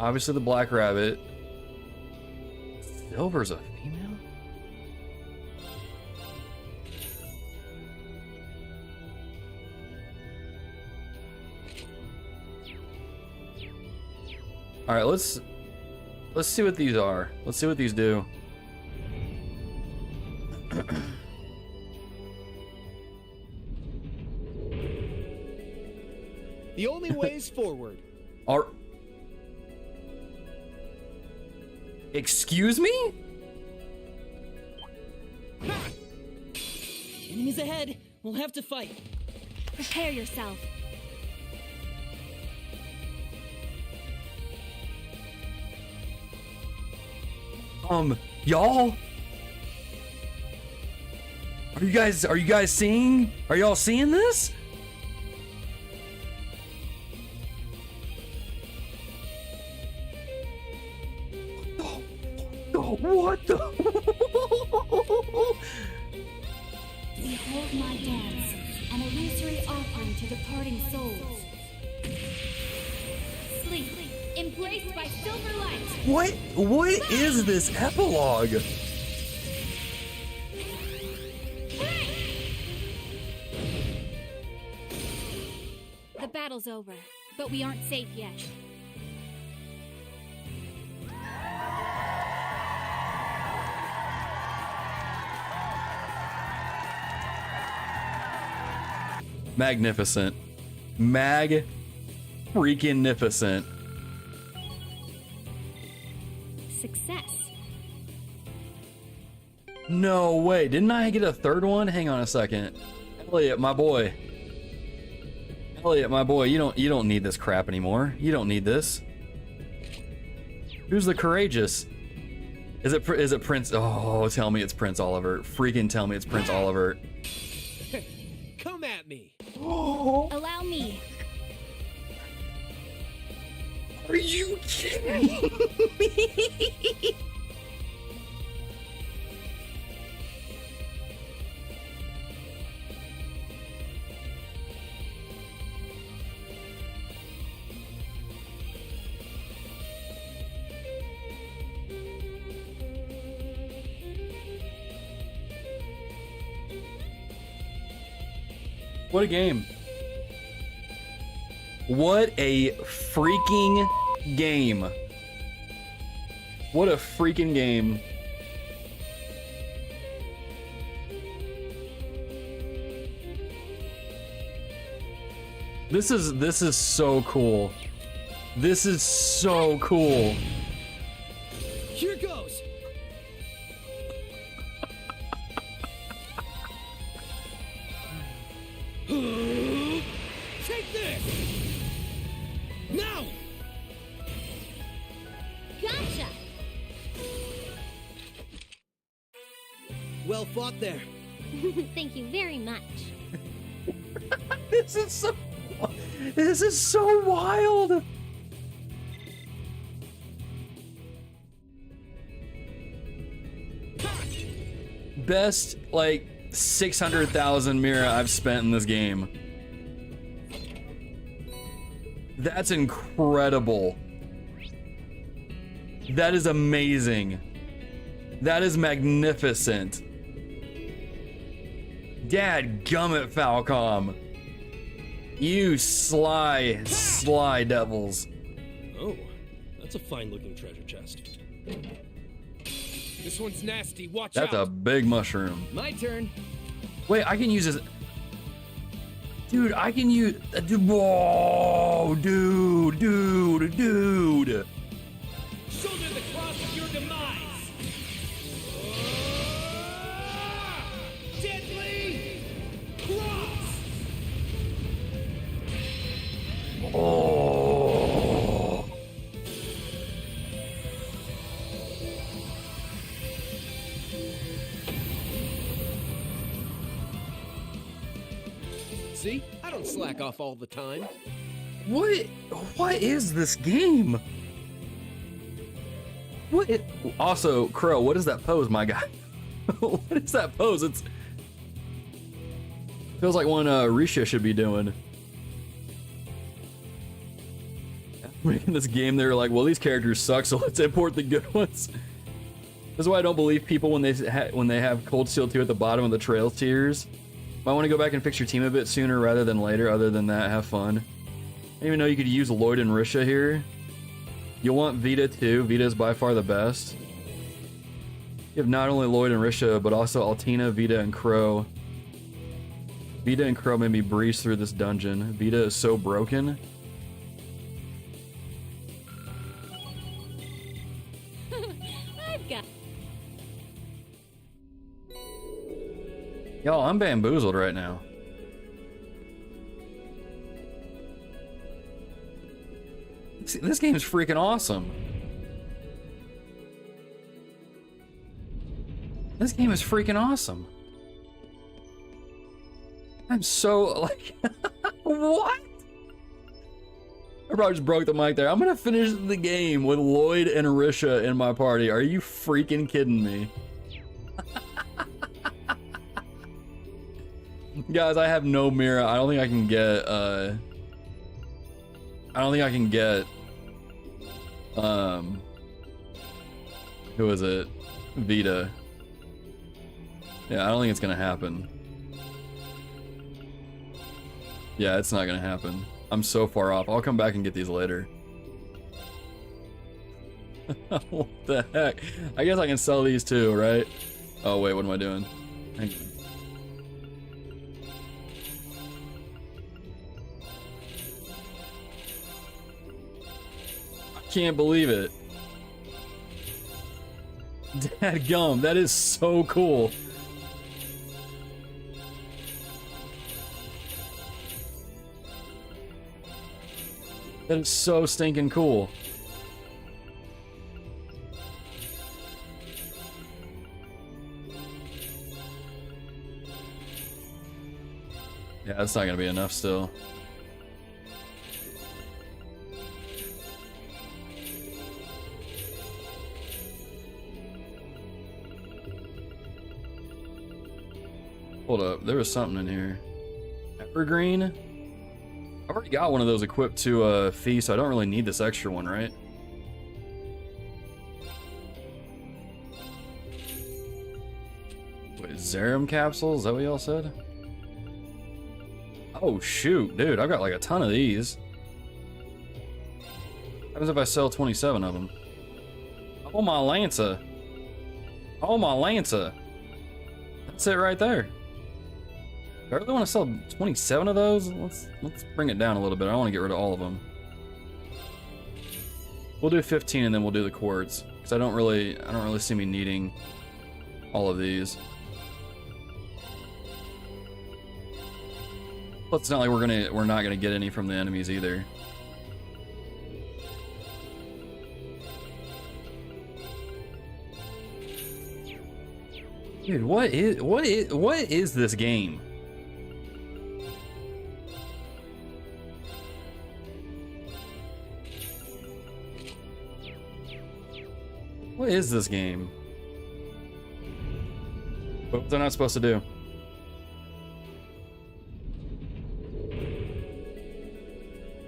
Obviously the Black Rabbit. Silver's a female? Alright, let's see what these are. Let's see what these do. The only way is forward. Excuse me? Enemies ahead. We'll have to fight. Prepare yourself. Y'all? Are you guys seeing? Are y'all seeing this? What the? Behold my dance, an illusory offering to departing souls. Sleep, embraced by silver light. What is this epilogue? The battle's over, but we aren't safe yet. Magnificent. Freaking-nificent. Success. No way. Didn't I get a third one? Hang on a second. Elliot, my boy. Elliot, my boy, you don't need this crap anymore. You don't need this. Who's the courageous? Is it Prince? Oh, tell me it's Prince Oliver. Freaking tell me it's Prince Oliver. Come at me. Allow me. Are you kidding me? What a game. What a freaking game. What a freaking game. This is so cool. This is so cool. Here goes. Take this. Now. Gotcha. Well fought there. Thank you very much. This is so wild. Best like 600,000 Mira I've spent in this game. That's incredible. That is amazing. That is magnificent. Dadgummit, Falcom. You sly devils. Oh, that's a fine-looking treasure chest. This one's nasty. Watch out. That's a big mushroom. My turn. Wait, I can use this. Dude, I can use. Whoa, dude. Shoulder the cross of your demise. Deadly cross. Oh. See? I don't slack off all the time. What is this game? Also, Crow, what is that pose, my guy? What is that pose? It's feels like one Risha should be doing. Making this game, they're like, well, these characters suck, so let's import the good ones. This is why I don't believe people when they have Cold Steel 2 at the bottom of the Trails tiers. Might want to go back and fix your team a bit sooner rather than later. Other than that, have fun. I didn't even know you could use Lloyd and Risha here. You'll want Vita too. Vita is by far the best. You have not only Lloyd and Risha, but also Altina, Vita, and Crow. Vita and Crow made me breeze through this dungeon. Vita is so broken. I've got. Y'all, I'm bamboozled right now. This game's freaking awesome. This game is freaking awesome. I'm so like, what? I probably just broke the mic there. I'm gonna finish the game with Lloyd and Risha in my party. Are you freaking kidding me? Guys, I have no Mira. I don't think I can get, who is it? Vita. Yeah, I don't think it's gonna happen. Yeah, it's not gonna happen. I'm so far off. I'll come back and get these later. What the heck? I guess I can sell these too, right? Oh wait, what am I doing? Hang on. Can't believe it. Dadgum, that is so cool. That is so stinking cool. Yeah, that's not gonna be enough still. Hold up, there was something in here. Evergreen? I've already got one of those equipped to Fee, so I don't really need this extra one, right? Wait, Zerum capsules? Is that what y'all said? Oh shoot, dude, I've got like a ton of these. What happens if I sell 27 of them? Oh my Lancer. Oh my Lancer. That's it right there. Do I really want to sell 27 of those? Let's bring it down a little bit. I don't want to get rid of all of them. We'll do 15 and then we'll do the quartz, because I don't really see me needing all of these. Plus, it's not like we're not gonna get any from the enemies either. Dude, what is this game? What is this game? What was I not supposed to do?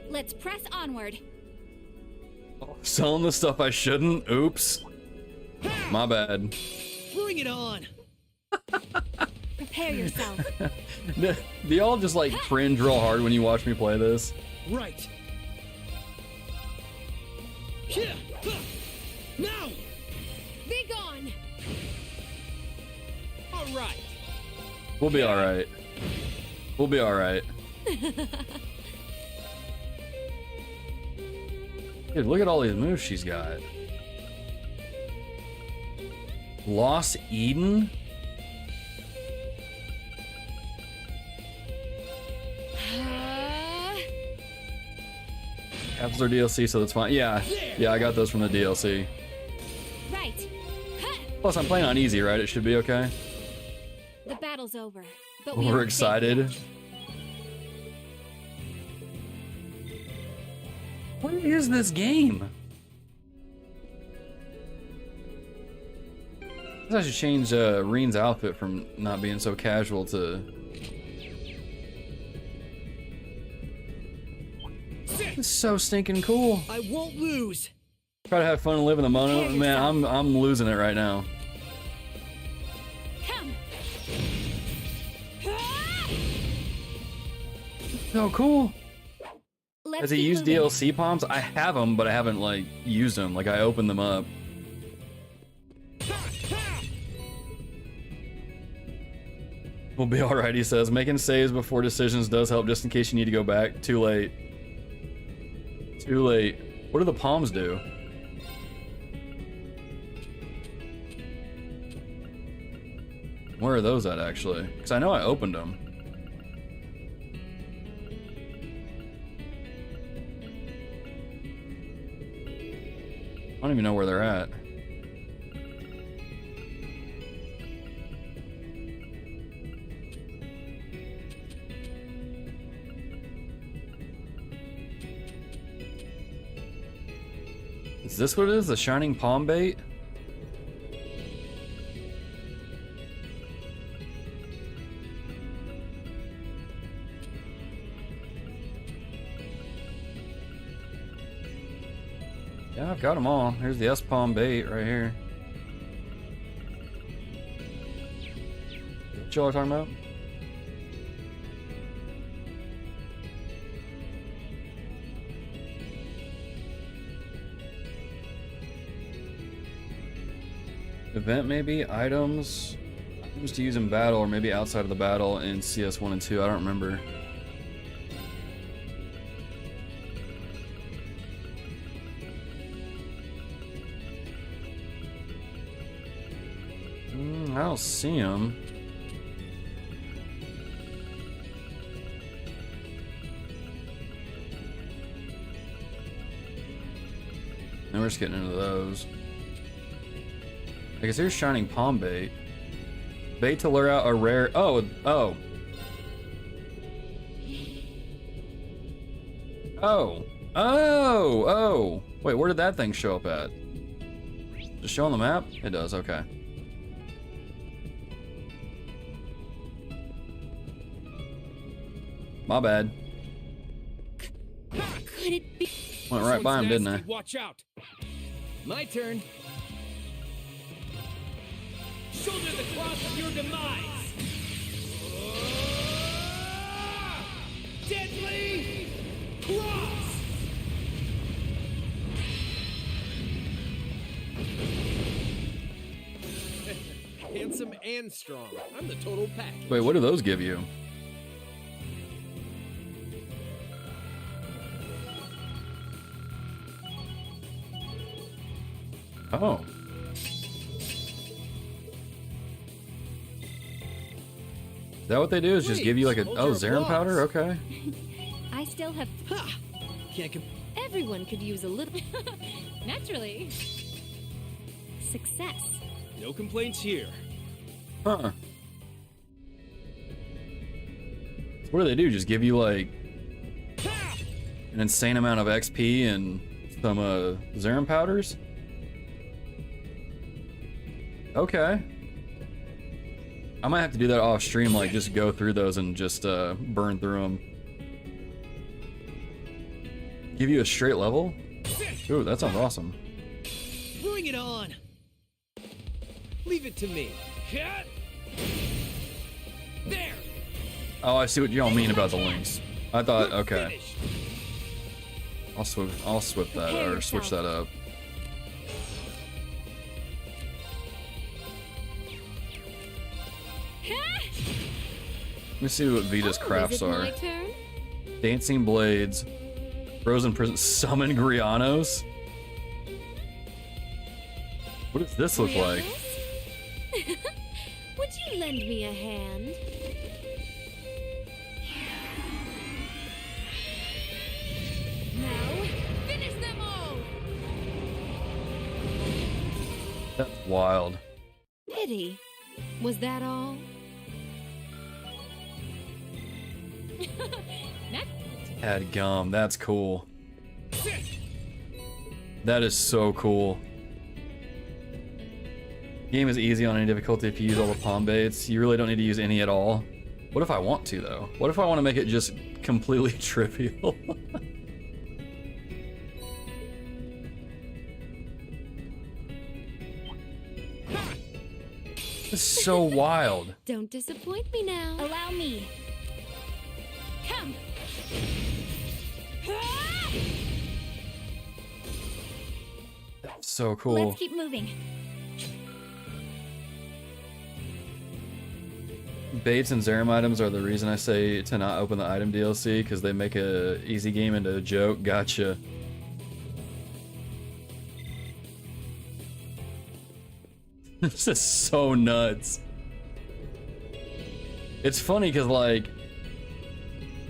Let's press onward. Oh, selling the stuff I shouldn't? Oops. My bad. Bring it on! Prepare yourself. Do y'all just like cringe real hard when you watch me play this? Right. Here! Now! Be gone! Alright. We'll be alright. We'll be alright. Dude, look at all these moves she's got. Lost Eden? Capsules are DLC, so that's fine. Yeah, I got those from the DLC. Right. Plus, I'm playing on easy, right? It should be okay. The battle's over, but We're excited. What is this game? I guess I should change Rean's outfit from not being so casual to... It's so stinking cool. I won't lose. Try to have fun and live in the moment. Man, I'm losing it right now. Come. So cool. Let's Has he used DLC palms? I have them, but I haven't like used them. Like I opened them up. We'll be alright, he says. Making saves before decisions does help, just in case you need to go back. Too late. Too late. What do the palms do? Where are those at, actually? Because I know I opened them. I don't even know where they're at. Is this what it is? The shining palm bait? Yeah, I've got them all. Here's the S-palm bait right here. What y'all are talking about? Event maybe? Items? Items to use in battle or maybe outside of the battle in CS 1 and 2. I don't remember. I don't see him. And we're just getting into those. I guess here's shining palm bait. Bait to lure out a rare. Oh. Wait, where did that thing show up at? Does it show on the map? It does, okay. My bad. Could it be? Went right by him, didn't I? Watch out. My turn. Shoulder the cross of your demise. handsome and strong. I'm the total package. Wait, what do those give you? Oh. Is that what they do? Is just give you like a Zerum powder? Okay. I still have. Ha! Can't Everyone could use a little. Naturally. Success. No complaints here. Huh. So what do they do? Just give you like an insane amount of XP and some Zerum powders? Okay. I might have to do that off stream, like just go through those and just burn through them. Give you a straight level? Ooh, that sounds awesome. Bring it on. Leave it to me. There. Oh, I see what y'all mean about the links. I thought, okay. I'll swip that or switch that up. Let me see what Vita's crafts are. Dancing blades, frozen prison, summon Grianos. What does this look like? Would you lend me a hand? Now, finish them all! That's wild. Pity. Was that all? Had gum. That's cool. That is so cool. Game is easy on any difficulty if you use all the palm baits. You really don't need to use any at all. What if I want to though? What if I want to make it just completely trivial? This is so wild. Don't disappoint me now. Allow me. Come. That's so cool. Let's keep moving. Baits and Zerum items are the reason I say to not open the item DLC, because they make a easy game into a joke. Gotcha. This is so nuts. It's funny because, like,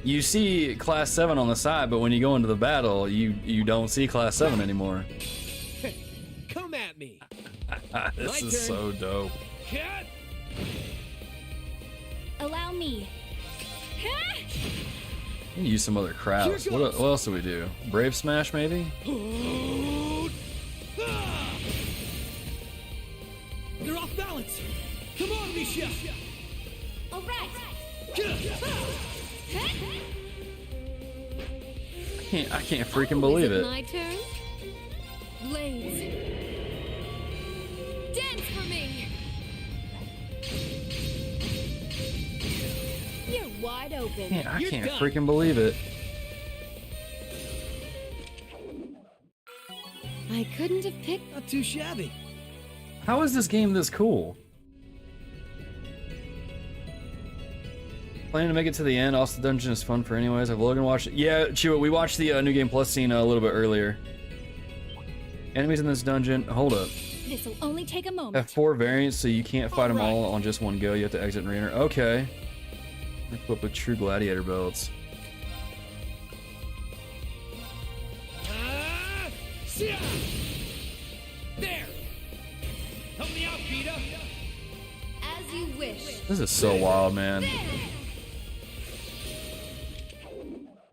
you see Class 7 on the side, but when you go into the battle, you don't see Class 7 anymore. Come at me. This is so dope. Allow me. We can use some other crafts. What else do we do? Brave Smash, maybe? They're off balance. Come on, Misha. All right. I can't freaking believe it. My turn. Blades. Dance for me. You're wide open. Man, I can't freaking believe it. I couldn't have picked. Not too shabby. How is this game this cool? Planning to make it to the end. Also, the dungeon is fun for anyways. Have Logan watched it? Yeah, Chua, we watched the New Game Plus scene a little bit earlier. Enemies in this dungeon. Hold up. This'll only take a moment. Have 4 variants, so you can't fight them all on just one go. You have to exit and re-enter. Okay. Equip with true gladiator belts. There. Help me out, Vita. As you wish. This is so wild, man.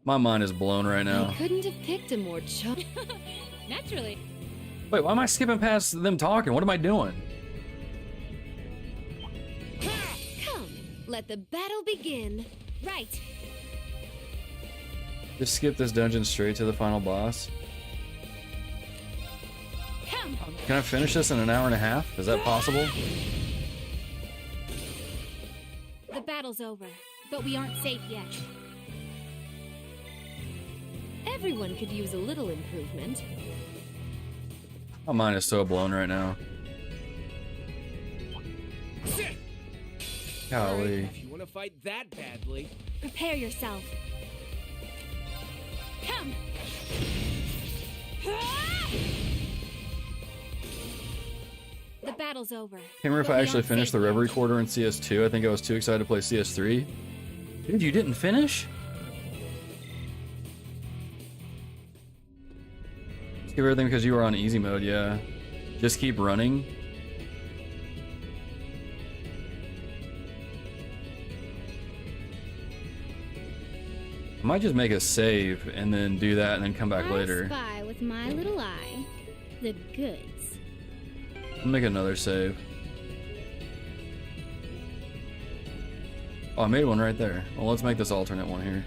My mind is blown right now. I couldn't have picked a more Naturally. Wait, why am I skipping past them talking? What am I doing? Come, let the battle begin. Right. Just skip this dungeon straight to the final boss. Come. Can I finish this in an hour and a half? Is that possible? The battle's over, but we aren't safe yet. Everyone could use a little improvement. My mind is so blown right now. Golly. If you want to fight that badly, Prepare yourself. Come! The battle's over. Can't remember if I actually finished the Reverie quarter in CS2. I think I was too excited to play CS3. Dude, you didn't finish? Skip everything because you were on easy mode, yeah. Just keep running. I might just make a save and then do that and then come back later. Spy with my little eye. The goods. I'll make another save. Oh, I made one right there. Well, let's make this alternate one here.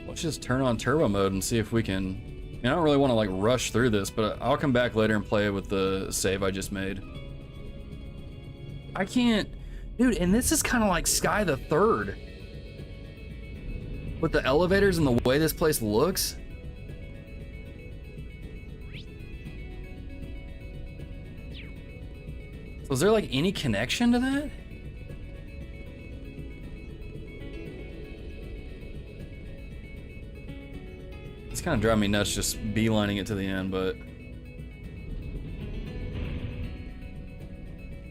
Let's just turn on turbo mode and see if we can... I don't really want to like rush through this, but I'll come back later and play it with the save I just made. I can't... Dude, and this is kind of like Sky the Third. With the elevators and the way this place looks. So is there like any connection to that? It's kind of driving me nuts just beelining it to the end, but...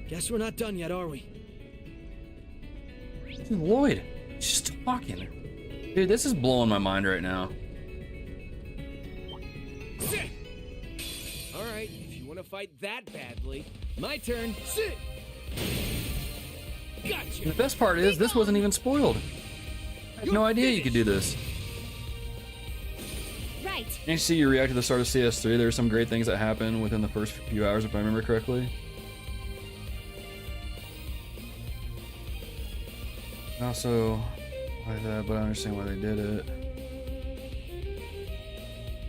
guess we're not done yet, are we? Dude, Lloyd, just talking. Dude, this is blowing my mind right now. Sit! Alright, if you want to fight that badly, my turn. Sit! Gotcha! The best part is, this wasn't even spoiled. I had no idea you could do this. Right. And you see you react to the start of CS3, there were some great things that happened within the first few hours, if I remember correctly. Also, like that, but I understand why they did it.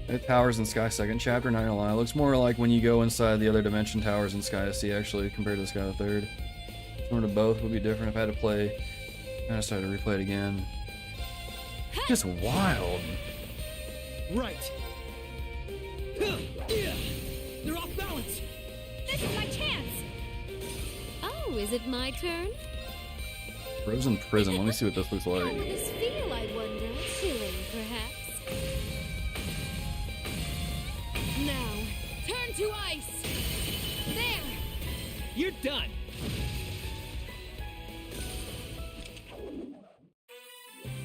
The towers in Sky second chapter, not gonna lie, it looks more like when you go inside the other dimension towers in Sky SC actually, compared to the Sky the Third. Similar to both, would be different if I had to play. I decided to replay it again. Just wild. Right. They're off balance. This is my chance. Oh, is it my turn? Frozen Prison, let me see what this looks How will like. this feel, I wonder? Chilling, perhaps? Now, turn to ice. There. You're done.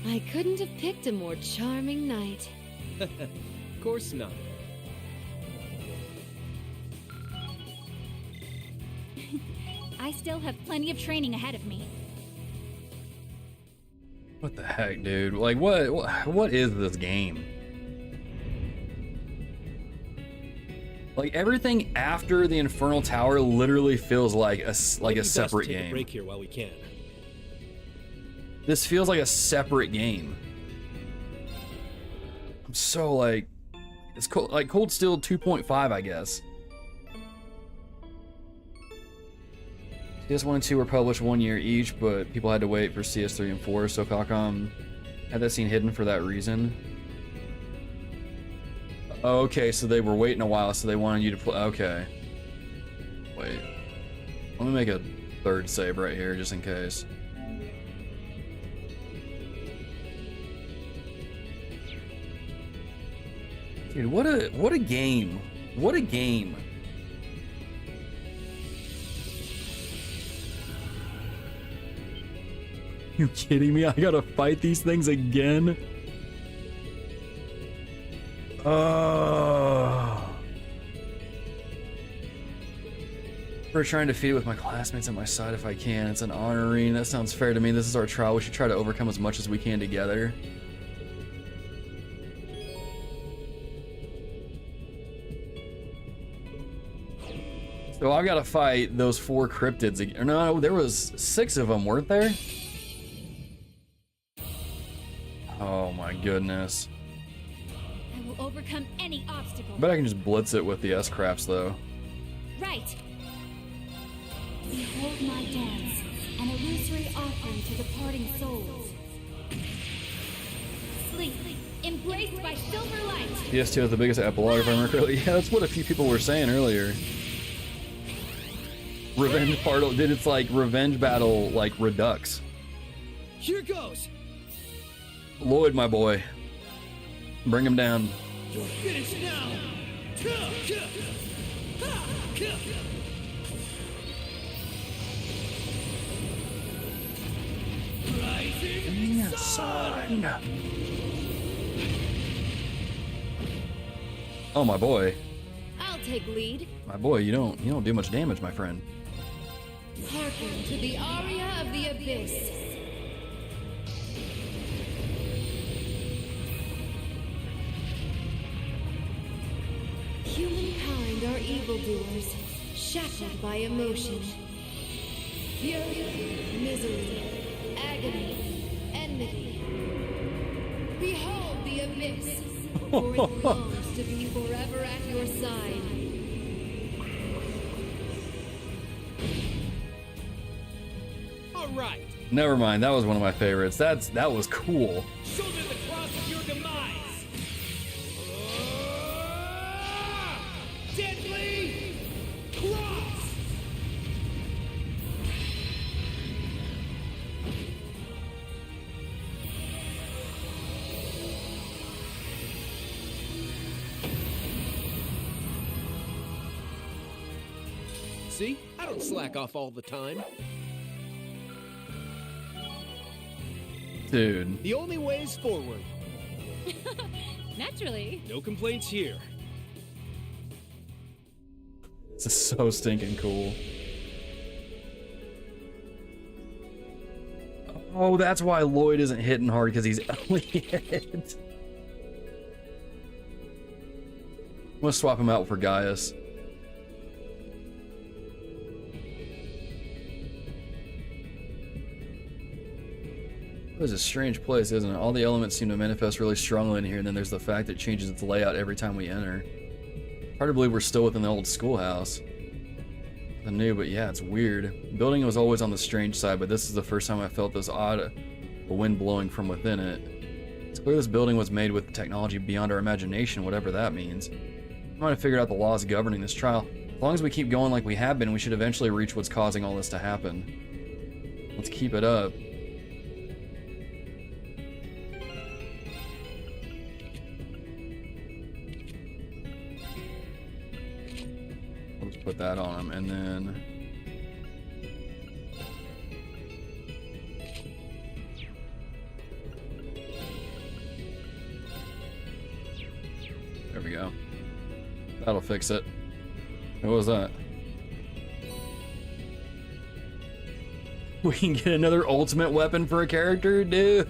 I couldn't have picked a more charming night. Of course not. I still have plenty of training ahead of me. What the heck, dude? Like, what is this game? Like, everything after the Infernal Tower literally feels like a separate Take a game. break here while we can. This feels like a separate game. I'm so like, it's cold, like Cold Steel 2.5, I guess. CS1 and 2 were published 1 year each, but people had to wait for CS3 and 4, so Falcom had that scene hidden for that reason. Okay, so they were waiting a while, so they wanted you to play. Okay. Wait. Let me make a third save right here, just in case. Dude, what a game. What a game. You kidding me? I gotta fight these things again? We're trying to defeat it with my classmates at my side if I can. It's an honoring. That sounds fair to me. This is our trial. We should try to overcome as much as we can together. So I've got to fight those 4 cryptids again. No, there was 6 of them, weren't there? Oh my goodness. I will overcome any obstacle. I bet I can just blitz it with the S-Craps though. Right. Behold my dance. An illusory offering to departing souls. Sleep, embraced by silver light. PS2 has the biggest epilogue, if I remember correctly. Yeah, that's what a few people were saying earlier. Revenge Battle, dude, it's like Revenge Battle, like Redux. Here goes. Lloyd, my boy. Bring him down. You're finished now. Rising sun. Oh, my boy. I'll take lead. My boy, you don't do much damage, my friend. Hearken to the aria of the abyss. Humankind are evildoers, shackled by emotion. Fury, misery, agony, enmity. Behold the abyss, for it longs to be forever at your side. All right. Never mind, that was one of my favorites. That was cool. Shoulder the cross of your demise. Deadly cross. See? I don't slack off all the time. Dude. The only way is forward. Naturally. No complaints here. This is so stinking cool. Oh, that's why Lloyd isn't hitting hard, because he's Elliot. I'm gonna swap him out for Gaius. It was a strange place, isn't it? All the elements seem to manifest really strongly in here, and then there's the fact that it changes its layout every time we enter. Hard to believe we're still within the old schoolhouse. The new, but yeah, it's weird. The building was always on the strange side, but this is the first time I felt this odd wind blowing from within it. It's clear this building was made with technology beyond our imagination, whatever that means. I might have figured out the laws governing this trial. As long as we keep going like we have been, we should eventually reach what's causing all this to happen. Let's keep it up. Let's put that on him, and then there we go. That'll fix it. What was that? We can get another ultimate weapon for a character? Dude.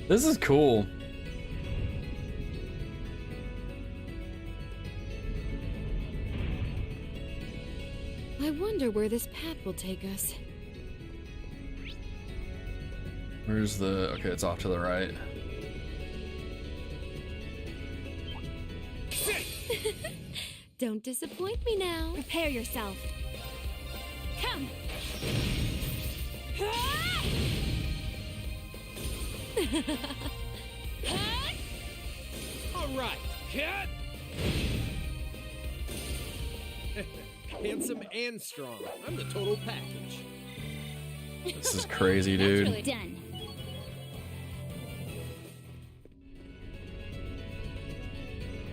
This is cool. I wonder where this path will take us. Where's the... Okay, it's off to the right. Don't disappoint me now. Prepare yourself. Come. All right, cat. Handsome and strong. I'm the total package. This is crazy, dude. Really done.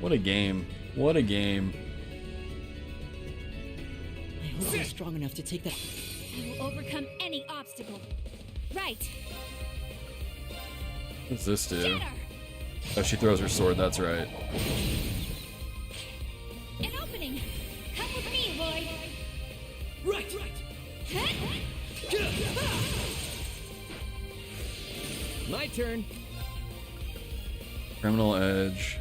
What a game. What a game. I hope you're strong enough to take that. I will overcome any obstacle. Right. What's this do? Oh, she throws her sword, that's right. An opening. Come with me, Lloyd. Right. My turn. Criminal Edge.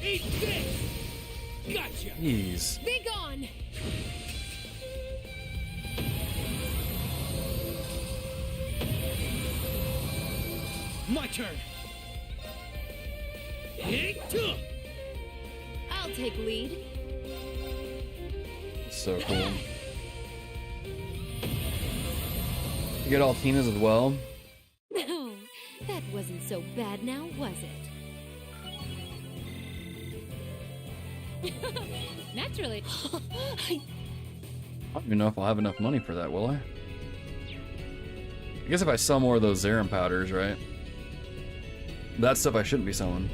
Eat this. Gotcha. Jeez. Be gone. My turn. I'll I'll take lead. So cool. You get all Tina's as well? No, that wasn't so bad now, was it? Naturally. I don't even know if I'll have enough money for that, will I? I guess if I sell more of those Zerum powders, right? That's stuff I shouldn't be selling.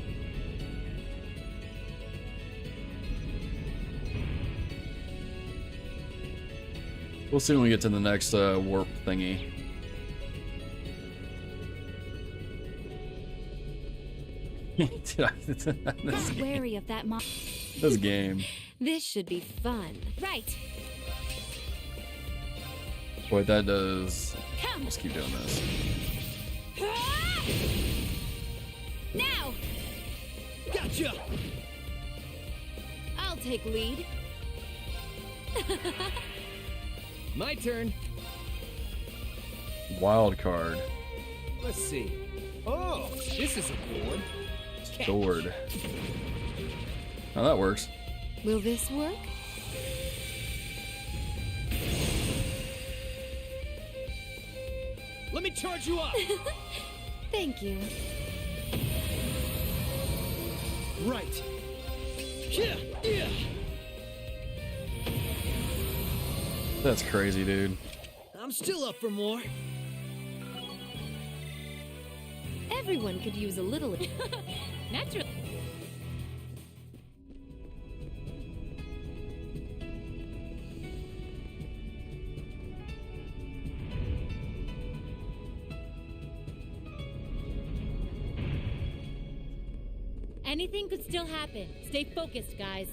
We'll see when we get to the next warp thingy. Be wary of that This game. This should be fun. Right. What that does. Let's keep doing this. Now! Gotcha! I'll take lead. My turn. Wild card. Let's see. Oh, this is a good one. Sword. Oh, that works. Will this work? Let me charge you up. Thank you. Right. Yeah. Yeah. That's crazy, dude. I'm still up for more. Everyone could use a little. Naturally. Anything could still happen. Stay focused, guys.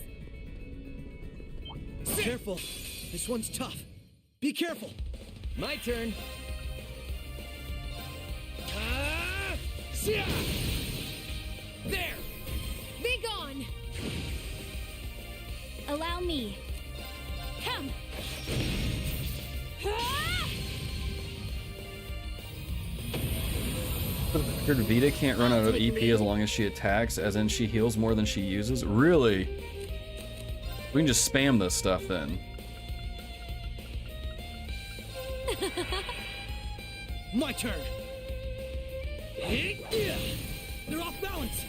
Careful. This one's tough. Be careful. My turn. There! Be gone! Allow me. Come! Heard Vita can't run out of EP as long as she attacks, as in she heals more than she uses? Really? We can just spam this stuff then. My turn. They're off balance.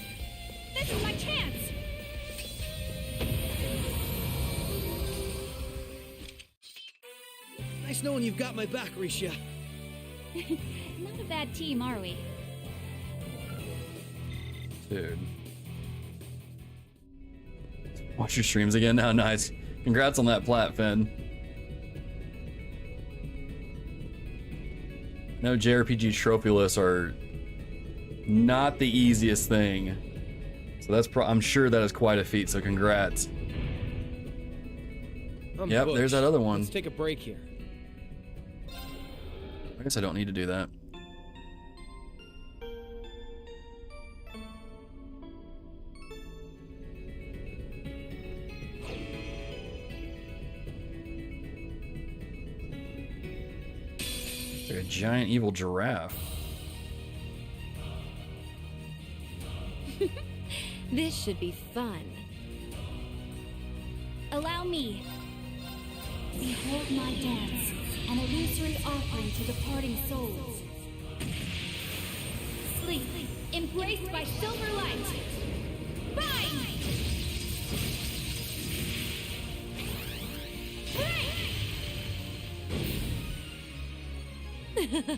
This is my chance! Nice knowing you've got my back, Risha. Not a bad team, are we? Dude. Watch your streams again now. Nice. Congrats on that plat, Finn. No, JRPG trophy lists are not the easiest thing. So that's I'm sure that is quite a feat, so congrats. Yep, booked. there's that other one. Let's take a break here. I guess I don't need to do that. Like a giant evil giraffe. This should be fun. Allow me. Behold my dance, an illusory offering to departing souls. Sleep, embraced by silver light. Bind!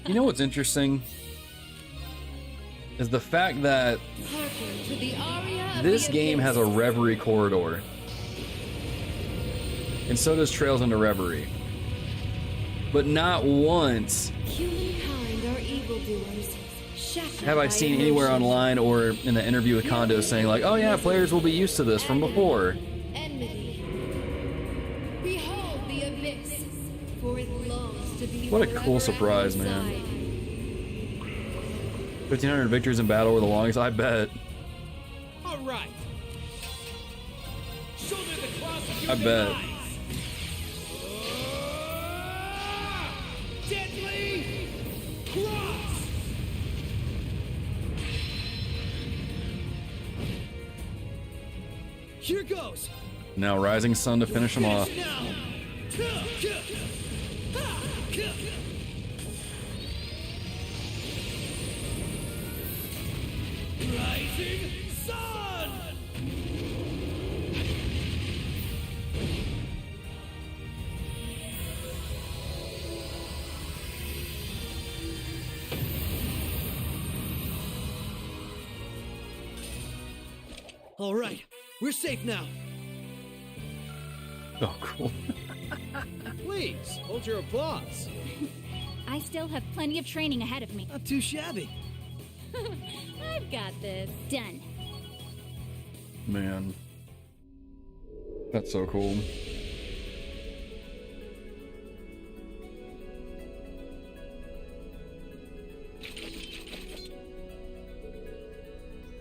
You know what's interesting? Is the fact that Hearken to the aria of this the game has a abyss. Reverie corridor. And so does Trails into Reverie. But not once Humankind are evildoers. Shackled have I by seen anywhere emotion. online or in the interview with Kondo saying like, oh yeah, players will be used to this from before. Enmity. Behold the abyss, for it longs to be What a forever cool at surprise, your man. side. 1,500 victories in battle were the longest, I bet. All right. Shoulder the cross of your I bet. demise. Deadly cross. Here goes. Now Rising Sun to finish him off. Rising Sun! All right, we're safe now. Oh, cool. Please, hold your applause. I still have plenty of training ahead of me. Not too shabby. I've got this. Done. Man. That's so cool.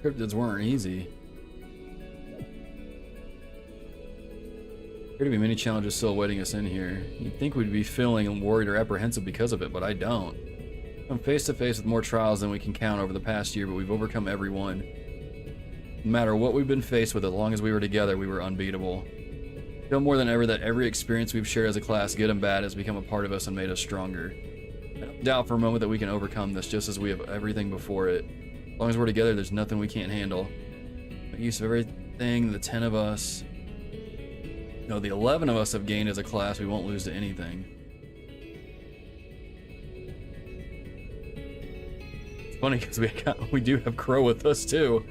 Cryptids weren't easy. There to be many challenges still awaiting us in here. You'd think we'd be feeling worried or apprehensive because of it, but I don't. I'm face to face with more trials than we can count over the past year, but we've overcome every one. No matter what we've been faced with, as long as we were together, we were unbeatable. I feel more than ever that every experience we've shared as a class, good and bad, has become a part of us and made us stronger. I don't doubt for a moment that we can overcome this, just as we have everything before it. As long as we're together, there's nothing we can't handle. Make use of everything the 10 of us... No, the 11 of us have gained as a class. We won't lose to anything. It's funny because we do have Crow with us too.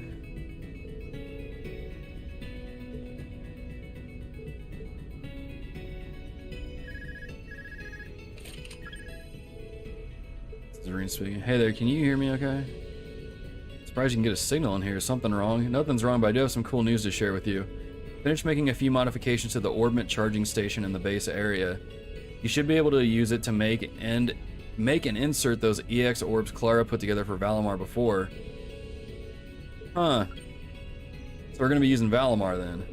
This is Rean speaking. Hey there, can you hear me okay? Surprised you can get a signal in here. Something wrong? Nothing's wrong, but I do have some cool news to share with you. Finished making a few modifications to the orbit charging station in the base area. You should be able to use it to make and insert those EX orbs Clara put together for Valimar before. Huh. So we're gonna be using Valimar then.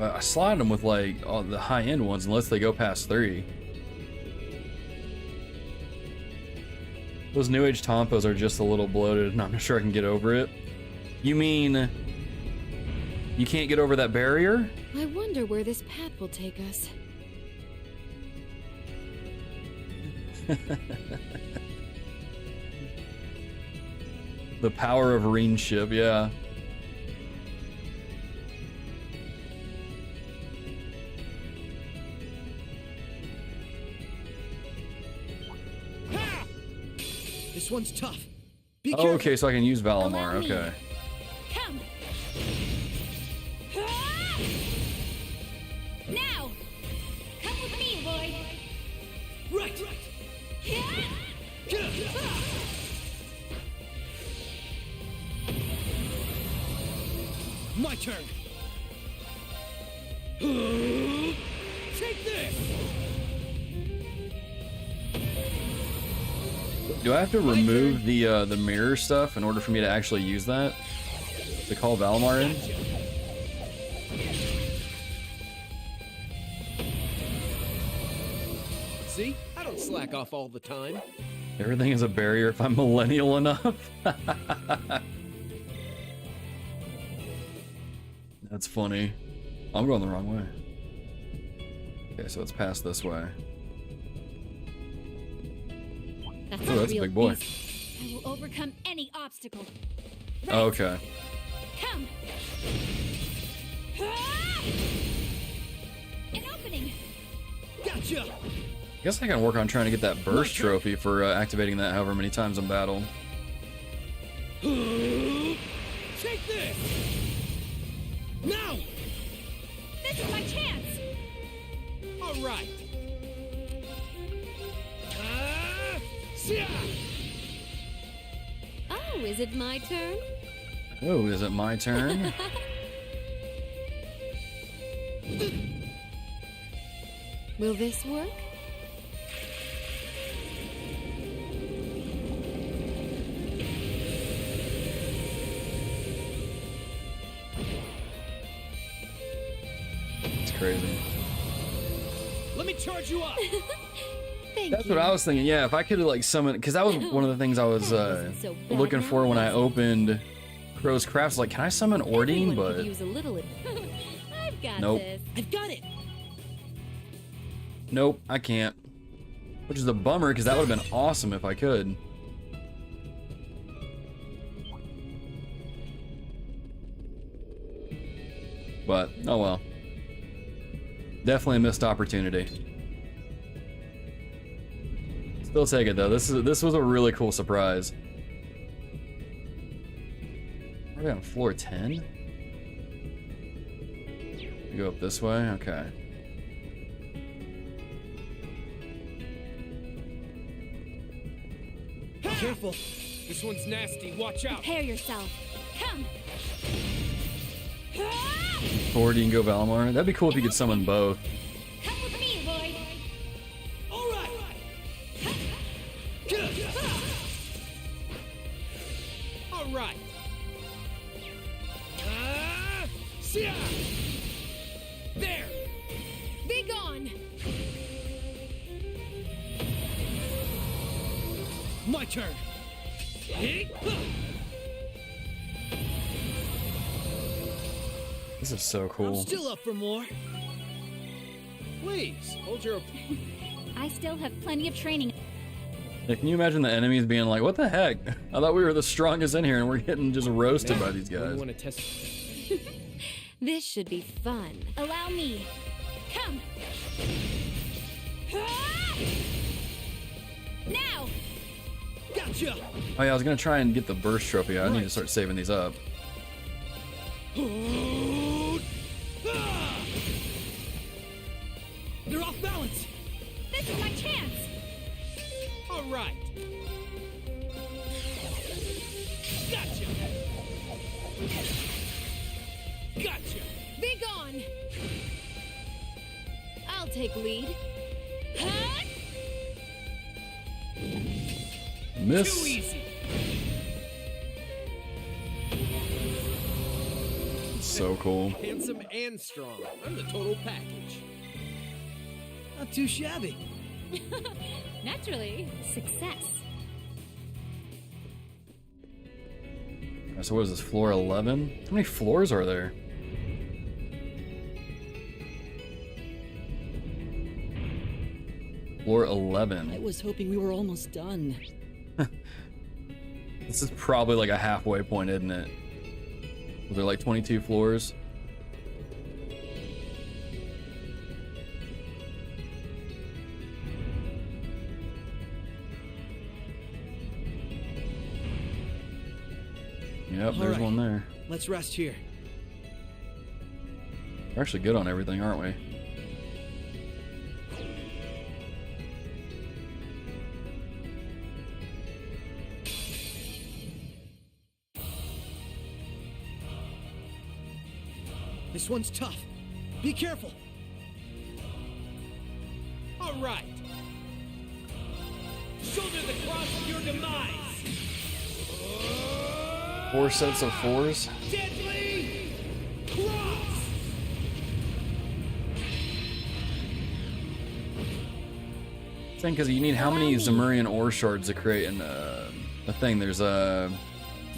I slide them with like all the high-end ones unless they go past 3. Those New Age Tompos are just a little bloated, and I'm not sure I can get over it. You mean... you can't get over that barrier? I wonder where this path will take us. The power of Rean ship, yeah. This one's tough. Be careful. Okay, so I can use Valimar, okay. Come. Now. Come with me, boy. Right. My turn. Take this. Do I have to remove the mirror stuff in order for me to actually use that? To call Valimar in? See? I don't slack off all the time. Everything is a barrier if I'm millennial enough. That's funny. I'm going the wrong way. Okay, so it's past this way. Oh, that's a big boy. I will overcome any obstacle. Right. Oh, okay. Come. An opening. Gotcha. I guess I can work on trying to get that burst trophy for activating that however many times in battle. Take this. Now. This is my chance. All right. Oh, is it my turn? Oh, is it my turn? Will this work? It's crazy. Let me charge you up. That's what I was thinking. Yeah, if I could like summon, because that was one of the things I was looking for when I opened Crow's Crafts. Like, can I summon Ordine? But I've got nope. this. I've got it. Nope, I can't. Which is a bummer, because that would have been awesome if I could. But oh well. Definitely a missed opportunity. Still take it though. This was a really cool surprise. Are we on floor 10? We go up this way? Okay. Careful. This one's nasty. Watch out. Prepare yourself. Come. Ordine, go Valimar. That'd be cool if you could summon both. Come with me, Lloyd. All right. All right. There. Be gone. My turn. This is so cool. I'm still up for more. Please, hold your... I still have plenty of training. Yeah, can you imagine the enemies being like, what the heck? I thought we were the strongest in here and we're getting just roasted by these guys. Want to test... This should be fun. Allow me. Come. Now. Gotcha. Oh yeah, I was gonna try and get the burst trophy. I need to start saving these up. They're off balance. This is my chance. All right. Gotcha. Gotcha. Be gone. I'll take lead. Huh? Miss. Too easy. So cool. Handsome and strong. I'm the total package. Not too shabby. Naturally. Success. So what is this, floor 11? How many floors are there? Floor 11. I was hoping we were almost done. This is probably like a halfway point, isn't it? Was there like 22 floors? Yep, there's one there. Let's rest here. We're actually good on everything, aren't we? This one's tough. Be careful. All right. Shoulder the cross of your demise. 4 sets of 4s. Deadly cross. Thing, because you need how many Zemurian ore shards to create in a thing? There's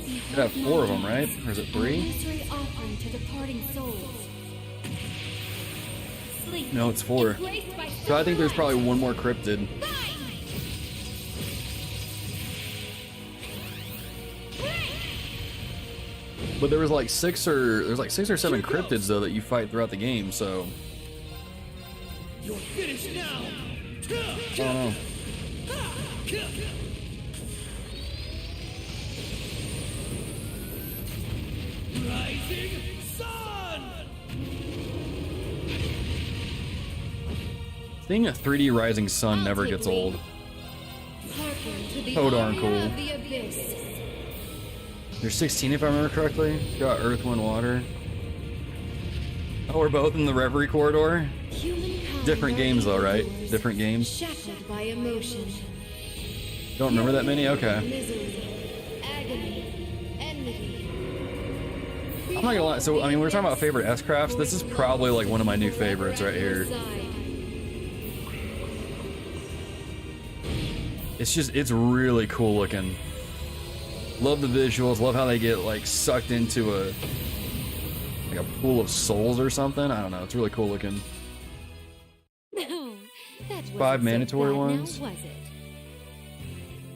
you could have 4 of them, right? Or is it 3? Offering to departing souls. Sleep. No, it's 4. So I think there's probably one more cryptid. But there was like 6 or 7 cryptids though that you fight throughout the game, so You're finished now. I don't know. Rising sun. Seeing a 3D rising sun never gets old. Hearken to the So darn honor cool. of the abyss. There's 16 if I remember correctly. Got Earth, Wind, Water. Oh, we're both in the Reverie corridor. Different games though, right? Different games. Shackled by emotion. Don't remember that many? Okay. Misery. Agony. Enmity. I'm not gonna lie. So, I mean, we're talking about favorite S-Crafts. This is probably like one of my new favorites right here. it's really cool looking. Love the visuals, love how they get like sucked into a pool of souls or something. I don't know, it's really cool looking. No, that 5 mandatory so bad ones. now, was it?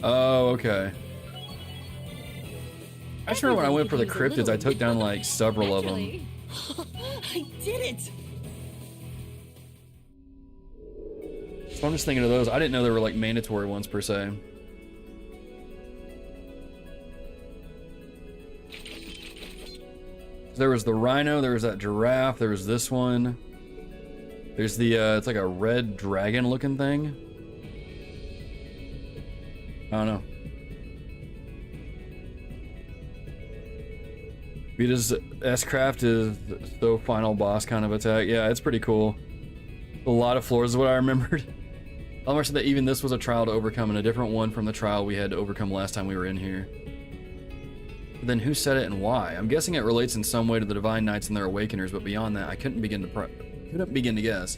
Oh, okay. I just remember when I went for the Everybody could cryptids, use a I took down like several of them. Naturally. I did it! So I'm just thinking of those. I didn't know there were like mandatory ones per se. There was the rhino, there was that giraffe, there was this one. There's the, it's like a red dragon looking thing. I don't know. Vita's S-Craft is the final boss kind of attack. Yeah, it's pretty cool. A lot of floors is what I remembered. I remember that even this was a trial to overcome and a different one from the trial we had to overcome last time we were in here. But then who said it and why? I'm guessing it relates in some way to the Divine Knights and their Awakeners, but beyond that, I couldn't begin to guess.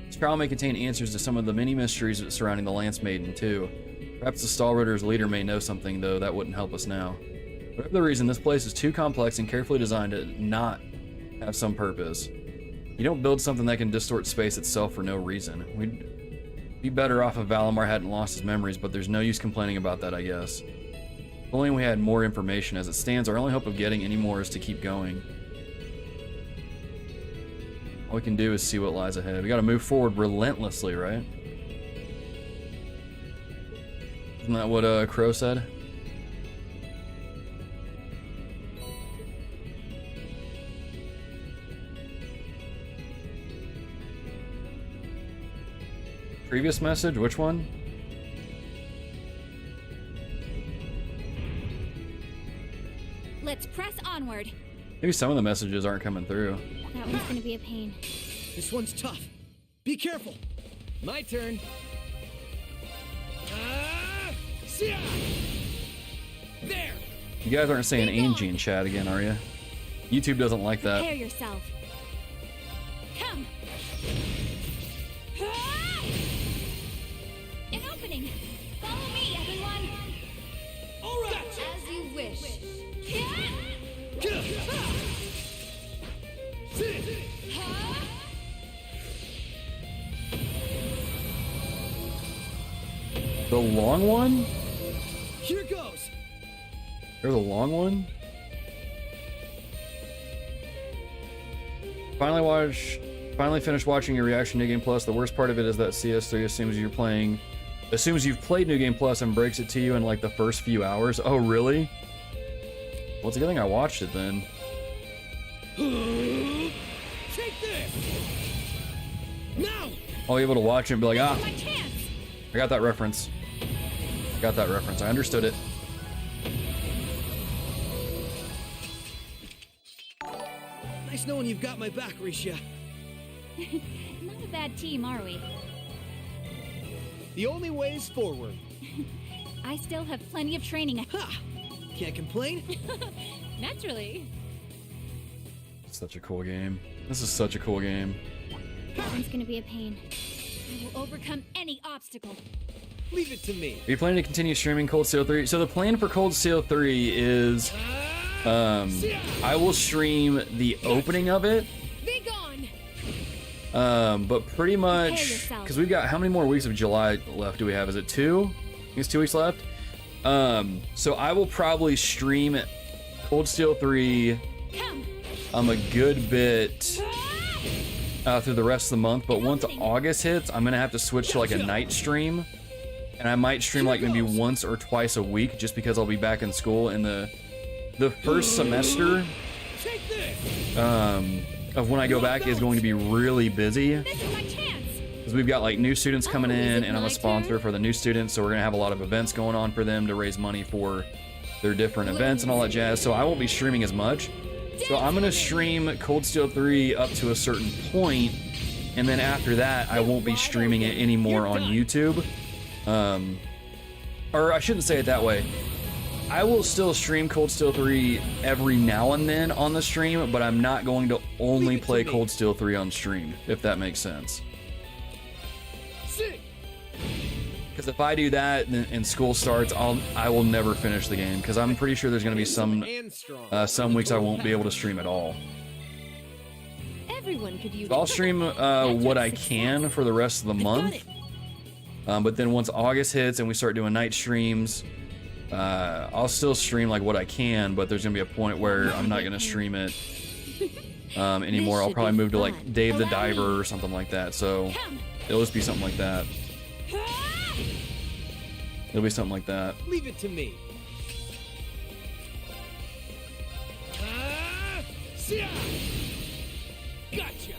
This trial may contain answers to some of the many mysteries surrounding the Lance Maiden, too. Perhaps the Stalrider's leader may know something, though that wouldn't help us now. Whatever the reason, this place is too complex and carefully designed to not have some purpose. You don't build something that can distort space itself for no reason. We'd be better off if Valimar hadn't lost his memories, but there's no use complaining about that, I guess. If only we had more information. As it stands, our only hope of getting any more is to keep going. All we can do is see what lies ahead. We gotta move forward relentlessly, right? Isn't that what Crow said? Previous message? Which one? Let's press onward. Maybe some of the messages aren't coming through. That one's gonna be a pain. This one's tough. Be careful. My turn. There. You guys aren't saying Angie in chat again, are you? YouTube doesn't like that. Prepare yourself. Come. An opening. Follow me, everyone. All right. As you wish. The long one? Here goes. There's a long one? Finally finished watching your reaction to New Game Plus. The worst part of it is that CS3 assumes you've played New Game Plus and breaks it to you in like the first few hours. Oh, really? Well, it's a good thing I watched it then. Take this. Now. I'll be able to watch it and be like, ah, I got that reference. I understood it. Nice knowing you've got my back, Risha. Not a bad team, are we? The only way is forward. I still have plenty of training. Ha! Can't complain. Naturally. Such a cool game. This is such a cool game. That one's gonna be a pain. I will overcome any obstacle. Leave it to me. Are you planning to continue streaming Cold Steel 3? So the plan for Cold Steel 3 is I will stream the opening of it. Be gone. But pretty much because we've got how many more weeks of July left do we have? Is it 2? I think it's 2 weeks left. So I will probably stream Cold Steel 3 a good bit through the rest of the month, but once August hits, I'm gonna have to switch to like a night stream, and I might stream like maybe once or twice a week just because I'll be back in school in the first semester of when I go back is going to be really busy because we've got like new students coming in, and I'm a sponsor for the new students, so we're gonna have a lot of events going on for them to raise money for their different events and all that jazz, so I won't be streaming as much. So I'm gonna stream Cold Steel 3 up to a certain point, and then after that I won't be streaming it anymore on YouTube. Or I shouldn't say it that way. I will still stream Cold Steel 3 every now and then on the stream, but I'm not going to only play Cold Steel 3 on stream, if that makes sense. Because if I do that and school starts, I will never finish the game. Because I'm pretty sure there's going to be some weeks I won't be able to stream at all. Everyone could use So I'll stream what I can for the rest of the month. But then once August hits and we start doing night streams, I'll still stream like what I can, but there's gonna be a point where I'm not gonna stream it anymore. I'll probably move to like Dave the Diver or something like that. So it'll just be something like that. It'll be something like that. Leave it to me. Gotcha.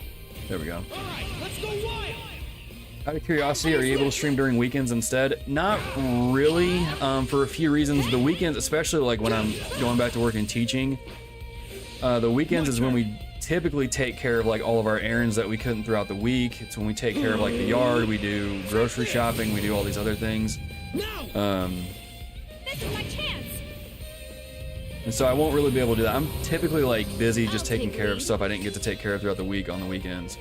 There we go. All right, let's go wild. Out of curiosity, are you able to stream during weekends instead? Not really, for a few reasons. The weekends, especially like when I'm going back to work and teaching, the weekends is when we typically take care of like all of our errands that we couldn't throughout the week. It's when we take care of like the yard, we do grocery shopping, we do all these other things. This is my chance. And so I won't really be able to do that. I'm typically like busy just taking care of stuff I didn't get to take care of throughout the week on the weekends.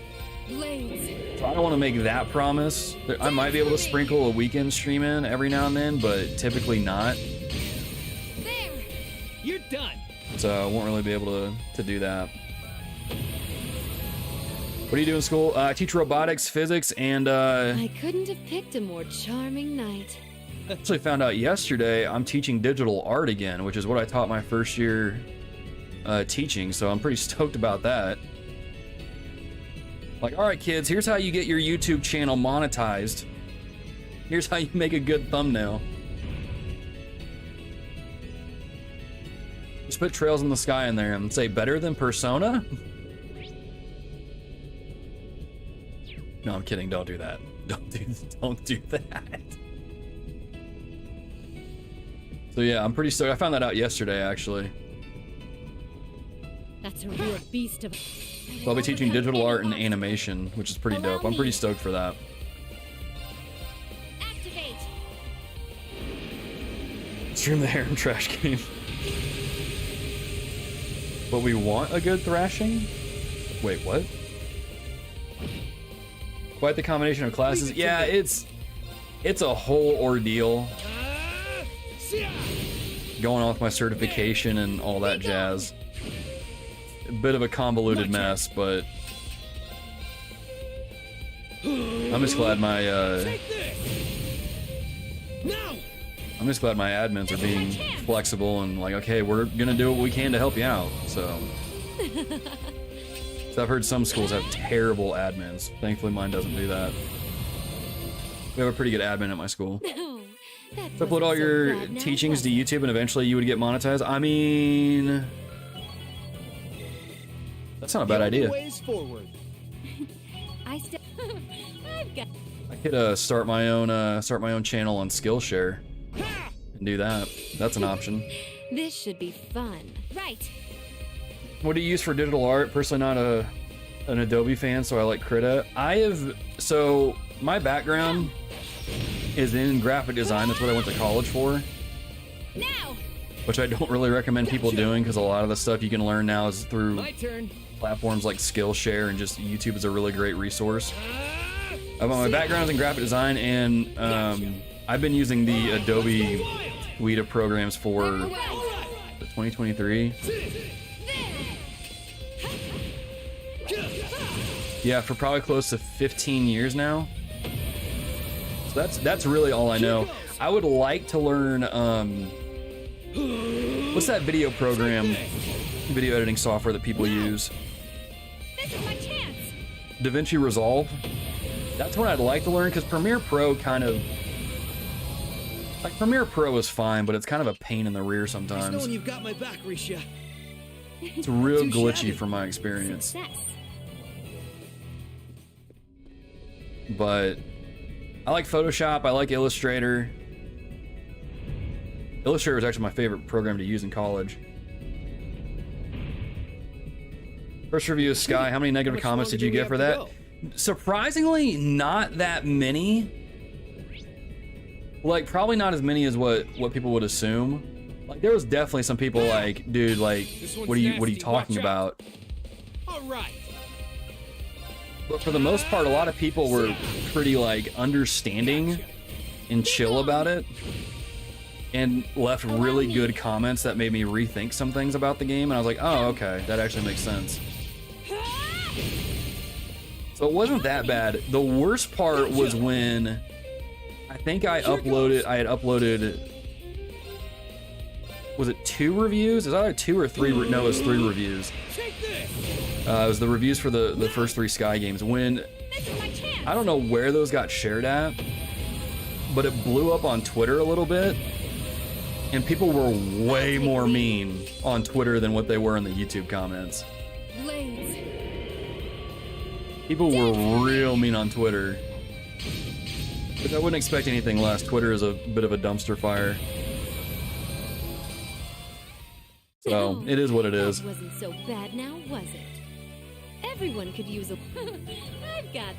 So I don't want to make that promise. I might be able to sprinkle a weekend stream in every now and then, but typically not. There, you're done. So I won't really be able to do that. What do you do in school? I teach robotics, physics, and I couldn't have picked a more charming night. I actually found out yesterday I'm teaching digital art again, which is what I taught my first year teaching, so I'm pretty stoked about that. Like, all right, kids, here's how you get your YouTube channel monetized. Here's how you make a good thumbnail. Just put Trails in the Sky in there and say, better than Persona? No, I'm kidding. Don't do that. Don't do that. So yeah, I'm pretty stoked. I found that out yesterday, actually. That's a real beast of... So I'll be teaching digital art and animation, which is pretty dope. I'm pretty stoked for that. Activate. Stream the hair and trash game. But we want a good thrashing? Wait, what? Quite the combination of classes. Yeah, it's a whole ordeal. Going off my certification and all that jazz. A bit of a convoluted mess, but I'm just glad my I'm just glad my admins are being flexible and like, okay, we're gonna do what we can to help you out. So I've heard some schools have terrible admins. Thankfully mine doesn't do that. We have a pretty good admin at my school. So upload all your teachings to YouTube and eventually you would get monetized. I mean, that's not a bad idea. I could start my own channel on Skillshare and do that. That's an option. This should be fun. Right. What do you use for digital art? Personally, not an Adobe fan, so I like Krita. So my background is in graphic design. That's what I went to college for. Now. Which I don't really recommend people doing because a lot of the stuff you can learn now is through My turn. platforms like Skillshare, and just YouTube is a really great resource. My background is in graphic design, and I've been using the Adobe suite of programs for 2023. Yeah, for probably close to 15 years now. So that's really all I know. I would like to learn what's that video program, video editing software that people use? This is my chance. DaVinci Resolve. That's what I'd like to learn, because Premiere Pro Premiere Pro is fine, but it's kind of a pain in the rear sometimes. Just knowing you've got my back, Risha. It's real glitchy from my experience. But I like Photoshop, I like Illustrator. Illustrator was actually my favorite program to use in college. First review of Sky, how many negative comments did you get for that? Surprisingly, not that many. Like, probably not as many as what people would assume. Like, there was definitely some people like, dude, like, what are you talking about? All right. But for the most part, a lot of people were pretty like understanding and chill about it, and left really good comments that made me rethink some things about the game, and I was like, oh, okay, that actually makes sense. So it wasn't that bad. The worst part was when I think I had uploaded, was it 2 reviews? Is that either 2 or 3? No, it was 3 reviews. It was the reviews for the first 3 Sky games. When, I don't know where those got shared at, but it blew up on Twitter a little bit, and people were way more mean on Twitter than what they were in the YouTube comments. People were real mean on Twitter, which I wouldn't expect anything less. Twitter is a bit of a dumpster fire. So, it is what it is. That wasn't so bad now, was it? Everyone could use a... I've got...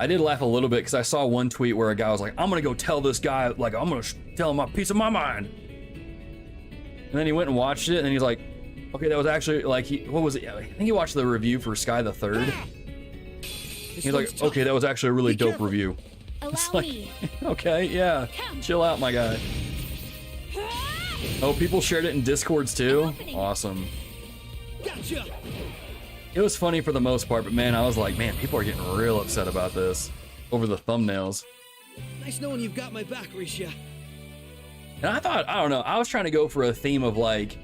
I did laugh a little bit because I saw one tweet where a guy was like, I'm gonna go tell this guy, like, I'm gonna tell him a piece of my mind. And then he went and watched it, and he's like, okay, that was actually, like, what was it? I think he watched the review for Sky the Third. He's like, okay, that was actually a really dope review. It's like, okay, yeah, chill out, my guy. Oh, people shared it in Discords too? Awesome. It was funny for the most part, but man, I was like, man, people are getting real upset about this over the thumbnails. Nice knowing you've got my back, Risha. And I thought, I don't know, I was trying to go for a theme of like,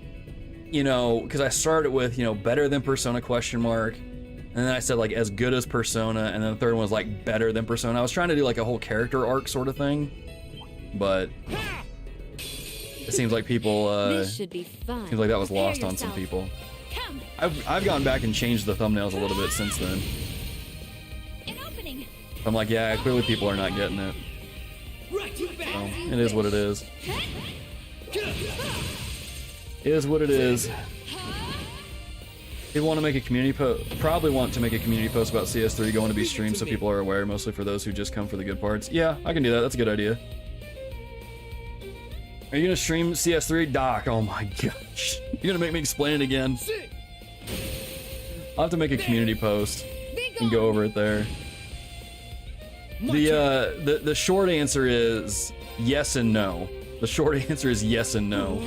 you know, because I started with, you know, better than Persona question mark, and then I said like as good as Persona, and then the third one was like better than Persona. I was trying to do like a whole character arc sort of thing, but it seems like people, This should be fun. seems like that was lost on some people. I've gone back and changed the thumbnails a little bit since then. I'm like, yeah, clearly people are not getting it. So, it is what it is. It is what it is. People want to make a community post, probably want to make a community post about CS3 going to be streamed so people are aware, mostly for those who just come for the good parts. Yeah, I can do that. That's a good idea. Are you gonna stream CS3? Doc, oh my gosh. You're gonna make me explain it again. I'll have to make a community post and go over it there. The short answer is yes and no. The short answer is yes and no.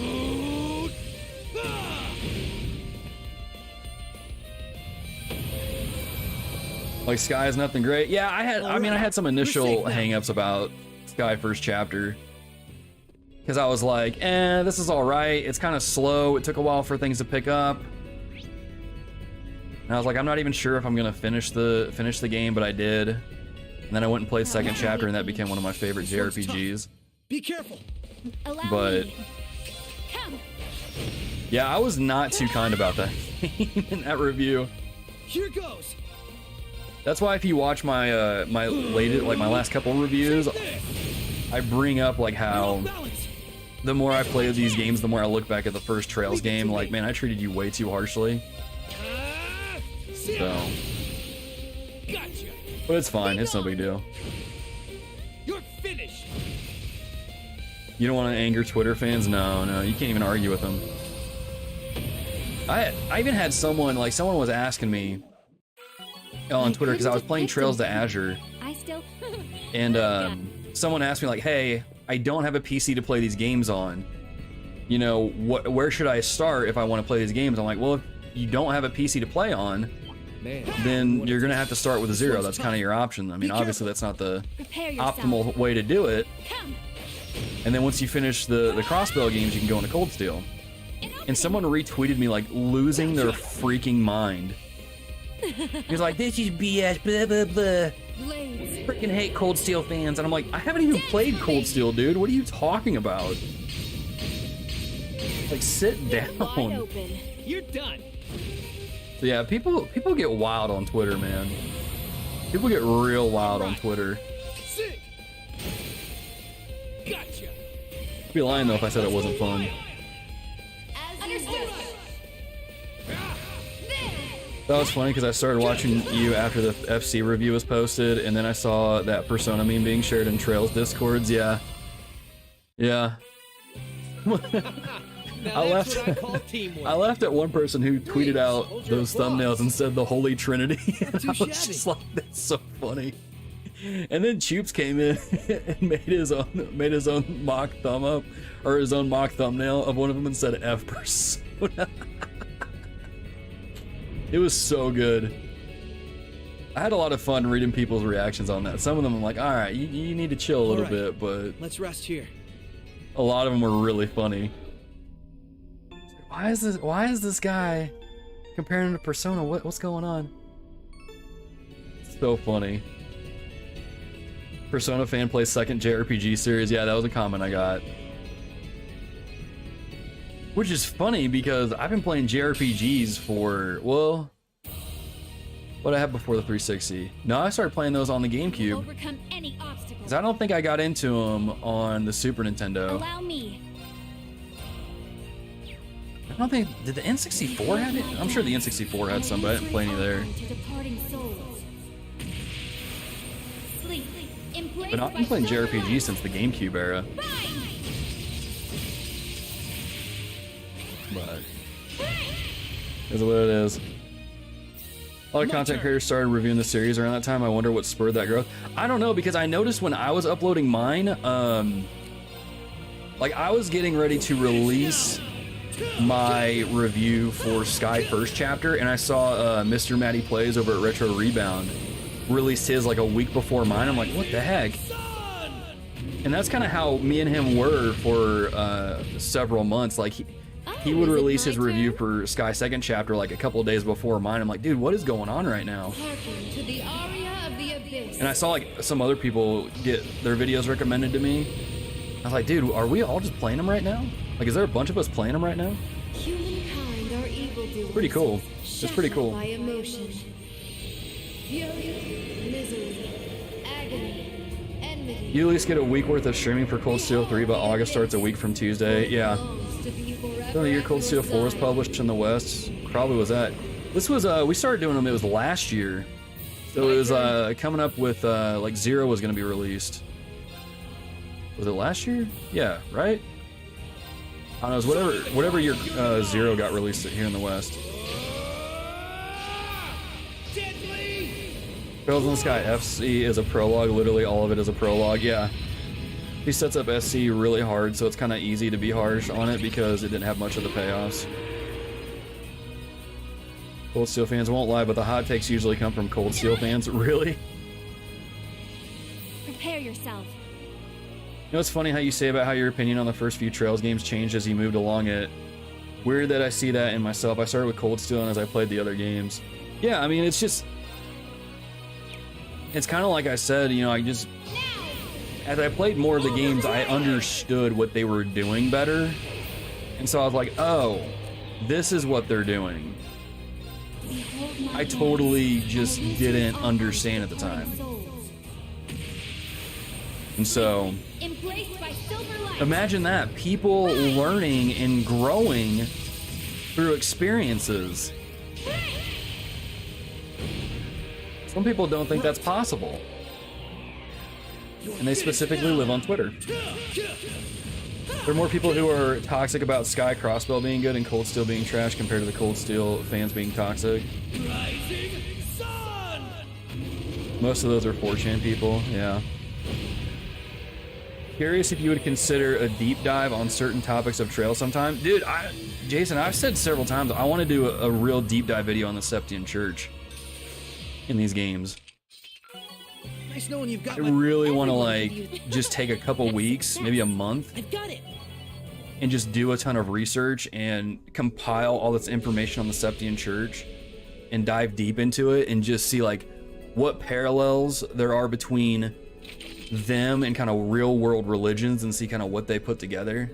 Like Sky is nothing great. Yeah, I had some initial hang-ups about Sky first chapter. Because I was like, this is alright. It's kind of slow. It took a while for things to pick up. And I was like, I'm not even sure if I'm gonna finish the game, but I did. And then I went and played second chapter, and that became one of my favorite JRPGs. Be careful. But yeah, I was not too kind about that game in that review. Here goes. That's why if you watch my my last couple reviews, I bring up like how the more I play these games, the more I look back at the first Trails game, like, man, I treated you way too harshly. So, but it's fine. It's no big deal. You're finished. You don't want to anger Twitter fans? No, you can't even argue with them. I even had someone was asking me on Twitter because I was playing Trails to Azure, and someone asked me like, "Hey, I don't have a PC to play these games on. You know, where should I start if I want to play these games?" I'm like, "Well, if you don't have a PC to play on, then you're gonna have to start with a 0. That's kind of your option. I mean, obviously that's not the optimal way to do it. And then once you finish the Crossbell games, you can go into Cold Steel." And someone retweeted me like losing their freaking mind. He's like, "This is BS, blah, blah, blah. Freaking hate Cold Steel fans." And I'm like, I haven't even played Cold Steel, dude. What are you talking about? Like, sit down. You're done. So yeah, people get wild on Twitter, man. People get real wild on Twitter. Gotcha. I'd be lying though if I said it wasn't fun. That was funny because I started watching you after the FC review was posted, and then I saw that Persona meme being shared in Trails Discords. Yeah. I laughed at one person who tweeted out those thumbnails and said the Holy Trinity. And I was just like, that's so funny. And then Choops came in and made his own mock thumb up, or his own mock thumbnail of one of them and said F Persona. It was so good. I had a lot of fun reading people's reactions on that. Some of them I'm like, all right, you need to chill a little bit, but let's rest here. A lot of them were really funny. Why is this guy comparing him to Persona? What's going on? So funny. Persona fan plays second JRPG series. Yeah, that was a comment I got. Which is funny because I've been playing JRPGs for, well, what I had before the 360. No, I started playing those on the GameCube. Overcome any obstacle. Because I don't think I got into them on the Super Nintendo. Allow me. I don't think, did the N64 have it? I'm sure the N64 had some, but I didn't play any there. But I've been playing JRPG since the GameCube era. But is what it is. A lot of content creators started reviewing the series around that time. I wonder what spurred that growth. I don't know, because I noticed when I was uploading mine, like I was getting ready to release my review for Sky First Chapter, and I saw Mr. Matty Plays over at Retro Rebound released his like a week before mine. I'm like, what the heck? And that's kind of how me and him were for several months. Like he would release his review for Sky Second Chapter like a couple of days before mine. I'm like, dude, what is going on right now? And I saw like some other people get their videos recommended to me. I was like, dude, are we all just playing them right now? Like, is there a bunch of us playing them right now? Humankind are evildoers. Pretty cool. It's pretty cool. By emotion, fury, misery, agony, enmity. You at least get a week worth of streaming for Cold Steel 3, but August starts a week from Tuesday. Yeah. So the year Cold Steel 4 was published in the West probably was that. This was, we started doing them, it was last year. So it was coming up with, like Zero was going to be released. Was it last year? Yeah, right? I don't know, it was whatever year Zero got released here in the West. Trails in the Sky FC is a prologue, literally all of it is a prologue, yeah. He sets up SC really hard, so it's kind of easy to be harsh on it because it didn't have much of the payoffs. Cold Steel fans won't lie, but the hot takes usually come from Cold Steel fans. Really? Prepare yourself. You know, it's funny how you say about how your opinion on the first few Trails games changed as you moved along it. Weird that I see that in myself. I started with Cold Steel and as I played the other games. Yeah, I mean, it's just... It's kind of like I said, you know, as I played more of the games, I understood what they were doing better. And so I was like, oh, this is what they're doing. I totally just didn't understand at the time. And so, imagine that, people learning and growing through experiences. Some people don't think that's possible. And they specifically live on Twitter. There are more people who are toxic about Sky Crossbow being good and Cold Steel being trash compared to the Cold Steel fans being toxic. Most of those are 4chan people, yeah. Curious if you would consider a deep dive on certain topics of Trail sometime. Dude, Jason, I've said several times, I want to do a real deep dive video on the Septian Church in these games. Nice knowing you've got I really want to like just take a couple weeks, maybe a month, and just do a ton of research and compile all this information on the Septian Church and dive deep into it and just see like what parallels there are between them and kind of real world religions and see kind of what they put together.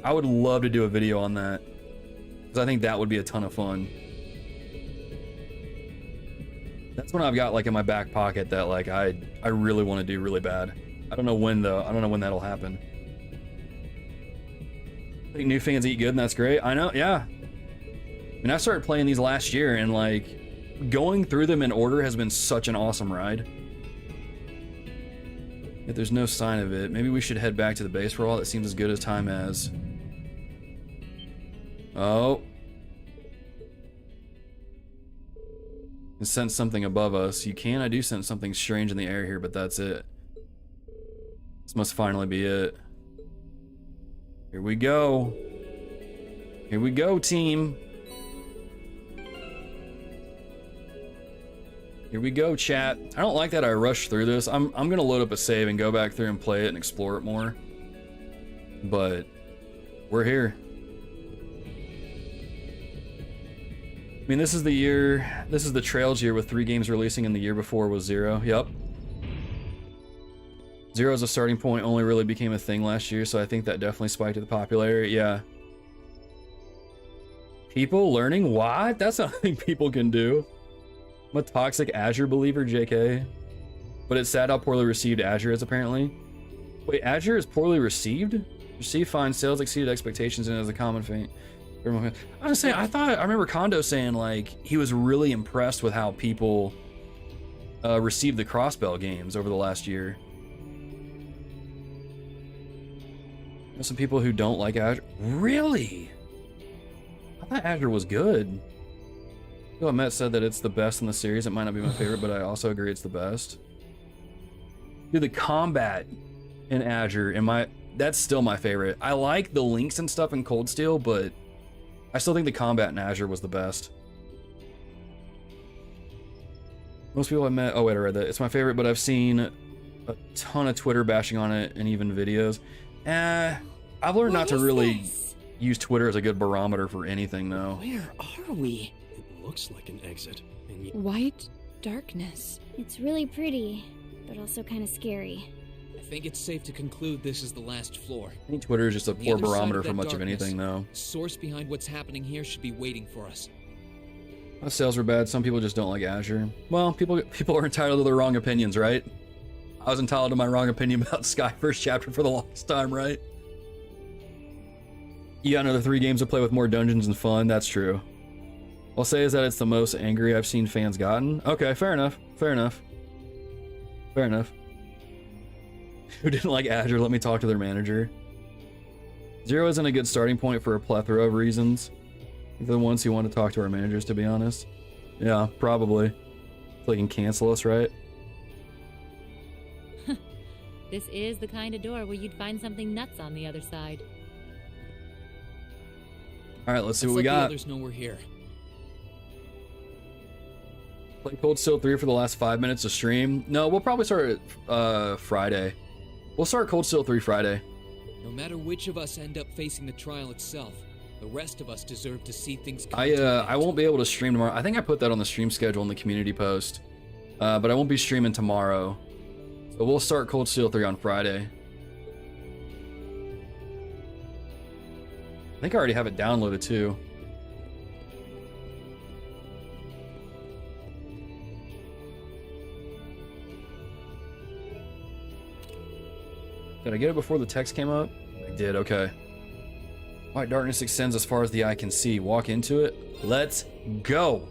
I would love to do a video on that because I think that would be a ton of fun. That's what I've got like in my back pocket that like I really want to do really bad. I don't know when though. I don't know when that'll happen. I think new fans eat good and that's great. I know, yeah. I mean, I started playing these last year and like going through them in order has been such an awesome ride. If there's no sign of it, maybe we should head back to the base for a while. That seems as good as time as. Oh. and sense something above us. You can. I do sense something strange in the air here, but that's it. This must finally be it. Here we go. Here we go, team. Here we go, chat. I don't like that I rushed through this. I'm gonna load up a save and go back through and play it and explore it more. But we're here. I mean, this is the year, this is the Trails year with 3 games releasing, and the year before was 0. Yep. 0 as a starting point only really became a thing last year, so I think that definitely spiked the popularity. Yeah. People learning what? That's not a thing people can do. I'm a toxic Azure believer, JK. But it's sad how poorly received Azure is, apparently. Wait, Azure is poorly received? Received fine, sales exceeded expectations, and as a common fate. I was gonna say, I remember Kondo saying, like, he was really impressed with how people received the Crossbell games over the last year. There's some people who don't like Azure. Really? I thought Azure was good. Though Matt said that it's the best in the series. It might not be my favorite, but I also agree it's the best. Dude, the combat in Azure, that's still my favorite. I like the links and stuff in Cold Steel, but I still think the combat in Azure was the best. Most people I met, oh wait, I read that. It's my favorite, but I've seen a ton of Twitter bashing on it and even videos. I've learned not to really use Twitter as a good barometer for anything, though. Where are we? It looks like an exit. And White darkness. It's really pretty, but also kind of scary. I think it's safe to conclude this is the last floor. I think Twitter is just a poor barometer for much of anything, though. Source behind what's happening here should be waiting for us. My sales were bad. Some people just don't like Azure. Well, people are entitled to their wrong opinions, right? I was entitled to my wrong opinion about Sky first chapter for the longest time, right? You got another 3 games to play with more dungeons and fun. That's true. I'll say is that it's the most angry I've seen fans gotten. Okay, fair enough. Fair enough. Fair enough. Who didn't like Azure? Let me talk to their manager. 0 isn't a good starting point for a plethora of reasons. They're the ones who want to talk to our managers, to be honest. Yeah, probably. So they can cancel us, right? This is the kind of door where you'd find something nuts on the other side. All right, let's see what we let the got. others know we're here. Play Cold Steel 3 for the last 5 minutes of stream. No, we'll probably start at Friday. We'll start Cold Steel 3 Friday. No matter which of us end up facing the trial itself, the rest of us deserve to see things come I won't be able to stream tomorrow. I think I put that on the stream schedule in the community post. But I won't be streaming tomorrow. So we'll start Cold Steel 3 on Friday. I think I already have it downloaded too. Did I get it before the text came up? I did, okay. White darkness extends as far as the eye can see. Walk into it. Let's go.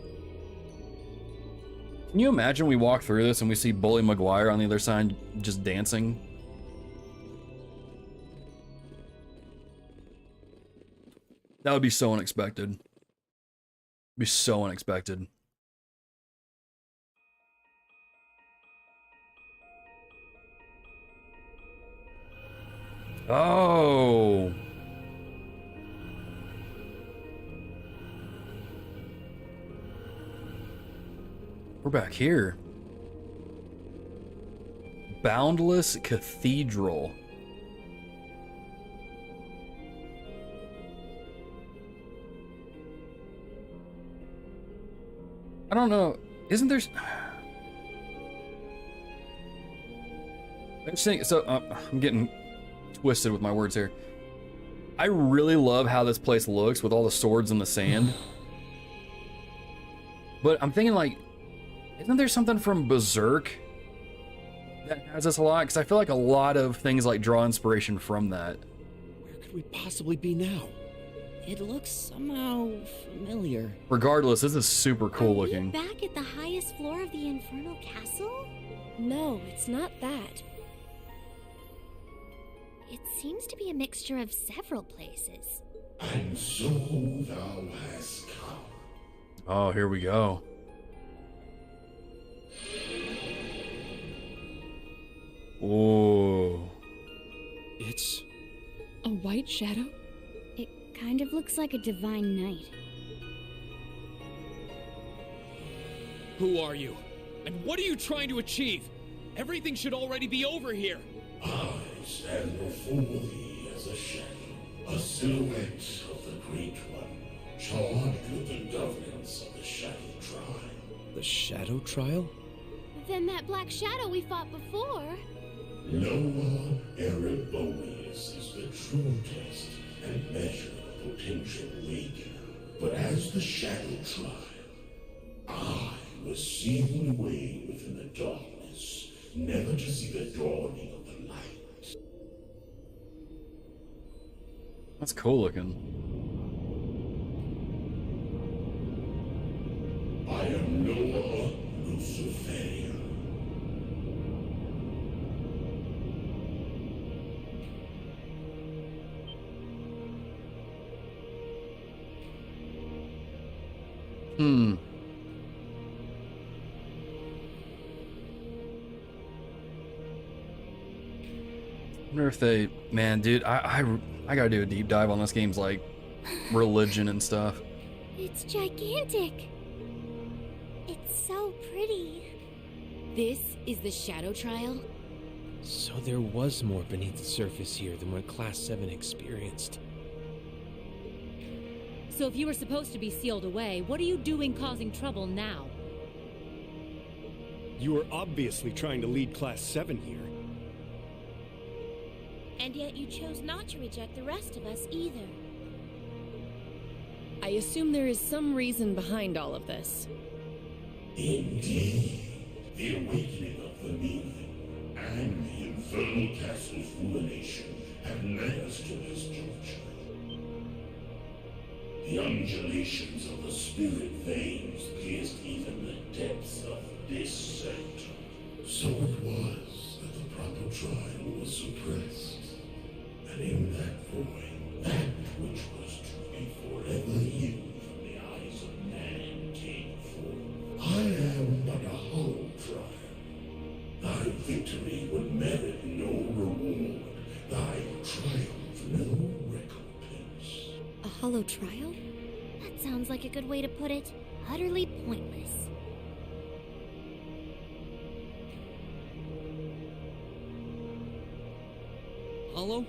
Can you imagine we walk through this and we see Bully Maguire on the other side just dancing? That would be so unexpected. Be so unexpected. Oh. We're back here. Boundless Cathedral. I don't know. Isn't there... I'm saying, so I'm getting twisted with my words here. I really love how this place looks with all the swords in the sand. But I'm thinking, like, isn't there something from Berserk that has this a lot? Because I feel like a lot of things like draw inspiration from that. Where could we possibly be now? It looks somehow familiar. Regardless, this is super cool looking. Back at the highest floor of the Infernal Castle? No, it's not that. It seems to be a mixture of several places. And so thou hast come. Oh, here we go. Oh. It's a white shadow? It kind of looks like a divine knight. Who are you? And what are you trying to achieve? Everything should already be over here. I stand before thee as a shadow, a silhouette of the Great One, charged with the governance of the Shadow Trial. The Shadow Trial? Then that black shadow we fought before. Noah Erebonius is the true test and measure of potential awakener. But as the Shadow Trial, I was sealed away within the darkness, never to see the dawning of the light. That's cool looking. I am Noah Lucifer. Wonder if they, man, dude, I gotta do a deep dive on this game's like religion and stuff. It's gigantic. It's so pretty. This is the Shadow Trial? So there was more beneath the surface here than what Class 7 experienced. So if you were supposed to be sealed away, what are you doing causing trouble now? You were obviously trying to lead Class 7 here. And yet you chose not to reject the rest of us either. I assume there is some reason behind all of this. Indeed, the awakening of the Nihon and the infernal castle's ruination have led us to this juncture. The undulations of the spirit veins pierced even the depths of this center. So it was that the proper trial was suppressed. And in that void, that which was to be forever hidden from the eyes of man came forth. I am but a hollow trial. Thy victory would merit no reward, thy triumph no recompense. A hollow trial? That sounds like a good way to put it. Utterly pointless. Hollow?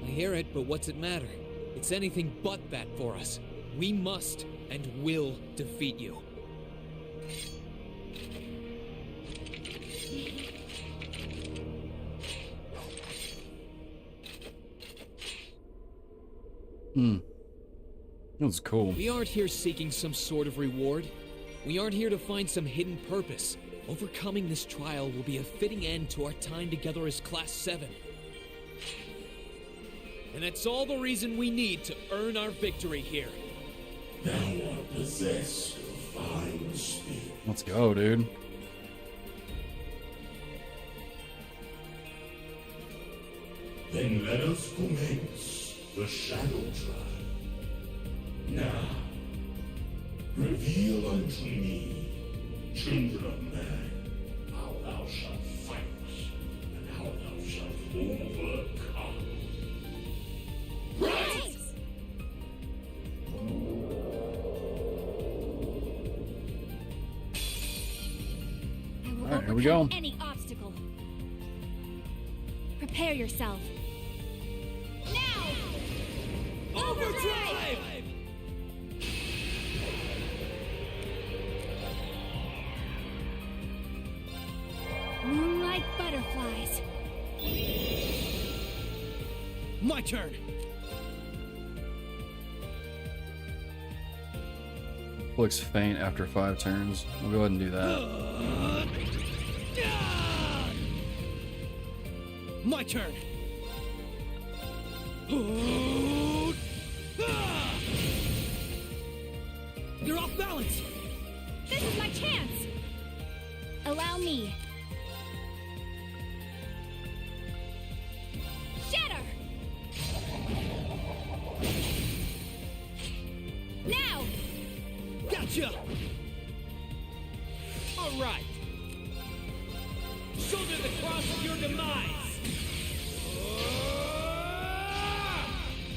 I hear it, but what's it matter? It's anything but that for us. We must and will defeat you. That was cool. We aren't here seeking some sort of reward. We aren't here to find some hidden purpose. Overcoming this trial will be a fitting end to our time together as Class 7. And that's all the reason we need to earn our victory here. Thou art possessed of fine spirit. Let's go, dude. Then let us commence the Shadow Trial. Now, reveal unto me, children of man, how thou shalt fight, and how thou shalt overcome. Right! I will Alright, here we go. overcome any obstacle. Prepare yourself. Now! Overdrive! Moonlight butterflies. My turn! Looks faint after 5 turns. We'll go ahead and do that. My turn! You're off balance! This is my chance! Allow me. Shatter! Now! Gotcha! All right. Shoulder the cross of your demise!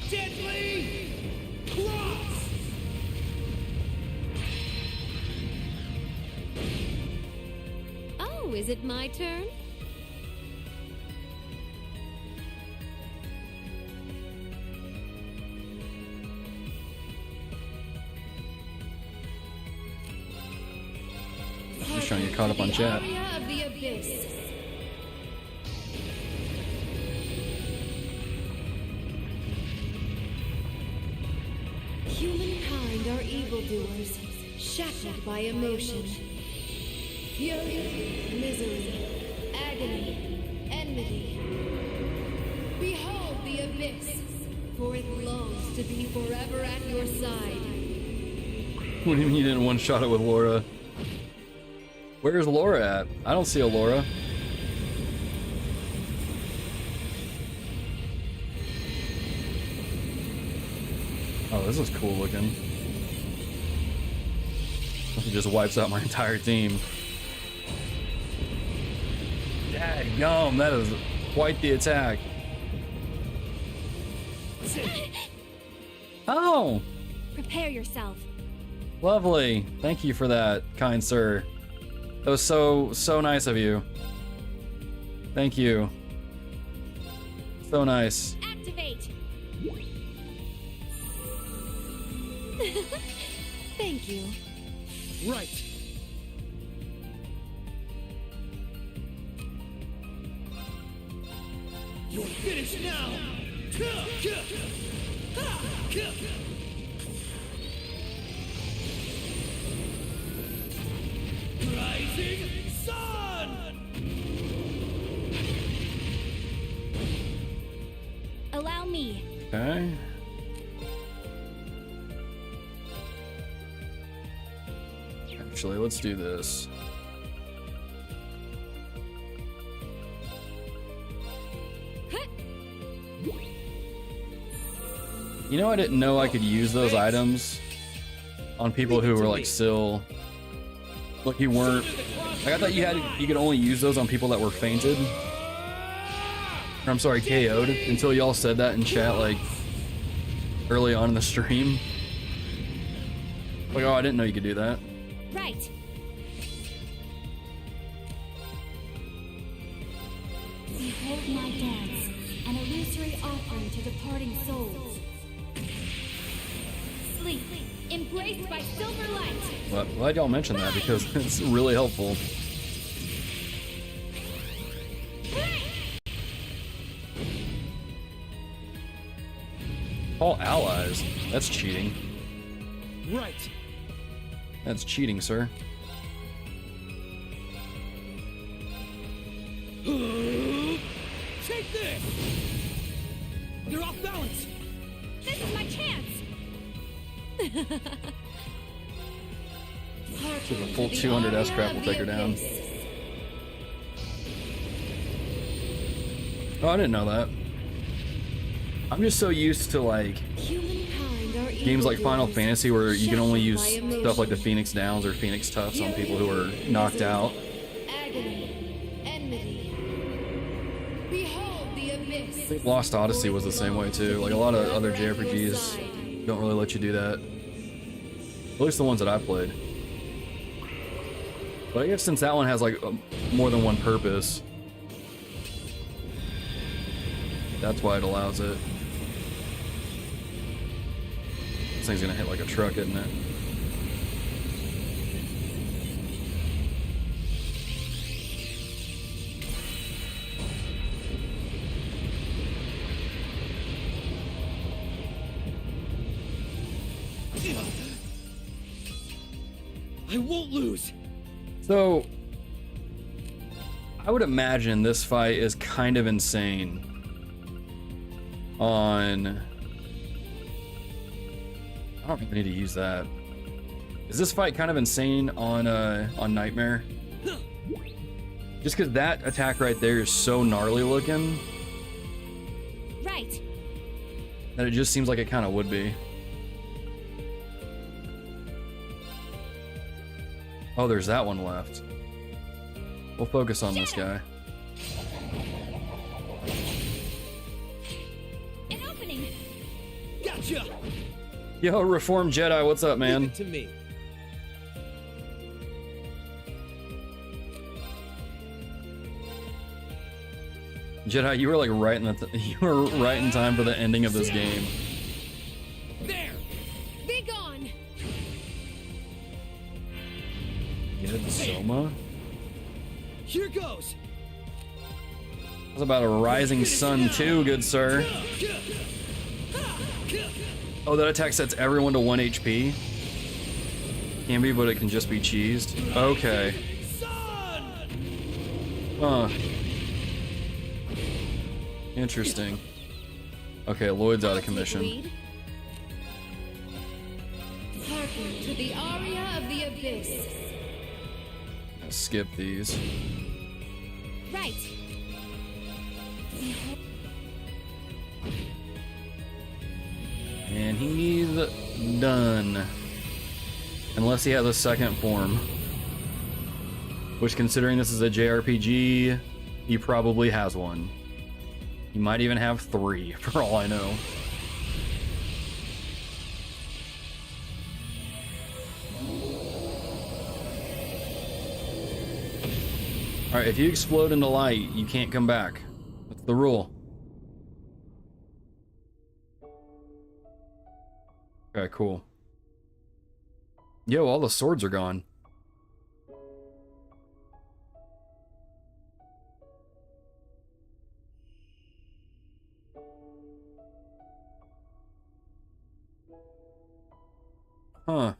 Deadly cross! Oh, is it my turn? Just trying to get caught up on chat. Aria of the Abyss. Humankind are evildoers, shackled by emotion. Fury, misery, agony, enmity. Behold the abyss, for it longs to be forever at your side. What do you mean you didn't one-shot it with Laura? Where's Laura at? I don't see a Laura. Oh, this is cool looking. He just wipes out my entire team. Dadgum, that is quite the attack. Oh! Prepare yourself. Lovely. Thank you for that, kind sir. That was so nice of you. Thank you. So nice. Activate. Thank you. Right. You're finished now. Rising sun. Allow me. Okay. Actually, let's do this. You know, I didn't know I could use those items on people who were like still, like you weren't. Like I thought you could only use those on people that were fainted. Or, I'm sorry, KO'd. Until y'all said that in chat like early on in the stream. Like, oh, I didn't know you could do that. Right. Behold my dance, an illusory offering to departing souls. Sleep, embraced by silver light. Well, glad y'all mentioned that because it's really helpful. All allies. That's cheating. Right. That's cheating, sir. Take this! You're off balance! This is my chance! So the full 200 S-Craft will take her down. Oh, I didn't know that. I'm just so used to like games like Final Fantasy where you can only use stuff like the Phoenix Downs or Phoenix Tufts on people who are knocked out. I think Lost Odyssey was the same way too. Like a lot of other JRPGs don't really let you do that. At least the ones that I played. But I guess since that one has like more than one purpose, that's why it allows it. This thing's gonna hit like a truck, isn't it? I won't lose. So, I would imagine this fight is kind of insane on... I don't even need to use that. Is this fight kind of insane on Nightmare? Just because that attack right there is so gnarly looking. Right. That it just seems like it kind of would be. Oh, there's that one left. We'll focus on this guy. Yo, Reformed Jedi, what's up, man? Leave it to me. Jedi, you were like right in you were right in time for the ending of this game. There! Be gone! Good Soma. Here goes! How's about a rising sun too, good sir? Oh, that attack sets everyone to 1 HP? Can be, but it can just be cheesed. Okay. Huh. Interesting. Okay, Lloyd's out of commission. Hearken to the aria of the abyss. Skip these. Right. And he's done. Unless he has a second form. Which, considering this is a JRPG, he probably has one. He might even have 3, for all I know. Alright, if you explode into light, you can't come back. That's the rule. Okay, cool. Yo, all the swords are gone. Huh.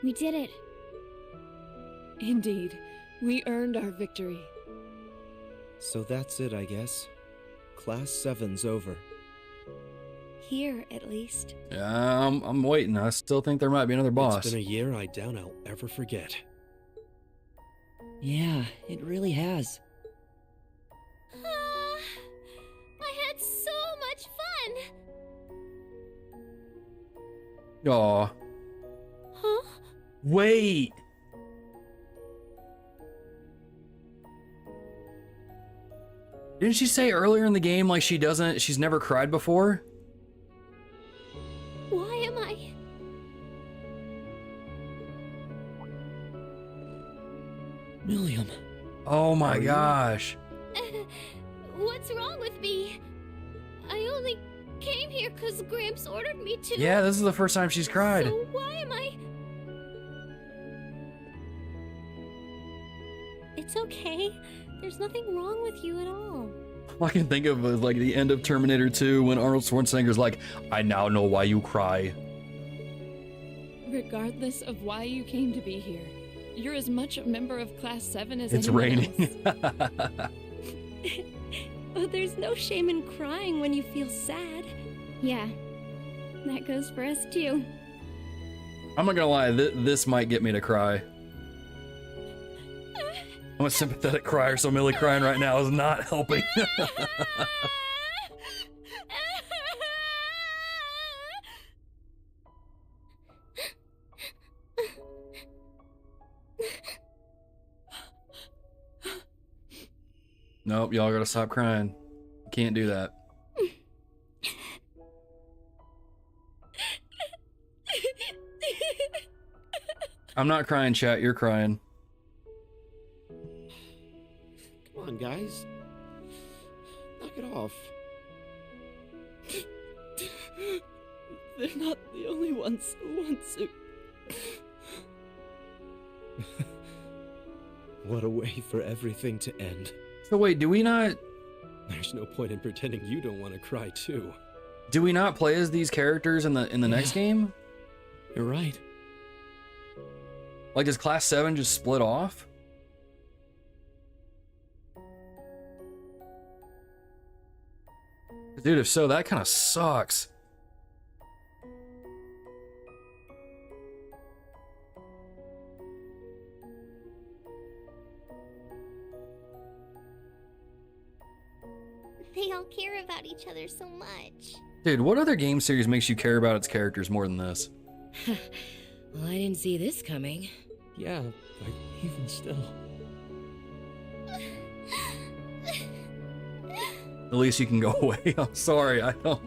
We did it. Indeed, we earned our victory. So that's it, I guess. Class 7's over. Here, at least. Yeah, I'm waiting. I still think there might be another boss. It's been a year I doubt I'll ever forget. Yeah, it really has. I had so much fun. Aw. Huh? Wait. Didn't she say earlier in the game like she's never cried before? Why am I? William. Oh my gosh. What's wrong with me? I only came here because Gramps ordered me to. Yeah, this is the first time she's cried. So why am I? It's okay. There's nothing wrong with you at all. All I can think of is like the end of Terminator 2 when Arnold Schwarzenegger's like, I now know why you cry. Regardless of why you came to be here, you're as much a member of Class 7 as It's anyone raining. else. Oh, there's no shame in crying when you feel sad. Yeah, that goes for us too. I'm not gonna lie, this might get me to cry. I'm a sympathetic crier, so Millie crying right now is not helping. Nope, y'all gotta stop crying. You can't do that. I'm not crying, chat, you're crying. Come on, guys. Knock it off. They're not the only ones who want to. What a way for everything to end. So wait, do we not... There's no point in pretending you don't want to cry too. Do we not play as these characters in the next game? You're right. Like, does Class 7 just split off? Dude, if so, that kind of sucks. They all care about each other so much. Dude, what other game series makes you care about its characters more than this? Well, I didn't see this coming. Yeah, but even still. At least you can go away. I'm sorry, I don't.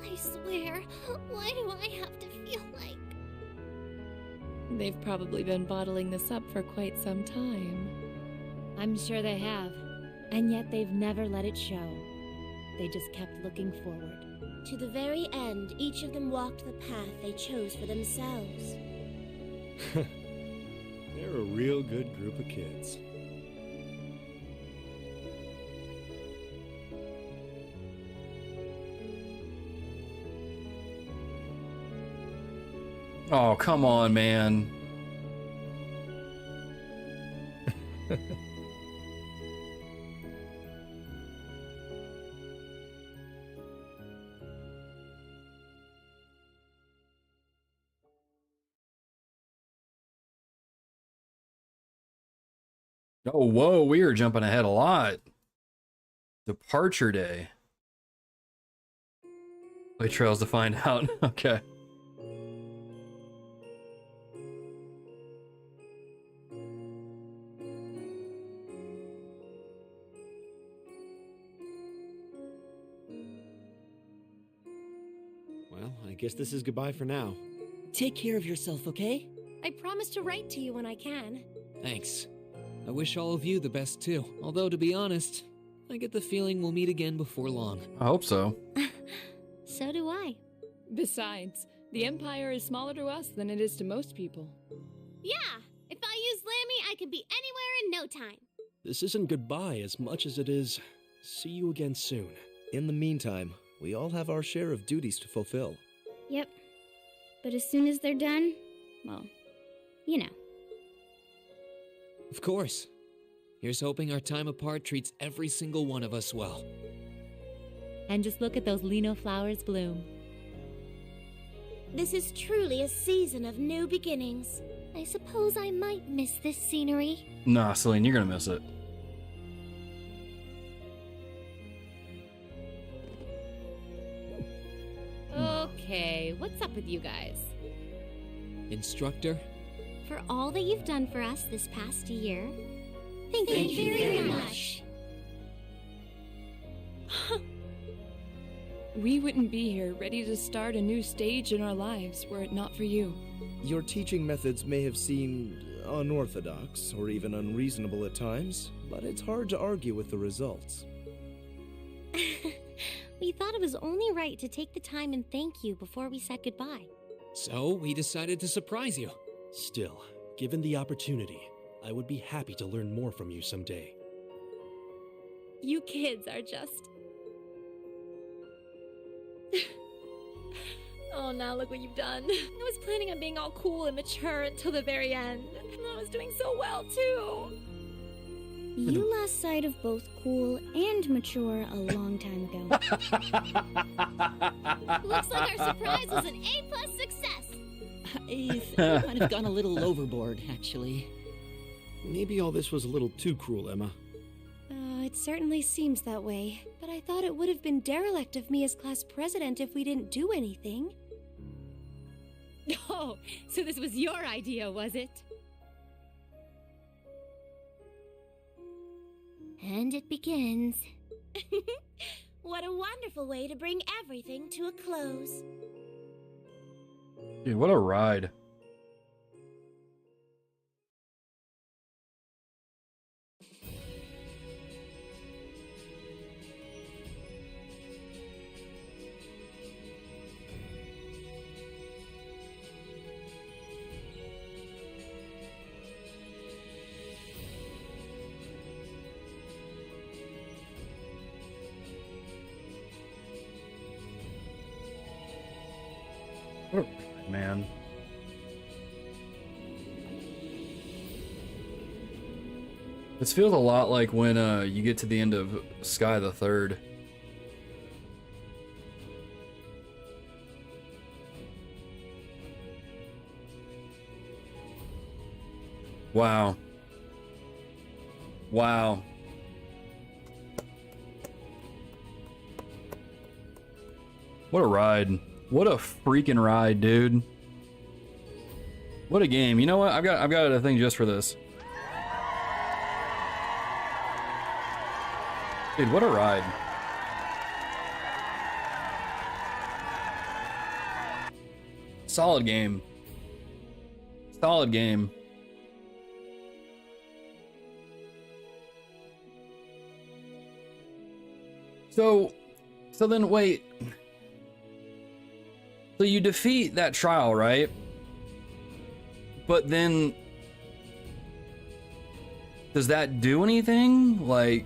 I swear, why do I have to feel like... They've probably been bottling this up for quite some time. I'm sure they have. And yet they've never let it show. They just kept looking forward. To the very end, each of them walked the path they chose for themselves. They're a real good group of kids. Oh, come on, man. Oh, whoa, we are jumping ahead a lot. Departure day. Play trails to find out. Okay. Well, I guess this is goodbye for now. Take care of yourself, okay? I promise to write to you when I can. Thanks. I wish all of you the best too. Although, to be honest, I get the feeling we'll meet again before long. I hope so. So do I. Besides, the Empire is smaller to us than it is to most people. Yeah, if I use Lammy, I can be anywhere in no time. This isn't goodbye as much as it is see you again soon. In the meantime, we all have our share of duties to fulfill. Yep. But as soon as they're done, well, you know. Of course. Here's hoping our time apart treats every single one of us well. And just look at those lino flowers bloom. This is truly a season of new beginnings. I suppose I might miss this scenery. Nah, Celine, you're gonna miss it. Okay, what's up with you guys? Instructor? For all that you've done for us this past year, thank you very much. We wouldn't be here ready to start a new stage in our lives were it not for you. Your teaching methods may have seemed unorthodox or even unreasonable at times, but it's hard to argue with the results. We thought it was only right to take the time and thank you before we said goodbye. So, we decided to surprise you. Still, given the opportunity, I would be happy to learn more from you someday. You kids are just... Oh, now look what you've done. I was planning on being all cool and mature until the very end. And I was doing so well, too. You lost sight of both cool and mature a long time ago. Looks like our surprise was an A+ success. I think I might have gone a little overboard, actually. Maybe all this was a little too cruel, Emma. It certainly seems that way. But I thought it would have been derelict of me as class president if we didn't do anything. Oh, so this was your idea, was it? And it begins. What a wonderful way to bring everything to a close. Dude, what a ride. What a ride, man. This feels a lot like when you get to the end of Sky the Third. Wow. Wow. What a ride. What a freaking ride, dude. What a game. You know what? I've got a thing just for this. Dude, what a ride. Solid game. Solid game. So then wait. So you defeat that trial, right? But then does that do anything? Like,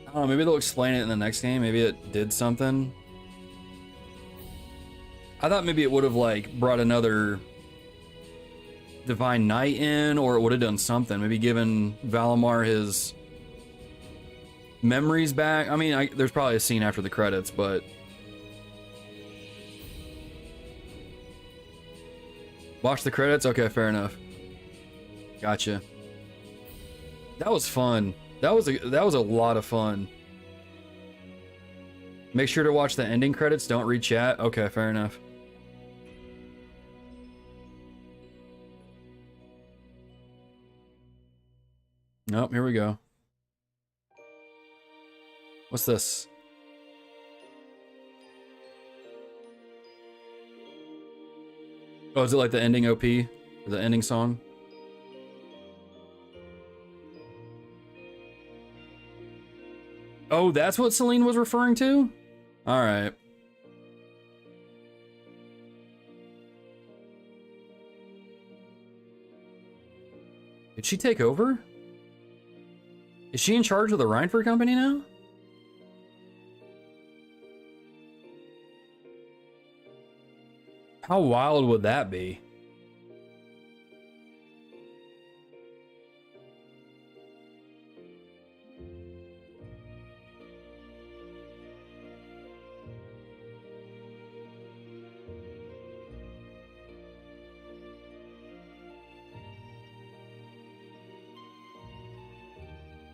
I don't know, maybe they'll explain it in the next game. Maybe it did something. I thought maybe it would have like brought another Divine Knight in, or it would have done something. Maybe given Valimar his memories back. I mean, there's probably a scene after the credits, but watch the credits? Okay, fair enough. Gotcha. That was fun. That was a lot of fun. Make sure to watch the ending credits. Don't read chat. Okay, fair enough. Nope, here we go. What's this? Oh, is it like the ending OP? Or the ending song? Oh, that's what Celine was referring to? Alright. Did she take over? Is she in charge of the Reinford company now? How wild would that be?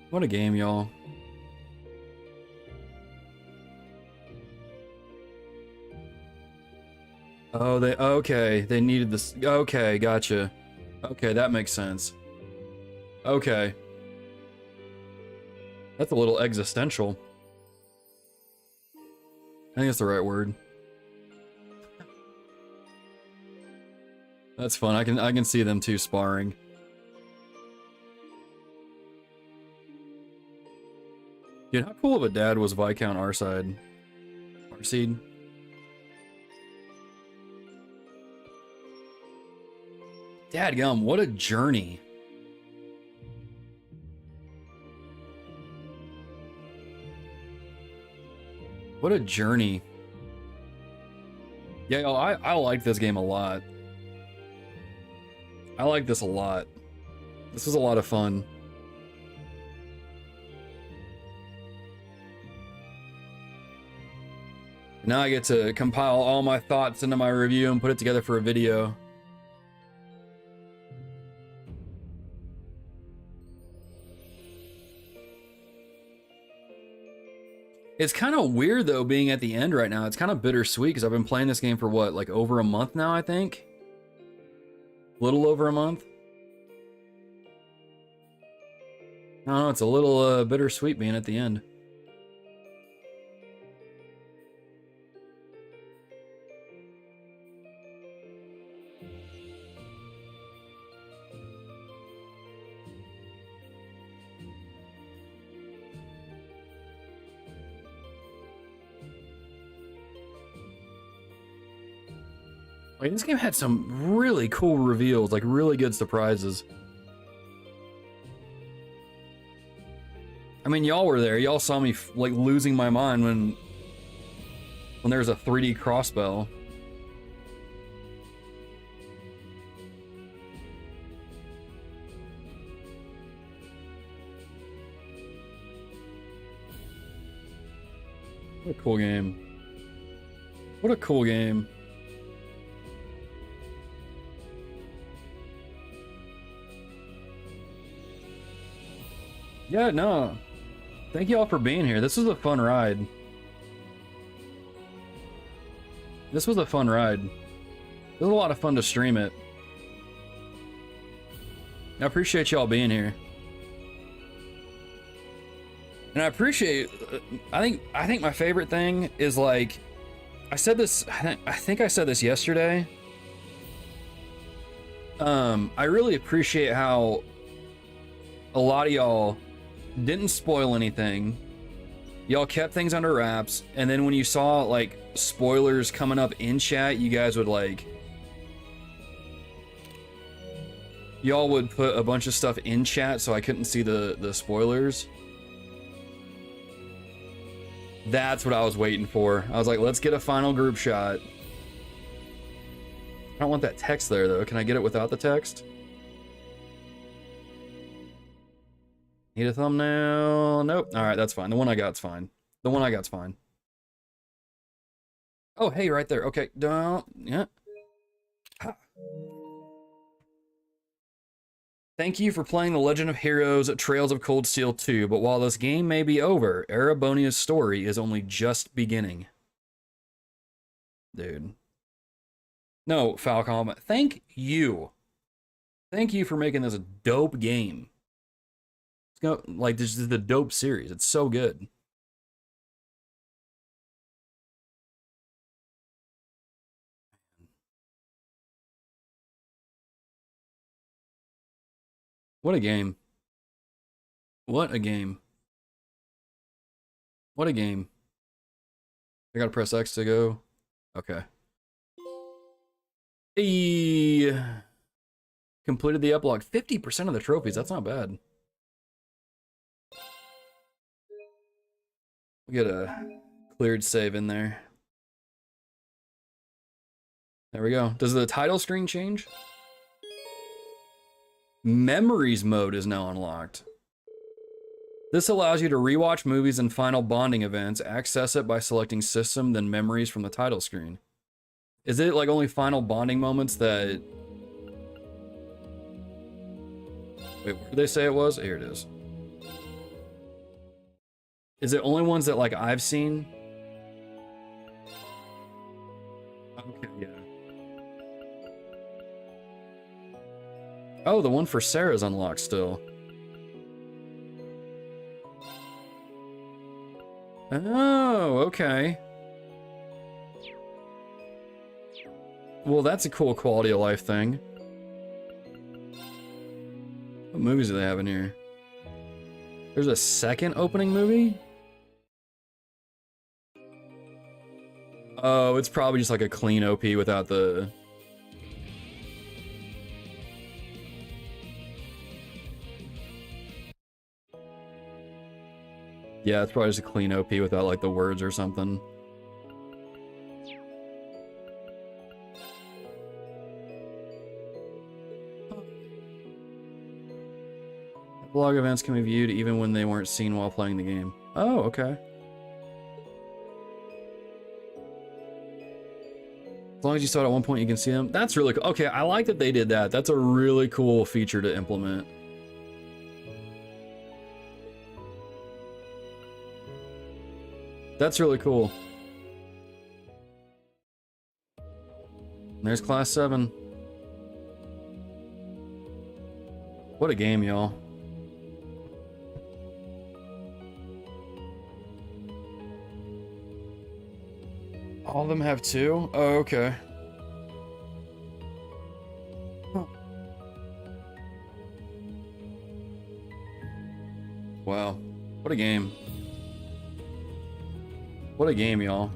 What a game, y'all. Oh, they needed this. Okay, gotcha. Okay, that makes sense. Okay. That's a little existential. I think that's the right word. That's fun. I can see them two sparring. Dude, how cool of a dad was Viscount Arseid? Arseid? Dadgum, what a journey. What a journey. Yeah, yo, I like this game a lot. I like this a lot. This was a lot of fun. Now I get to compile all my thoughts into my review and put it together for a video. It's kind of weird though being at the end right now. It's kind of bittersweet because I've been playing this game for what, like over a month now, I think? A little over a month? I don't know, it's a little bittersweet being at the end. Wait, this game had some really cool reveals, like really good surprises. I mean, y'all were there. Y'all saw me like losing my mind when there's a 3D crossbow. What a cool game. What a cool game. Yeah, no. Thank you all for being here. This was a fun ride. This was a fun ride. It was a lot of fun to stream it. I appreciate y'all being here. And I appreciate, I think my favorite thing is like, I said this, I think I said this yesterday. I really appreciate how a lot of y'all didn't spoil anything. Y'all kept things under wraps, and then when you saw like spoilers coming up in chat, you guys would like, y'all would put a bunch of stuff in chat so I couldn't see the spoilers. That's what I was waiting for. I was like, let's get a final group shot. I don't want that text there though. Can I get it without the text? Need a thumbnail? Nope. All right, that's fine. The one I got's fine. The one I got's fine. Oh, hey, right there. Okay, don't. Yeah. Ha. Thank you for playing The Legend of Heroes Trails of Cold Steel 2, but while this game may be over, Erebonia's story is only just beginning. Dude. No, Falcom, thank you. Thank you for making this a dope game. Like, this is the dope series. It's so good. What a game. What a game. What a game. I gotta press X to go. Okay. Hey. Completed the epilogue. 50% of the trophies. That's not bad. We get a cleared save in there. There we go. Does the title screen change? Memories mode is now unlocked. This allows you to rewatch movies and final bonding events. Access it by selecting system, then memories from the title screen. Is it like only final bonding moments that... Wait, where did they say it was? Here it is. Is it only ones that like I've seen? Okay, yeah. Oh, the one for Sarah's unlocked still. Oh, okay. Well, that's a cool quality of life thing. What movies do they have in here? There's a second opening movie? Oh, it's probably just like a clean OP without the... Yeah, it's probably just a clean OP without like the words or something. Vlog events can be viewed even when they weren't seen while playing the game. Oh, okay. As long as you saw it at one point, you can see them. That's really cool. Okay, I like that they did that. That's a really cool feature to implement. That's really cool. There's Class 7. What a game, y'all. All of them have two? Oh, okay. Huh. Wow. What a game. What a game, y'all.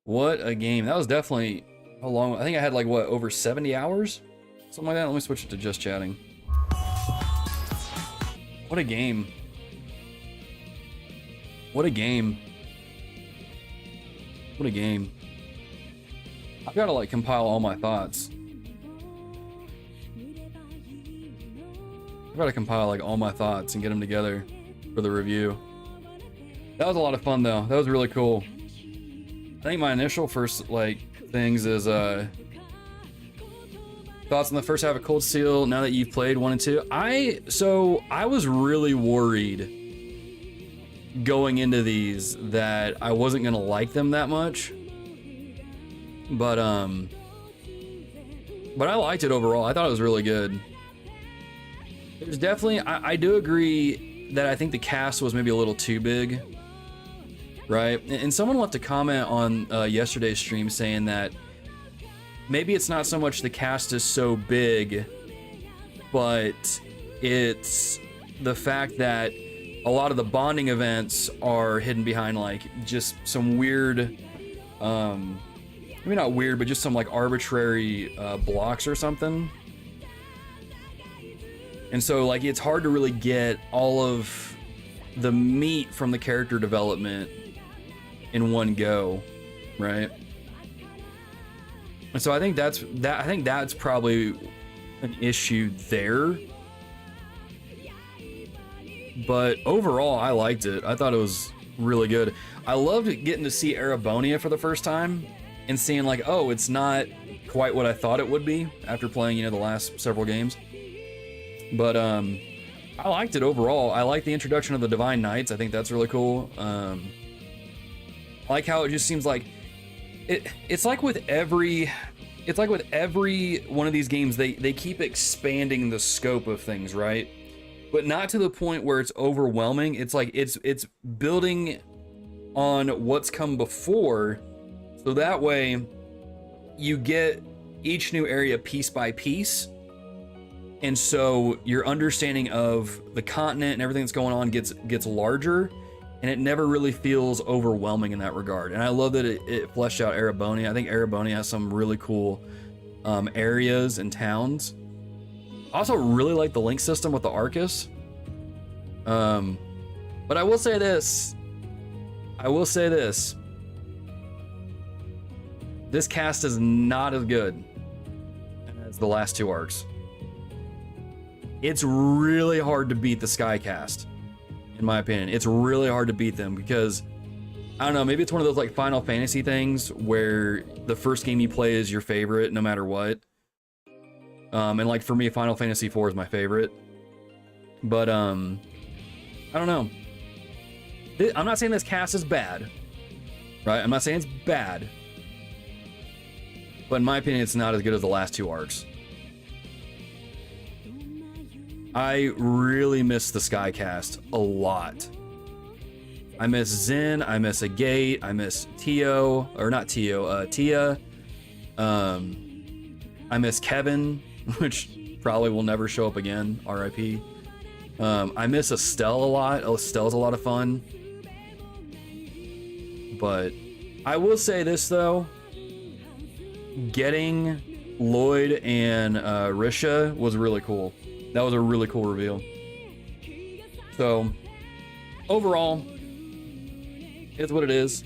What a game. That was definitely a long... I think I had like, what, over 70 hours? Something like that. Let me switch it to just chatting. What a game. What a game. What a game. I've got to like compile all my thoughts. I've got to compile like all my thoughts and get them together for the review. That was a lot of fun though. That was really cool. I think my initial first like things is thoughts on the first half of Cold Steel now that you've played 1 and 2. I was really worried going into these that I wasn't gonna like them that much, but I liked it overall. I thought it was really good. There's definitely, I do agree that I think the cast was maybe a little too big, right? And someone left a comment on yesterday's stream saying that maybe it's not so much the cast is so big, but it's the fact that a lot of the bonding events are hidden behind like just some weird, maybe not weird, but just some like arbitrary blocks or something. And so like it's hard to really get all of the meat from the character development in one go, right? And so I think that's probably an issue there. But overall, I liked it. I thought it was really good. I loved getting to see Erebonia for the first time and seeing like, oh, it's not quite what I thought it would be after playing, you know, the last several games. But I liked it overall. I like the introduction of the Divine Knights. I think that's really cool. I like how it just seems like it's like with every one of these games, they keep expanding the scope of things, right? But not to the point where it's overwhelming. It's like it's building on what's come before, so that way you get each new area piece by piece, and so your understanding of the continent and everything that's going on gets larger, and it never really feels overwhelming in that regard. And I love that it fleshed out Erebonia. I think Erebonia has some really cool areas and towns. I also really like the link system with the Arcus. But I will say this. This cast is not as good as the last two arcs. It's really hard to beat the Sky cast, in my opinion. It's really hard to beat them because, I don't know, maybe it's one of those like Final Fantasy things where the first game you play is your favorite no matter what. And like for me, Final Fantasy IV is my favorite. But I don't know. I'm not saying this cast is bad, right? I'm not saying it's bad. But in my opinion, it's not as good as the last two arcs. I really miss the Sky cast a lot. I miss Zen, I miss Agate, I miss Tia. I miss Kevin, which probably will never show up again, RIP. I miss Estelle a lot. Estelle's a lot of fun. But I will say this though, getting Lloyd and Risha was really cool. That was a really cool reveal. So overall, it's what it is.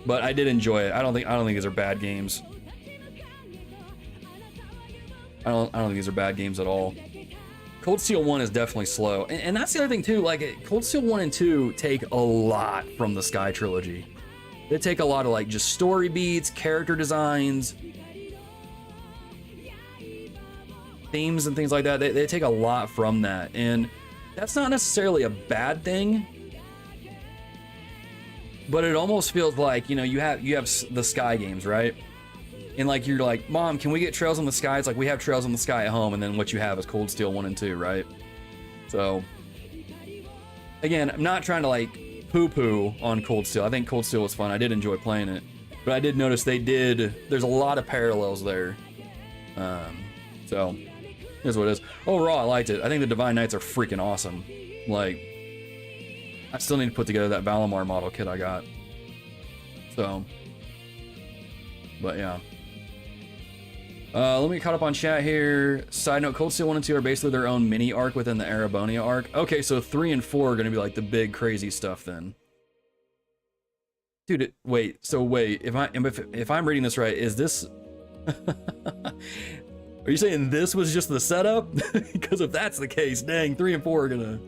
But I did enjoy it. I don't think these are bad games. I don't think these are bad games at all. Cold Steel 1 is definitely slow. And that's the other thing too, like Cold Steel 1 and 2 take a lot from the Sky trilogy. They take a lot of like just story beats, character designs, themes and things like that. They take a lot from that. And that's not necessarily a bad thing. But it almost feels like, you know, you have the Sky games, right? And like you're like, Mom, can we get Trails in the Sky? It's like we have Trails in the Sky at home, and then what you have is Cold Steel 1 and 2, right? So again, I'm not trying to like poo-poo on Cold Steel. I think Cold Steel was fun. I did enjoy playing it. But I did notice there's a lot of parallels there. So here's what it is. Overall, I liked it. I think the Divine Knights are freaking awesome. Like, I still need to put together that Valimar model kit I got. So, but yeah. Let me get caught up on chat here. Side note, Cold Steel 1 and 2 are basically their own mini arc within the Erebonia arc. Okay, so 3 and 4 are going to be like the big crazy stuff then. Dude, wait. If I'm reading this right, is this... Are you saying this was just the setup? Because if that's the case, dang, 3 and 4 are going to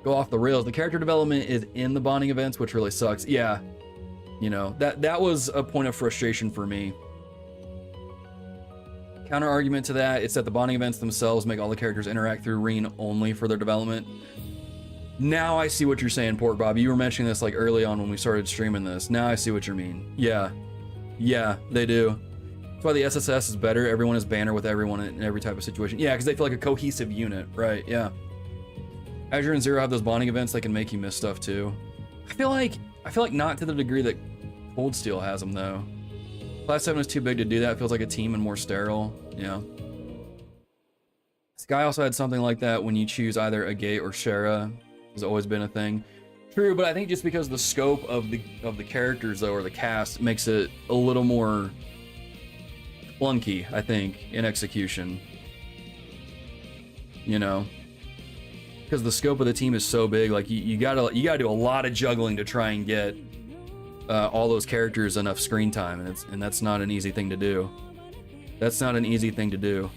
go off the rails. The character development is in the bonding events, which really sucks. Yeah, you know, that was a point of frustration for me. Counter argument to that, it's that the bonding events themselves make all the characters interact through Rean only for their development. Now I see what you're saying, Port Bob. You were mentioning this like early on when we started streaming this. Now I see what you mean. Yeah, they do. That's why the SSS is better. Everyone is banner with everyone in every type of situation. Yeah, because they feel like a cohesive unit, right? Yeah. Azure and Zero have those bonding events that can make you miss stuff too. I feel like not to the degree that Cold Steel has them though. Class 7 is too big to do that. It feels like a team and more sterile. Yeah. Sky also had something like that when you choose either Agate or Shara. Has always been a thing. True, but I think just because the scope of the characters though, or the cast, makes it a little more clunky, I think, in execution. You know, because the scope of the team is so big, like you gotta do a lot of juggling to try and get all those characters enough screen time, and that's not an easy thing to do. That's not an easy thing to do.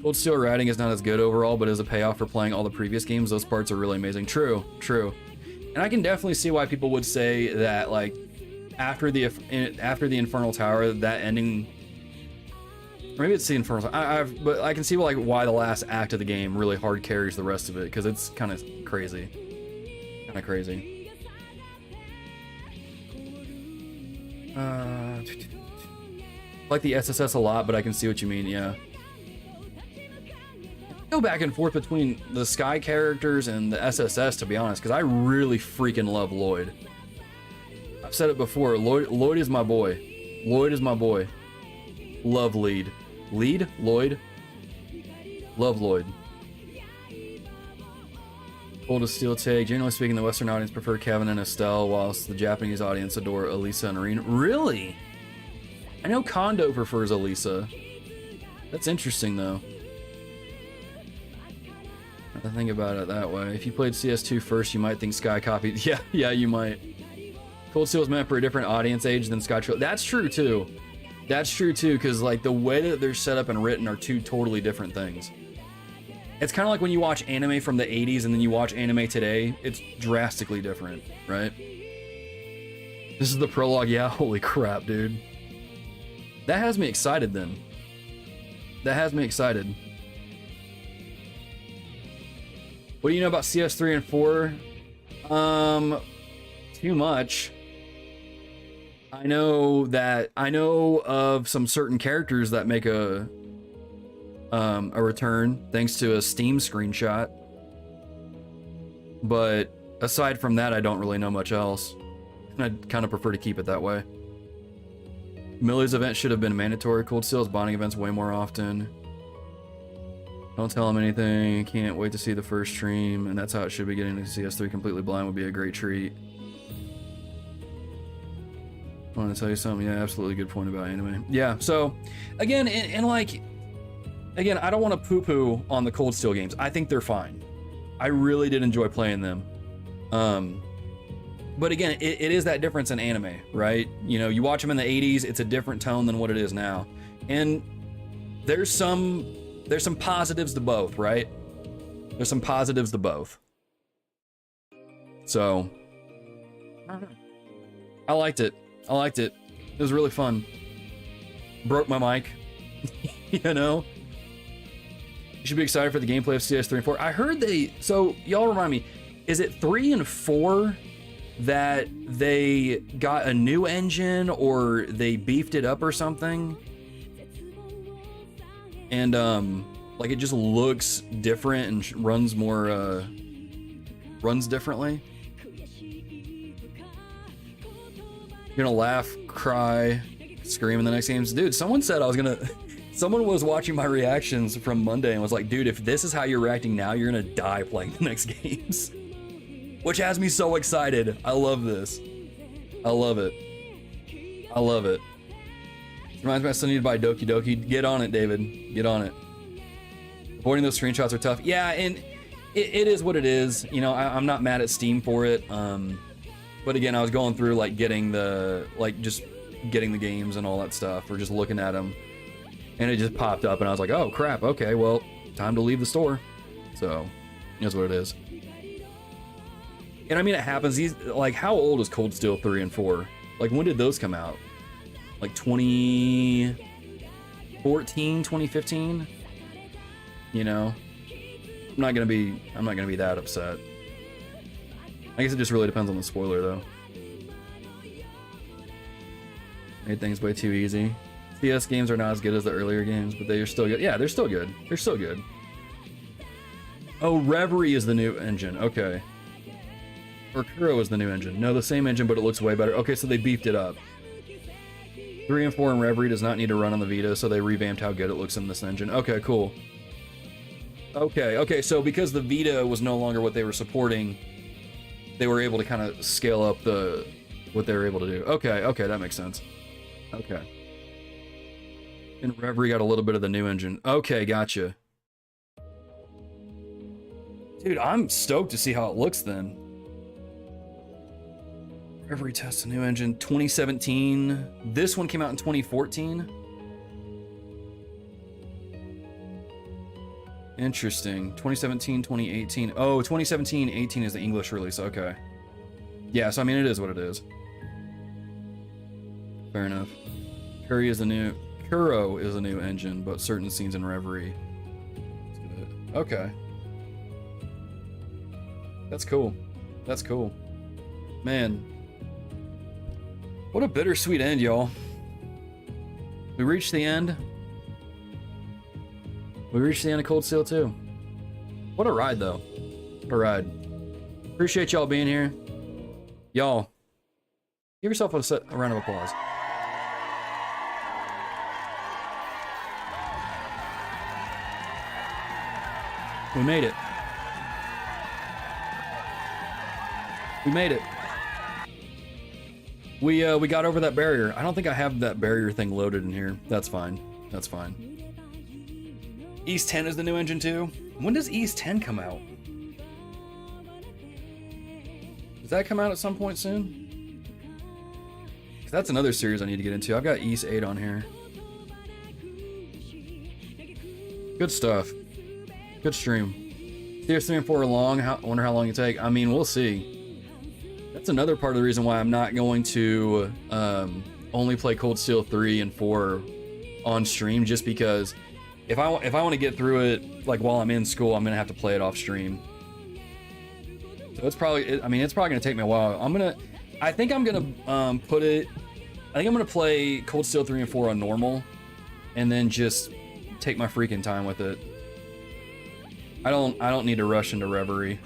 Cold Steel writing is not as good overall, but as a payoff for playing all the previous games, those parts are really amazing. True. And I can definitely see why people would say that, like, after the Infernal Tower, that ending, or maybe it's the Infernal Tower, but I can see like why the last act of the game really hard carries the rest of it, because it's kind of crazy. Like the SSS a lot, but I can see what you mean. Yeah. Go back and forth between the Sky characters and the SSS, to be honest, because I really freaking love Lloyd. I've said it before. Lloyd is my boy. Lloyd is my boy. Love Lloyd. Lloyd. Love Lloyd. Cold as Steel take. Generally speaking, the Western audience prefer Kevin and Estelle, whilst the Japanese audience adore Elisa and Rean. Really? I know Kondo prefers Elisa. That's interesting, though. I think about it that way. If you played CS2 first, you might think Sky copied. Yeah, you might. Cold Steel is meant for a different audience age than Sky Trail. That's true too, because like the way that they're set up and written are two totally different things. It's kind of like when you watch anime from the 80s and then you watch anime today, it's drastically different, right? This is the prologue. Yeah, holy crap, dude. That has me excited then. That has me excited. What do you know about CS3 and 4? Too much. I know of some certain characters that make a return thanks to a Steam screenshot. But aside from that, I don't really know much else. And I'd kind of prefer to keep it that way. Millie's event should have been mandatory. Cold Steel's bonding events way more often. Don't tell him anything. Can't wait to see the first stream. And that's how it should be. Getting to CS3 completely blind would be a great treat. I want to tell you something. Yeah, absolutely good point about anime. Yeah, so again, and like, again, I don't want to poo-poo on the Cold Steel games. I think they're fine. I really did enjoy playing them. But again, it is that difference in anime, right? You know, you watch them in the 80s, it's a different tone than what it is now. And there's some positives to both, right? There's some positives to both. So, I liked it. It was really fun. Broke my mic. You know? You should be excited for the gameplay of CS3 and 4. I heard so y'all remind me, is it 3 and 4 that they got a new engine or they beefed it up or something? And like it just looks different and runs differently. You're gonna laugh, cry, scream in the next games. Dude, someone said someone was watching my reactions from Monday and was like, dude, if this is how you're reacting now, you're gonna die playing the next games. Which has me so excited. I love this. I love it. Reminds me I still need to buy Doki Doki. Get on it, David. Get on it. Avoiding those screenshots are tough. Yeah, and it is what it is. You know, I'm not mad at Steam for it. But again, I was going through like getting the games and all that stuff, or just looking at them, and it just popped up, and I was like, oh crap, okay, well, time to leave the store. So, that's what it is. And I mean, it happens. Like, how old is Cold Steel 3 and 4? Like, when did those come out? Like 2014, 2015? You know, I'm not gonna be that upset. I guess it just really depends on the spoiler, though. Made things way too easy. CS games are not as good as the earlier games, but they are still good. Yeah, they're still good. They're still good. Oh, Reverie is the new engine. Okay. Or Kuro is the new engine. No, the same engine, but it looks way better. Okay, so they beefed it up. 3 and 4 in Reverie does not need to run on the Vita, so they revamped how good it looks in this engine. Okay, cool. Okay, so because the Vita was no longer what they were supporting, they were able to kind of scale up what they were able to do. Okay, that makes sense. Okay. And Reverie got a little bit of the new engine. Okay, gotcha. Dude, I'm stoked to see how it looks then. Reverie tests a new engine. 2017. This one came out in 2014. Interesting. 2017, 2018. Oh, 2017, 18 is the English release. Okay. Yeah, so I mean, it is what it is. Fair enough. Kuro is a new engine, but certain scenes in Reverie. Okay. That's cool. That's cool. Man. What a bittersweet end, y'all. We reached the end. We reached the end of Cold Steel 2. What a ride, though. What a ride. Appreciate y'all being here. Y'all, give yourself a round of applause. We made it. We made it. We got over that barrier. I don't think I have that barrier thing loaded in here. That's fine. That's fine. East 10 is the new engine too. When does East 10 come out? Does that come out at some point soon? 'Cause that's another series I need to get into. I've got East 8 on here. Good stuff. Good stream. Tiers 3 and 4 are long. I wonder how long it take. I mean, we'll see. That's another part of the reason why I'm not going to only play Cold Steel 3 and 4 on stream, just because if I want to get through it like while I'm in school, I'm gonna have to play it off stream. So it's probably gonna take me a while. I think I'm gonna play Cold Steel 3 and 4 on normal, and then just take my freaking time with it. I don't need to rush into Reverie.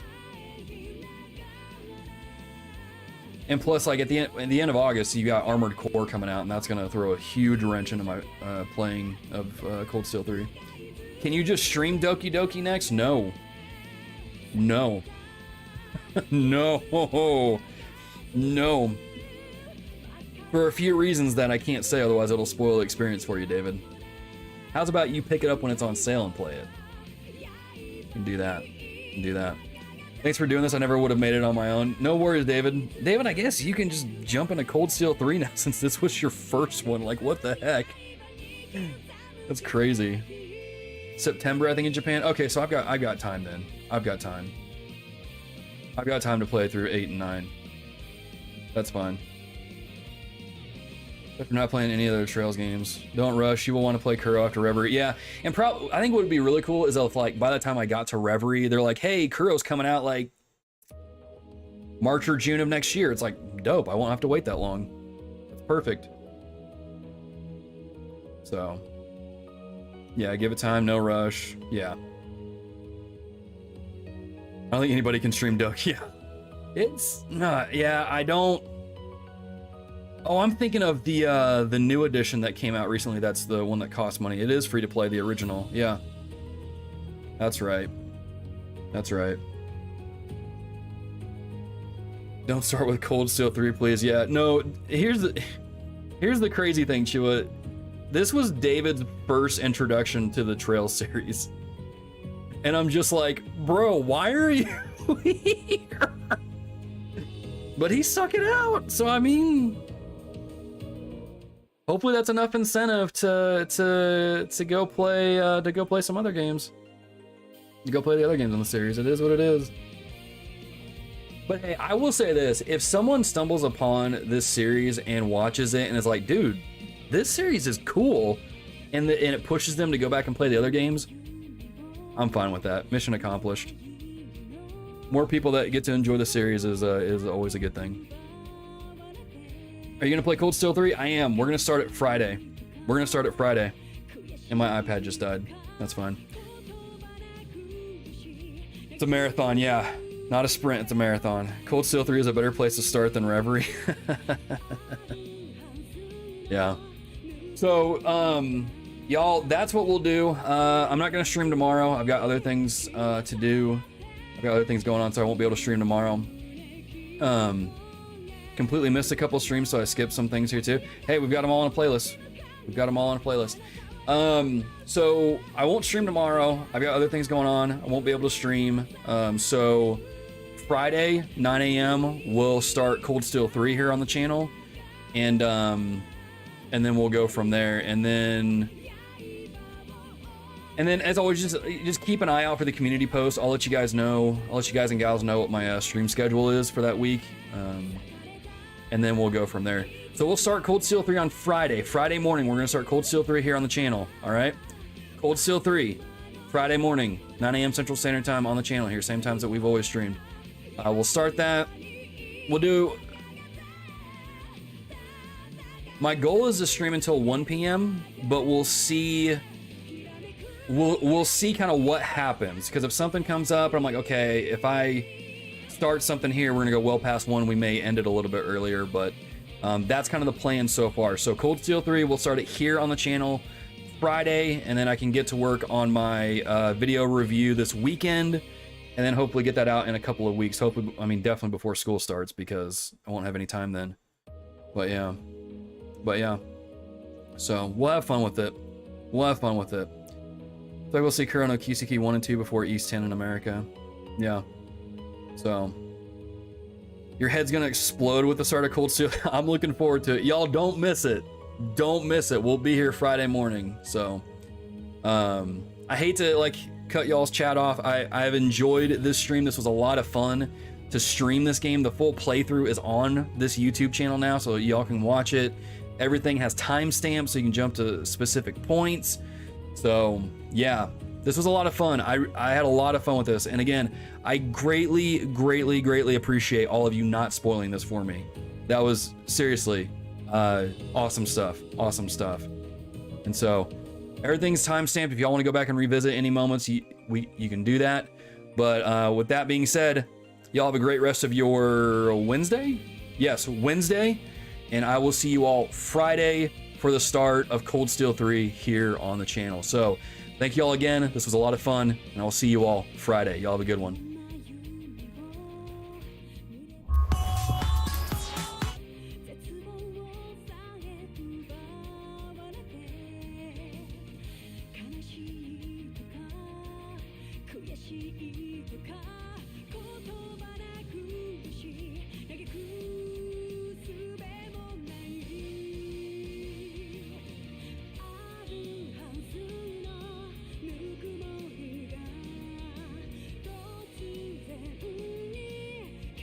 And plus, like at the end of August, you got Armored Core coming out, and that's gonna throw a huge wrench into my playing of Cold Steel 3. Can you just stream Doki Doki next? No. No. No. No. For a few reasons that I can't say, otherwise it'll spoil the experience for you, David. How's about you pick it up when it's on sale and play it? You can do that. You can do that. Thanks for doing this. I never would have made it on my own. No worries, David. David, I guess you can just jump into Cold Steel 3 now since this was your first one. Like, what the heck? That's crazy. September, I think, in Japan. Okay, so I've got time then. I've got time. I've got time to play through 8 and 9. That's fine. If you're not playing any other Trails games, don't rush. You will want to play Kuro after Reverie. Yeah, and I think what would be really cool is if, like, by the time I got to Reverie, they're like, hey, Kuro's coming out like March or June of next year. It's like, dope. I won't have to wait that long. That's perfect. So, yeah, give it time. No rush. Yeah. I don't think anybody can stream Doki. Yeah. It's not. Yeah, I don't. Oh, I'm thinking of the new edition that came out recently. That's the one that costs money. It is free to play, the original. Yeah. That's right. That's right. Don't start with Cold Steel 3, please. Yeah. No, here's the crazy thing, Chua. This was David's first introduction to the Trail series. And I'm just like, bro, why are you here? But he stuck it out. So I mean, hopefully that's enough incentive to go play some other games. To go play the other games in the series. It is what it is. But hey, I will say this: if someone stumbles upon this series and watches it and is like, dude, this series is cool, and it pushes them to go back and play the other games, I'm fine with that. Mission accomplished. More people that get to enjoy the series is always a good thing. Are you gonna play Cold Steel 3? I am. We're gonna start it Friday. And my iPad just died. That's fine. It's a marathon, yeah. Not a sprint, it's a marathon. Cold Steel 3 is a better place to start than Reverie. Yeah. So, y'all, that's what we'll do. I'm not gonna stream tomorrow. I've got other things to do. I've got other things going on, so I won't be able to stream tomorrow. Completely missed a couple streams, so I skipped some things here too. Hey, we've got them all on a playlist. So I won't stream tomorrow. I've got other things going on. I won't be able to stream. So Friday, 9 a.m. we'll start Cold Steel 3 here on the channel, and then we'll go from there. And then as always, just keep an eye out for the community posts. I'll let you guys know. I'll let you guys and gals know what my stream schedule is for that week. And then we'll go from there. So we'll start Cold Steel 3 on Friday. Friday morning, we're gonna start Cold Steel 3 here on the channel, all right? Cold Steel 3, Friday morning, 9 a.m. Central Standard Time on the channel here, same times that we've always streamed. We'll start that. We'll do... My goal is to stream until 1 p.m., but we'll see... We'll see kind of what happens, because if something comes up, I'm like, okay, if I start something here, we're gonna go well past 1, we may end it a little bit earlier, but that's kind of the plan so far. So Cold Steel 3, we'll start it here on the channel Friday, and then I can get to work on my video review this weekend, and then hopefully get that out in a couple of weeks. Hopefully, I mean, definitely before school starts, because I won't have any time then. But yeah. So we'll have fun with it. So we'll see Kurono Kiseki 1 and 2 before East 10 in America. Yeah. So your head's gonna explode with the start of Cold Steel. I'm looking forward to it. Y'all don't miss it. We'll be here Friday morning. So I hate to like cut y'all's chat off. I have enjoyed this stream. This was a lot of fun to stream this game. The full playthrough is on this YouTube channel now, so y'all can watch it. Everything has timestamps, so you can jump to specific points. So yeah, this was a lot of fun. I had a lot of fun with this, and again, I greatly appreciate all of you not spoiling this for me. That was seriously awesome stuff. And so everything's timestamped. If y'all want to go back and revisit any moments, you can do that. But with that being said, y'all have a great rest of your Wednesday. Yes, Wednesday, and I will see you all Friday for the start of Cold Steel 3 here on the channel. So thank you all again. This was a lot of fun, and I'll see you all Friday. Y'all have a good one.